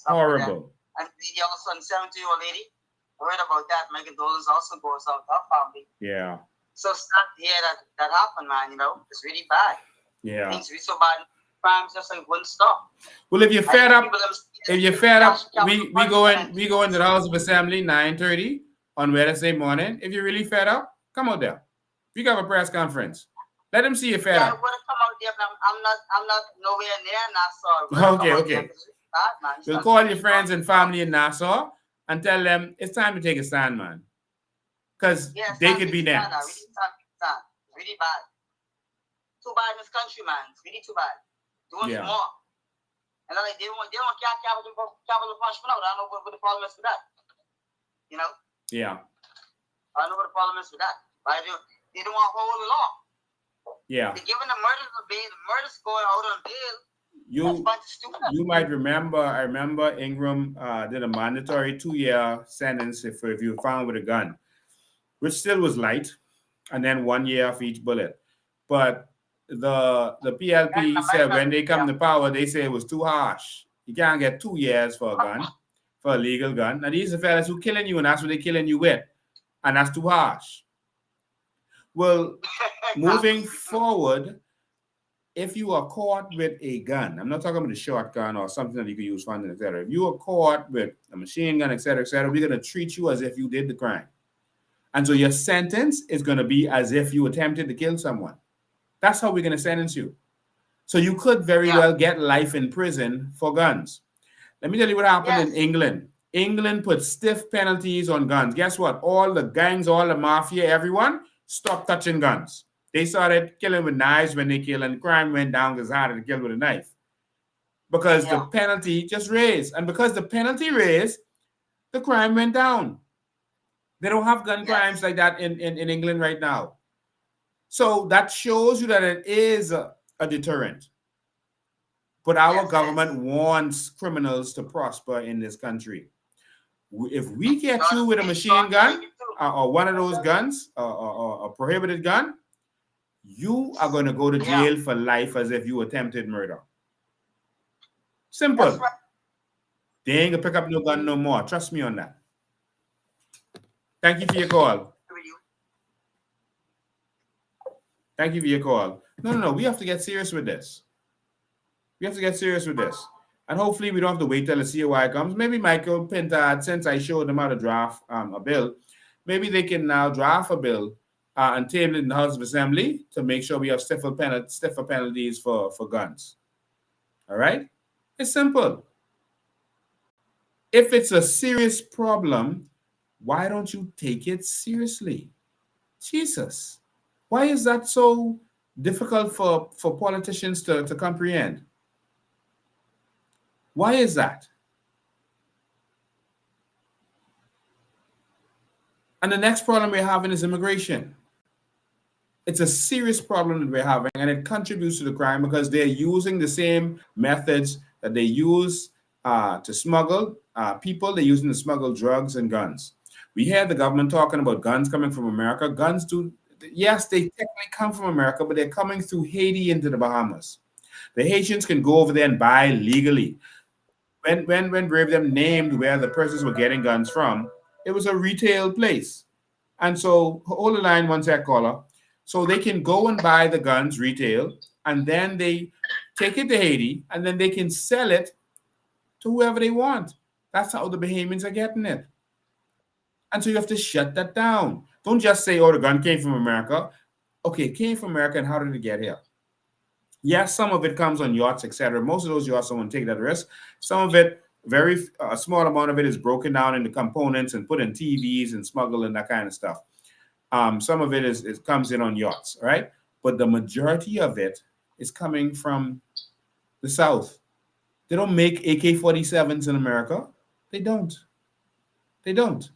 S7: Horrible.
S2: And the younger son, 17-year-old lady, I read about that. My condolences also goes out to her family.
S7: Yeah.
S2: So sad to hear that happened, man. You know, it's really bad.
S7: Yeah.
S2: Things be so bad. Crimes just like wouldn't stop.
S7: Well, if you're fed up, we go into the House of Assembly 9:30 on Wednesday morning. If you're really fed up, come out there. We got a press conference. Let them see you fed
S2: I
S7: up.
S2: would have come out there, but I'm not nowhere near Nassau.
S7: Okay. We'll call your friends and family in Nassau and tell them it's time to take a stand, man. Because they could be next.
S2: Really bad. Too bad in this country, man. It's really too bad. Doing more. And like they don't capital punishment out. I don't know what the problem is with that. You know?
S7: Yeah.
S2: I don't know what the problem is with that. But they don't want to hold the law.
S7: Yeah.
S2: They're giving the murders a bail. The murders going out on bail.
S7: You might remember, I remember Ingram did a mandatory 2-year sentence if you were found with a gun, which still was light, and then 1 year off each bullet. But the PLP said when they come to power, they say it was too harsh. You can't get 2 years for a gun, for a legal gun. Now these are fellas who killing you, and that's what they're killing you with. And that's too harsh. Well, moving forward, if you are caught with a gun, I'm not talking about a shotgun or something that you can use funding, etc. If you are caught with a machine gun, etc., we're going to treat you as if you did the crime. And so your sentence is going to be as if you attempted to kill someone. That's how we're going to sentence you. So you could very well get life in prison for guns. Let me tell you what happened in England. England put stiff penalties on guns. Guess what? All the gangs, all the mafia, everyone stopped touching guns. They started killing with knives when they kill, and crime went down because it's harder to kill with a knife. because the penalty just raised. And because the penalty raised, the crime went down. They don't have gun crimes like that in England right now. So that shows you that it is a deterrent. But our government wants criminals to prosper in this country. If we get you with a machine gun or one of those guns or a prohibited gun, you are going to go to jail for life as if you attempted murder. Simple. They ain't going to pick up no gun no more. Trust me on that. Thank you for your call. Thank you for your call. No. We have to get serious with this. We have to get serious with this. And hopefully we don't have to wait till the COI comes. Maybe Michael Pintard, since I showed them how to draft a bill, maybe they can now draft a bill and table it in the House of Assembly to make sure we have stiffer penalties for guns. All right? It's simple. If it's a serious problem, why don't you take it seriously? Jesus. Why is that so difficult for politicians to comprehend? Why is that? And the next problem we're having is immigration. It's a serious problem that we're having, and it contributes to the crime because they're using the same methods that they use to smuggle people. They're using to smuggle drugs and guns. We hear the government talking about guns coming from America. Guns do, yes, they technically come from America, but they're coming through Haiti into the Bahamas. The Haitians can go over there and buy legally. When Brave them named where the persons were getting guns from, it was a retail place. And so, hold the line one sec, caller. So they can go and buy the guns retail, and then they take it to Haiti, and then they can sell it to whoever they want. That's how the Bahamians are getting it. And so you have to shut that down. Don't just say, oh, the gun came from America. Okay, it came from America, and how did it get here? Yes, some of it comes on yachts, etc. Most of those yachts don't take that risk. Some of it, a small amount of it is broken down into components and put in TVs and smuggled and that kind of stuff. Some of it comes in on yachts, right? But the majority of it is coming from the South. They don't make AK-47s in America. They don't. They don't.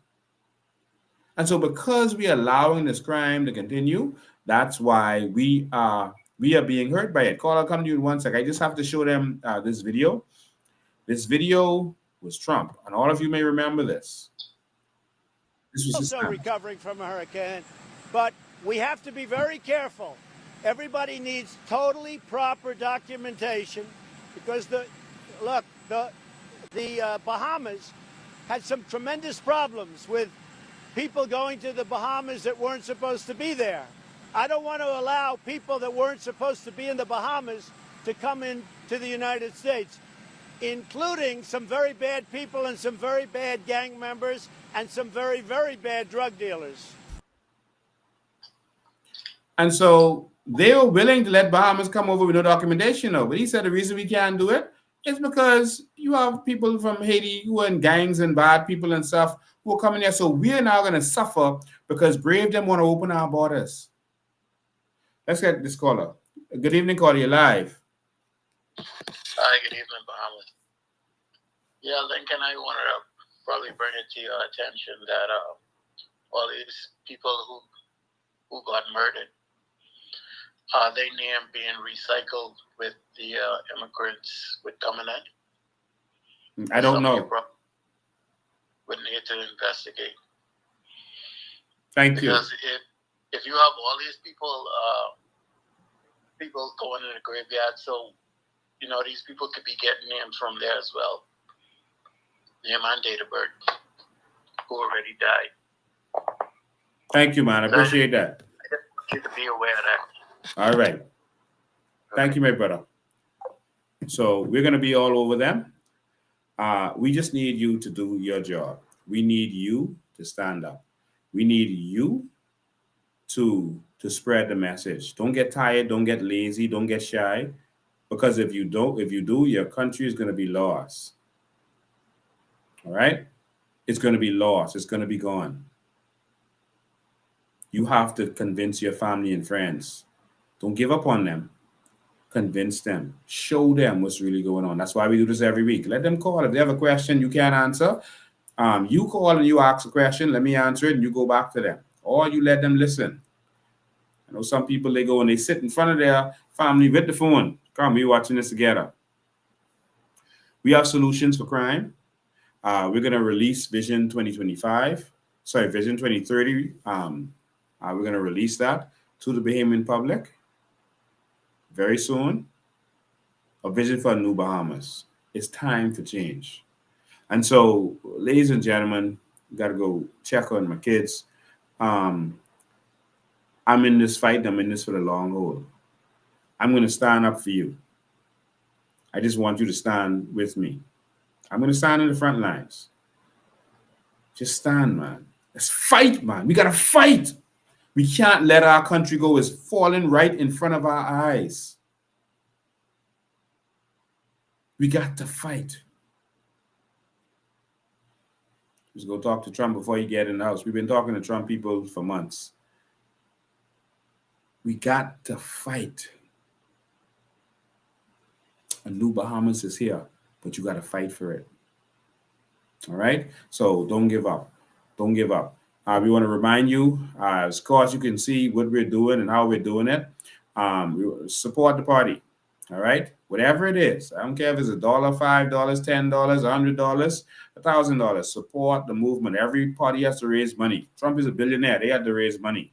S7: And so because we are allowing this crime to continue, that's why we are being hurt by it. Call, I'll come to you in 1 sec. I just have to show them this video. This video was Trump, and all of you may remember this. This was
S3: also recovering from a hurricane, but we have to be very careful. Everybody needs totally proper documentation because the Bahamas had some tremendous problems with people going to the Bahamas that weren't supposed to be there. I don't want to allow people that weren't supposed to be in the Bahamas to come into the United States, including some very bad people and some very bad gang members and some very, very bad drug dealers.
S7: And so they were willing to let Bahamas come over with no documentation, though. But he said the reason we can't do it is because you have people from Haiti who are in gangs and bad people and stuff who are coming there. So we're now going to suffer because Brave them want to open our borders. Let's get this caller. Good evening, caller. You're live.
S22: Hi, good evening, Bahamas. Yeah, Lincoln, I wanted to probably bring it to your attention that all these people who got murdered, they name being recycled with the immigrants with coming in.
S7: I don't know.
S22: We need to investigate.
S7: Thank you.
S22: Because if you have all these people going in the graveyard, so these people could be getting names from there as well. Name and date of birth, who already died.
S7: Thank you, man. I appreciate that.
S22: I just want you to be aware of that.
S7: All right. Thank you, my brother. So we're going to be all over them. We just need you to do your job. We need you to stand up. We need you to spread the message. Don't get tired. Don't get lazy. Don't get shy. Because if you do, your country is going to be lost. All right? It's going to be lost. It's going to be gone. You have to convince your family and friends. Don't give up on them. convince them, show them what's really going on. That's why we do this every week. Let them call. If they have a question you can't answer, you call and you ask a question, let me answer it, and you go back to them. Or you let them listen. I know some people, they go and they sit in front of their family with the phone. Come, we're watching this together. We have solutions for crime. We're going to release Vision 2025. Sorry, Vision 2030. We're going to release that to the Bahamian public very soon. A vision for a new Bahamas. It's time for change. And so, ladies and gentlemen, got to go check on my kids. I'm in this fight. I'm in this for the long haul. I'm going to stand up for you. I just want you to stand with me. I'm going to stand in the front lines. Just stand, man. Let's fight, man. We got to fight. We can't let our country go. It's falling right in front of our eyes. We got to fight. Let's go talk to Trump before you get in the house. We've been talking to Trump people for months. We got to fight. A new Bahamas is here, but you got to fight for it. All right? So don't give up. Don't give up. We want to remind you, of course, you can see what we're doing and how we're doing it. Support the party. All right? Whatever it is. I don't care if it's $1, $5, $10, $100, $1,000. Support the movement. Every party has to raise money. Trump is a billionaire. They had to raise money.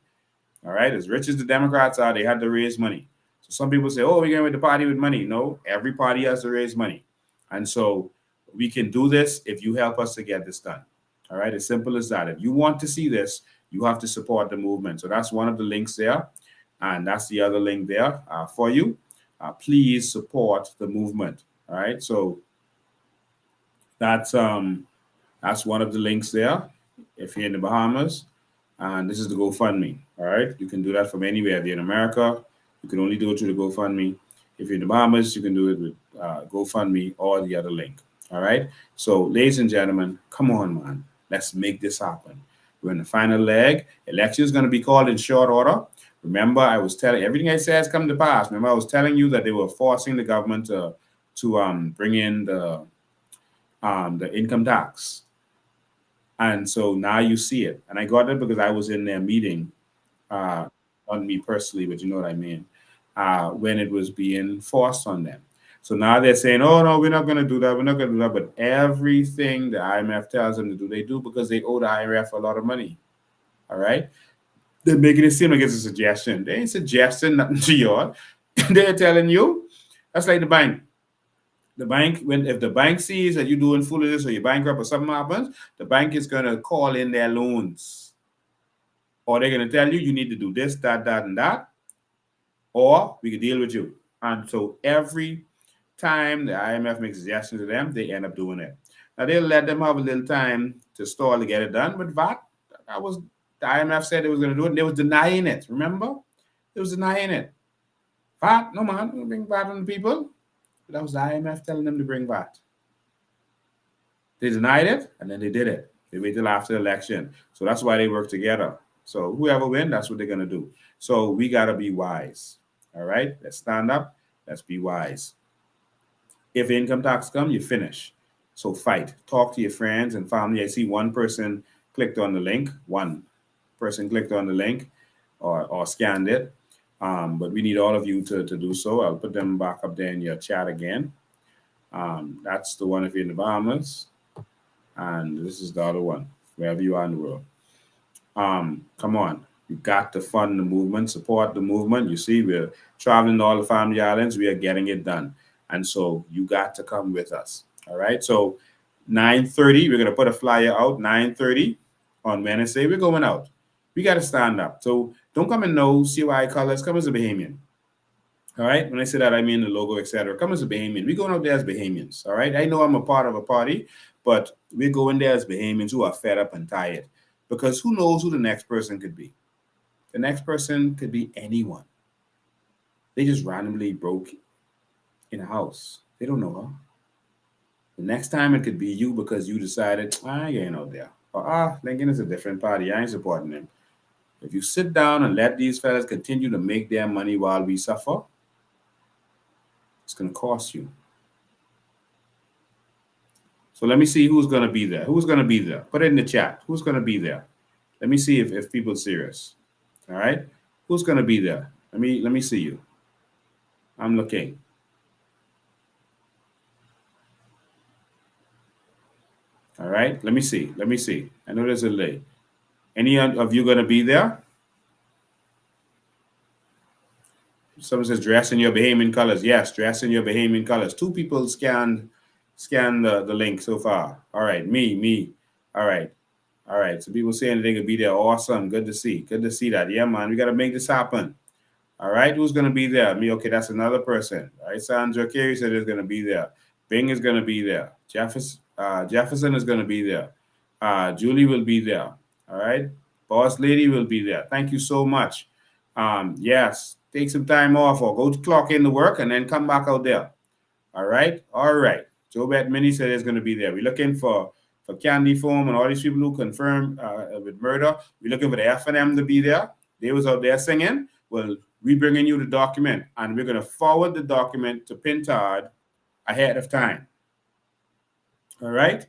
S7: All right? As rich as the Democrats are, they had to raise money. So some people say, oh, we're going with the party with money. No, every party has to raise money. And so we can do this if you help us to get this done. All right? As simple as that. If you want to see this, you have to support the movement. So that's one of the links there. And that's the other link there for you. Please support the movement. All right? So that's one of the links there if you're in the Bahamas. And this is the GoFundMe. All right? You can do that from anywhere. If you're in America, you can only do it through the GoFundMe. If you're in the Bahamas, you can do it with GoFundMe or the other link. All right? So, ladies and gentlemen, come on, man. Let's make this happen. We're in the final leg. Election is going to be called in short order. Remember, I was telling everything I said has come to pass. Remember, I was telling you that they were forcing the government to bring in the income tax. And so now you see it. And I got it because I was in their meeting, not me personally, but you know what I mean, when it was being forced on them. So now they're saying, oh, no, we're not going to do that. We're not going to do that. But everything the IMF tells them to do, they do because they owe the IMF a lot of money. All right? They're making it seem like it's a suggestion. They ain't suggesting nothing to you. They're telling you. That's like the bank. The bank, if the bank sees that you're doing foolishness or you're bankrupt or something happens, the bank is going to call in their loans. Or they're going to tell you, you need to do this, that, and that. Or we can deal with you. And so every time the IMF makes suggestions to them, they end up doing it. Now, they'll let them have a little time to stall to get it done. But VAT, the IMF said it was going to do it, and they was denying it. Remember? It was denying it. VAT, no man, don't bring VAT on the people. That was the IMF telling them to bring VAT. They denied it, and then they did it. They waited till after the election. So that's why they work together. So whoever wins, that's what they're going to do. So we got to be wise. All right? Let's stand up. Let's be wise. If income tax comes, you finish. So fight. Talk to your friends and family. I see one person clicked on the link. One person clicked on the link or scanned it. But we need all of you to do so. I'll put them back up there in your chat again. That's the one if you're in the Bahamas. And this is the other one, wherever you are in the world. Come on. You got to fund the movement, support the movement. You see, we're traveling to all the family islands. We are getting it done. And so you got to come with us. All right. So 9:30, we're going to put a flyer out. 9:30 on Wednesday, we're going out. We got to stand up. So don't come in no CY colors. Come as a Bahamian. All right. When I say that, I mean the logo, etc. Come as a Bahamian. We're going out there as Bahamians. All right. I know I'm a part of a party, but we're going there as Bahamians who are fed up and tired. Because who knows who the next person could be? The next person could be anyone. They just randomly broke in a house. They don't know her. The next time it could be you because you decided, I ain't out there. Or, Lincoln is a different party. I ain't supporting him. If you sit down and let these fellas continue to make their money while we suffer, It's going to cost you. So let me see who's going to be there. Who's going to be there? Put it in the chat. Who's going to be there? Let me see if people are serious. All right. Who's going to be there? Let me see you. I'm looking. All right. Let me see. Let me see. I know there's a delay. Any of you going to be there? Someone says dress in your Bahamian colors. Yes, dress in your Bahamian colors. 2 people scanned the link so far. All right, me. All right. So people saying they could be there. Awesome. Good to see. Good to see that. Yeah, man. We got to make this happen. All right. Who's going to be there? Me. Okay, that's another person. All right. Sandra Carey said is going to be there. Bing is going to be there. Jefferson is going to be there. Julie will be there. All right. Boss Lady will be there. Thank you so much. Yes. Take some time off or go to clock in to work and then come back out there. All right. Joe Bet Mini said it's going to be there. We're looking for Candy Foam and all these people who confirmed with murder. We're looking for the F&M to be there. They was out there singing. Well, we bringing you the document, and we're going to forward the document to Pintard ahead of time. All right.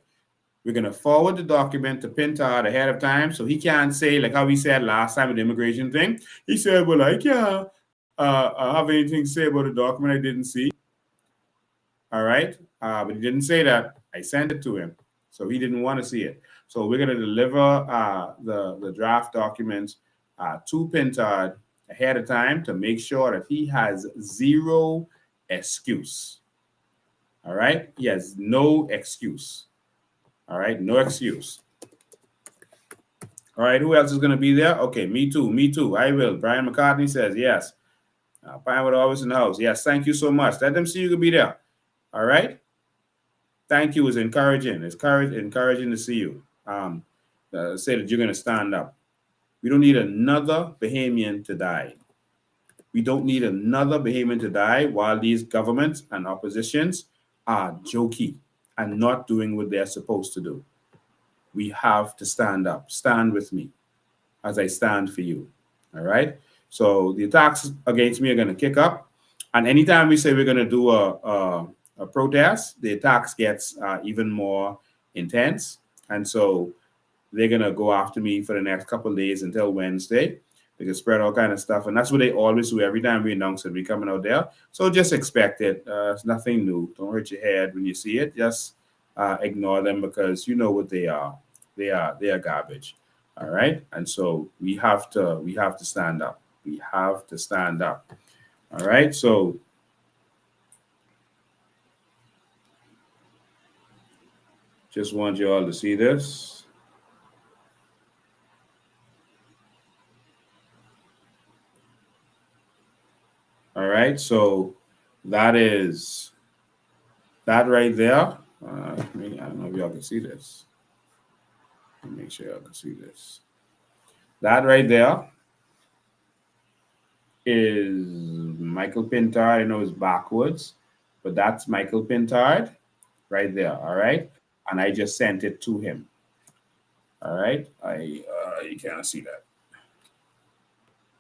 S7: We're going to forward the document to Pintard ahead of time so he can't say, like how he said last time with the immigration thing. He said, well, I can't have anything to say about the document I didn't see. All right. But he didn't say that. I sent it to him. So he didn't want to see it. So we're going to deliver the draft documents to Pintard ahead of time to make sure that he has zero excuse. All right. He has no excuse. All right. No excuse. All right. Who else is going to be there? Okay. Me too. I will. Brian McCartney says yes. Pinewood always in the house. Yes. Thank you so much. Let them see you can be there. All right. Thank you is encouraging. It's encouraging to see you. Say that you're going to stand up. We don't need another Bahamian to die. We don't need another Bahamian to die while these governments and oppositions are jokey and not doing what they're supposed to do. We have to stand up. Stand with me as I stand for you. All right? So the attacks against me are going to kick up. And anytime we say we're going to do a protest, the attacks gets even more intense. And so they're going to go after me for the next couple of days until Wednesday. They can spread all kind of stuff. And that's what they always do every time we announce it. We're coming out there. So just expect it. It's nothing new. Don't hurt your head when you see it. Just ignore them because you know what they are. They are garbage. All right. And so we have to stand up. We have to stand up. All right. So just want you all to see this. All right, so that is that right there. I don't know if y'all can see this. Let me make sure y'all can see this. That right there is Michael Pintard. I know it's backwards, but that's Michael Pintard right there. All right, and I just sent it to him. All right, you can't see that.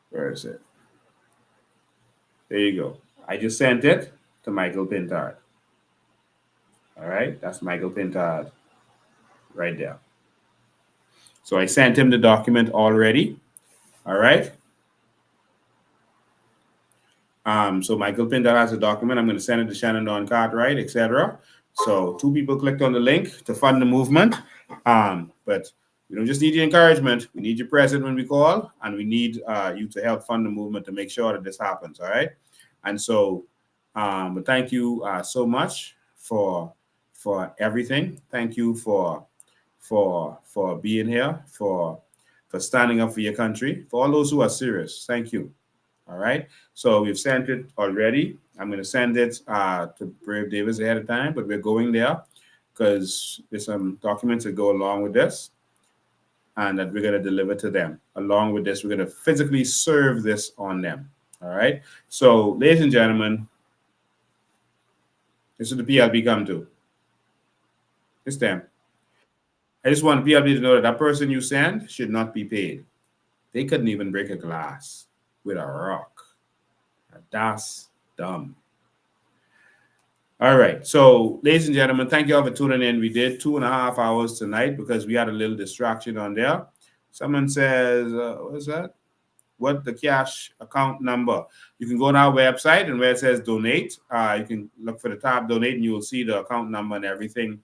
S7: Where is it? There you go. I just sent it to Michael Pintard. All right, that's Michael Pintard right there. So I sent him the document already. All right. So Michael Pintard has a document. I'm going to send it to Shannon Dawn Cartwright, etc. So 2 people clicked on the link to fund the movement. But we don't just need your encouragement. We need you present when we call, and we need you to help fund the movement to make sure that this happens. All right. And so, but thank you so much for everything. Thank you for being here, for standing up for your country, for all those who are serious. Thank you. All right. So we've sent it already. I'm going to send it to Brave Davis ahead of time, but we're going there because there's some documents that go along with this and that we're going to deliver to them. Along with this, we're going to physically serve this on them. All right. So, ladies and gentlemen, this is the PLP come to. It's them. I just want PLP to know that person you send should not be paid. They couldn't even break a glass with a rock. That's dumb. All right. So, ladies and gentlemen, thank you all for tuning in. We did 2.5 hours tonight because we had a little distraction on there. Someone says, what is that? What the cash account number? You can go on our website and where it says donate, you can look for the tab donate and you will see the account number and everything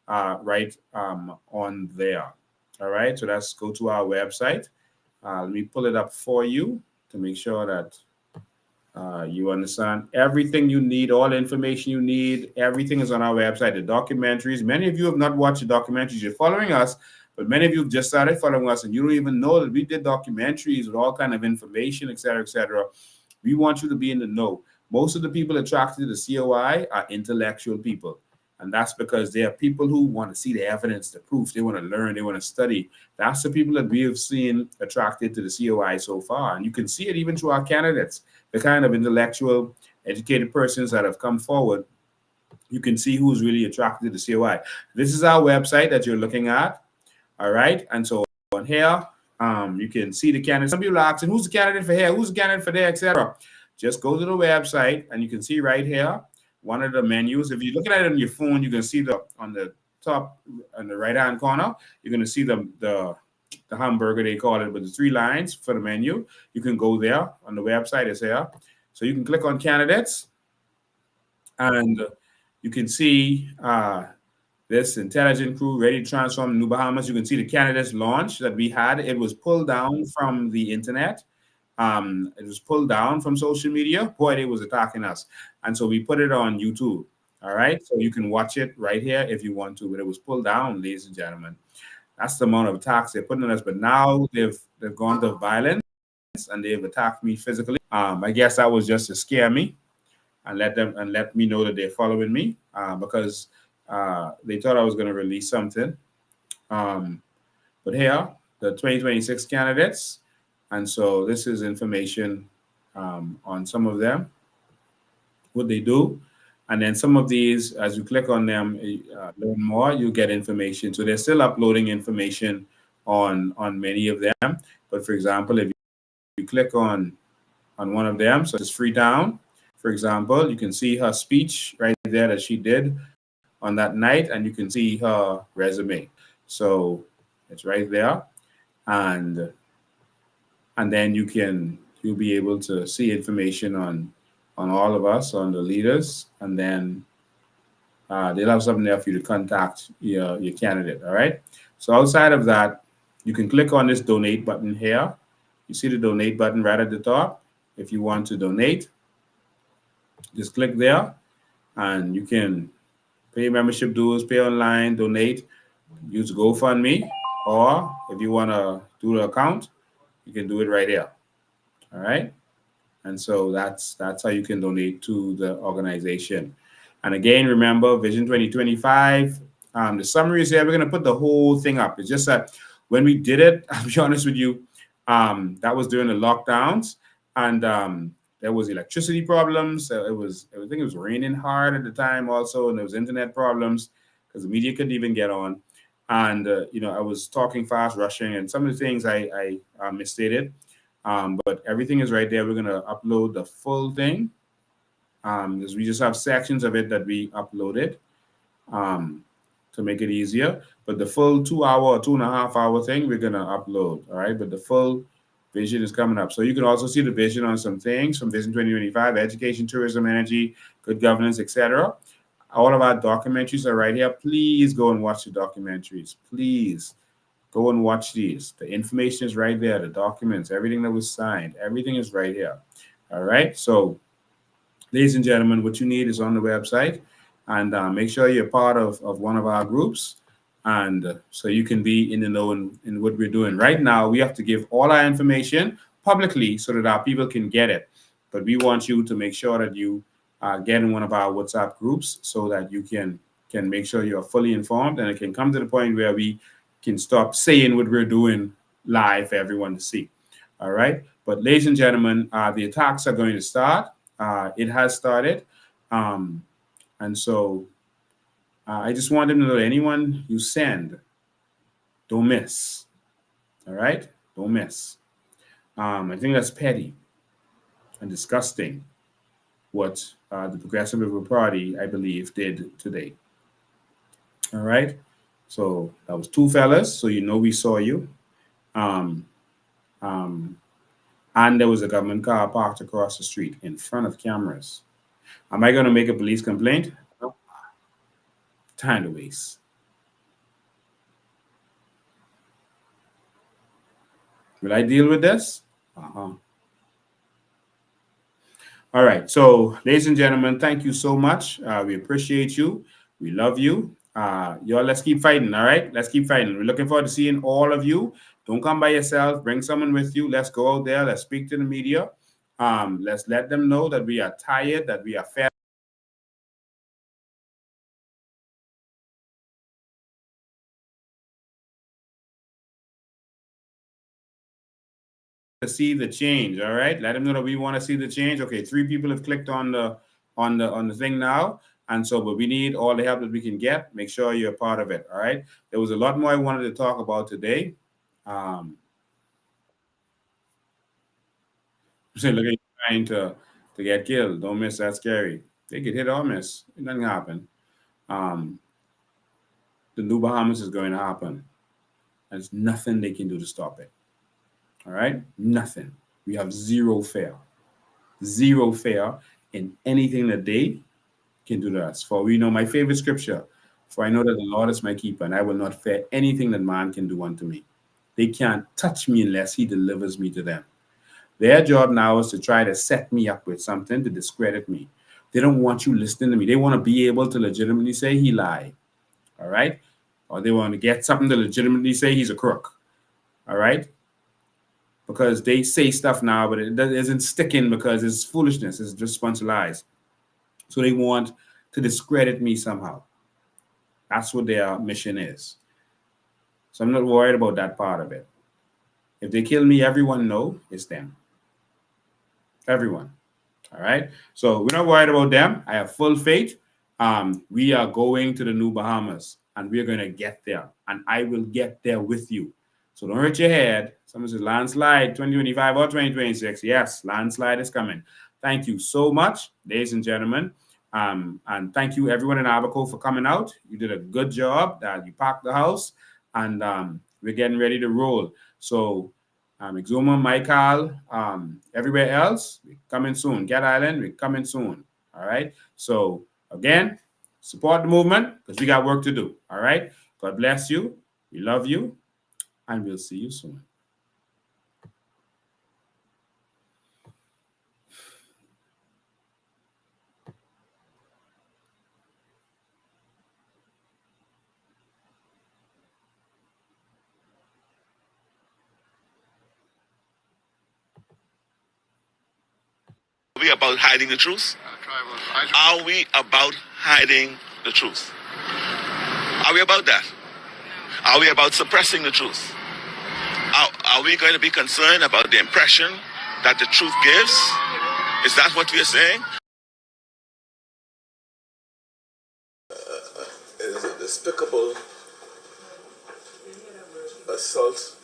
S7: right on there. All right. So let's go to our website. Let me pull it up for you to make sure that you understand everything you need, all the information you need. Everything is on our website. The documentaries. Many of you have not watched the documentaries. You're following us, but many of you have just started following us, and you don't even know that we did documentaries with all kind of information, etc., etc. We want you to be in the know. Most of the people attracted to the COI are intellectual people. And that's because they are people who want to see the evidence, the proof. They want to learn. They want to study. That's the people that we have seen attracted to the COI so far. And you can see it even through our candidates, the kind of intellectual, educated persons that have come forward. You can see who's really attracted to the COI. This is our website that you're looking at. All right. And so on here, you can see the candidates. Some people are asking, who's the candidate for here? Who's the candidate for there, etc. Just go to the website and you can see right here one of the menus. If you're looking at it on your phone, you can see on the top, on the right-hand corner, you're going to see the hamburger, they call it, with the 3 lines for the menu. You can go there on the website. It's here. So you can click on candidates and you can see this intelligent crew ready to transform New Bahamas. You can see the candidates launch that we had. It was pulled down from the internet. It was pulled down from social media. Boy, they was attacking us. And so we put it on YouTube. All right. So you can watch it right here if you want to, but it was pulled down, ladies and gentlemen. That's the amount of attacks they're putting on us. But now they've gone to violence and they've attacked me physically. I guess that was just to scare me and let me know that they're following me because they thought I was going to release something. But here, the 2026 candidates. And so this is information on some of them, what they do. And then some of these, as you click on them, learn more, you get information. So they're still uploading information on many of them. But for example, if you click on one of them, such as Freetown, for example, you can see her speech right there that she did on that night, and you can see her resume. So it's right there. And then you'll be able to see information on all of us, on the leaders, and then they'll have something there for you to contact your candidate. All right. So outside of that, you can click on this donate button here. You see the donate button right at the top. If you want to donate, just click there, and you can pay membership dues, pay online, donate, use GoFundMe, or if you want to do the account, you can do it right here. All right. And so that's how you can donate to the organization. And again, remember Vision 2025. The summary is here. We're going to put the whole thing up. It's just that when we did it, I'll be honest with you, that was during the lockdowns, and there was electricity problems. I think it was raining hard at the time also, and there was internet problems because the media couldn't even get on. And I was talking fast, rushing, and some of the things I misstated. But everything is right there. We're going to upload the full thing because we just have sections of it that we uploaded to make it easier. But the full 2 hour or 2.5 hour thing, we're going to upload. All right. But the full vision is coming up. So you can also see the vision on some things from Vision 2025, education, tourism, energy, good governance, etc. All of our documentaries are right here. Please go and watch the documentaries. Please. Go and watch these. The information is right there. The documents, everything that was signed, everything is right here. All right. So, ladies and gentlemen, what you need is on the website, and make sure you're part of one of our groups, and so you can be in the know in what we're doing. Right now, we have to give all our information publicly so that our people can get it. But we want you to make sure that you get in one of our WhatsApp groups so that you can make sure you are fully informed, and it can come to the point where we can stop saying what we're doing live for everyone to see. All right. But ladies and gentlemen, the attacks are going to start. It has started. And so I just want them to know that anyone you send, don't miss. All right. Don't miss. I think that's petty and disgusting what the Progressive Liberal Party, I believe, did today. All right. So that was two fellas. So you know we saw you. And there was a government car parked across the street in front of cameras. Am I going to make a police complaint? No. Time to waste. Will I deal with this? All right. So, ladies and gentlemen, thank you so much. We appreciate you. We love you. Y'all, let's keep fighting. All right. Let's keep fighting. We're looking forward to seeing all of you. Don't come by yourself. Bring someone with you. Let's go out there. Let's speak to the media. Let's let them know that we are tired, that we are fed to see the change. All right. Let them know that we want to see the change. Okay. 3 people have clicked on the thing now. And so, but we need all the help that we can get. Make sure you're a part of it. All right. There was a lot more I wanted to talk about today. So look at you trying to get killed. Don't miss. That's scary. They get hit or miss. It doesn't happen. The new Bahamas is going to happen. There's nothing they can do to stop it. All right? Nothing. We have zero fear. Zero fear in anything that they can do to us. For we know my favorite scripture, for I know that the Lord is my keeper, and I will not fear anything that man can do unto me. They can't touch me unless he delivers me to them. Their job now is to try to set me up with something to discredit me. They don't want you listening to me. They want to be able to legitimately say he lied. All right? Or they want to get something to legitimately say he's a crook. All right? Because they say stuff now, but it isn't sticking because it's foolishness. It's just a bunch of lies. So they want to discredit me somehow. That's what their mission is. So I'm not worried about that part of it. If they kill me, everyone know it's them. Everyone. All right. So we're not worried about them. I have full faith. We are going to the new Bahamas and we're going to get there. And I will get there with you. So don't hurt your head. Someone says landslide 2025 or 2026. Yes, landslide is coming. Thank you so much, ladies and gentlemen. And thank you everyone in Abaco for coming out. You did a good job. You packed the house and we're getting ready to roll. So Exuma, Michael, everywhere else, we're coming soon. Cat Island, we're coming soon. All right. So again, support the movement because we got work to do. All right. God bless you. We love you. And we'll see you soon.
S5: Are we about hiding the truth? Are we about hiding the truth? Are we about that? Are we about suppressing the truth? Are we going to be concerned about the impression that the truth gives? Is that what we are saying?
S8: It is a despicable assault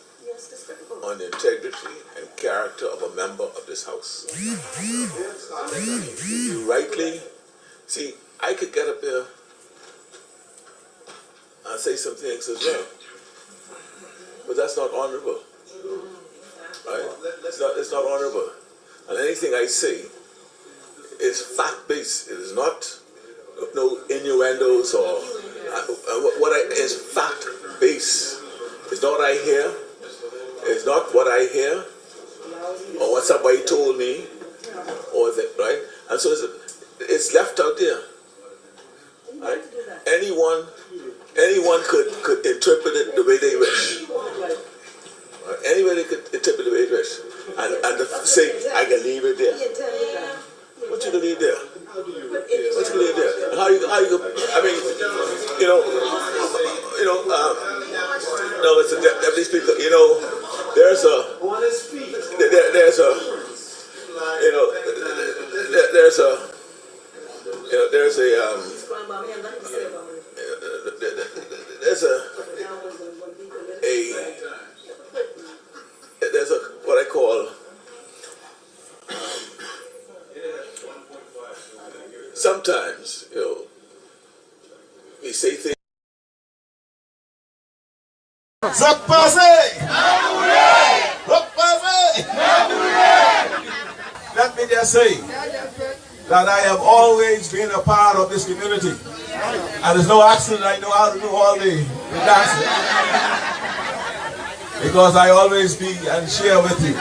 S8: on the integrity and character of a member of this House. You rightly, see, I could get up there and say some things as well, but that's not honorable, right? It's not honorable. And anything I say is fact-based. It is not no innuendos or is fact-based. It's not what I hear. It's not what I hear or what somebody told me, or that, right? And so it's left out there, right? Anyone could interpret it the way they wish. Right? Anybody could interpret it the way they wish, and say I can leave it there. What you gonna leave there? What you gonna leave there? And how you? I mean, no, it's a deputy speaker. There's what I call
S6: sometimes, we say things.
S9: Let me just say that I have always been a part of this community. And there's no accident I know how to do all the dancing. Because I always be and share with you.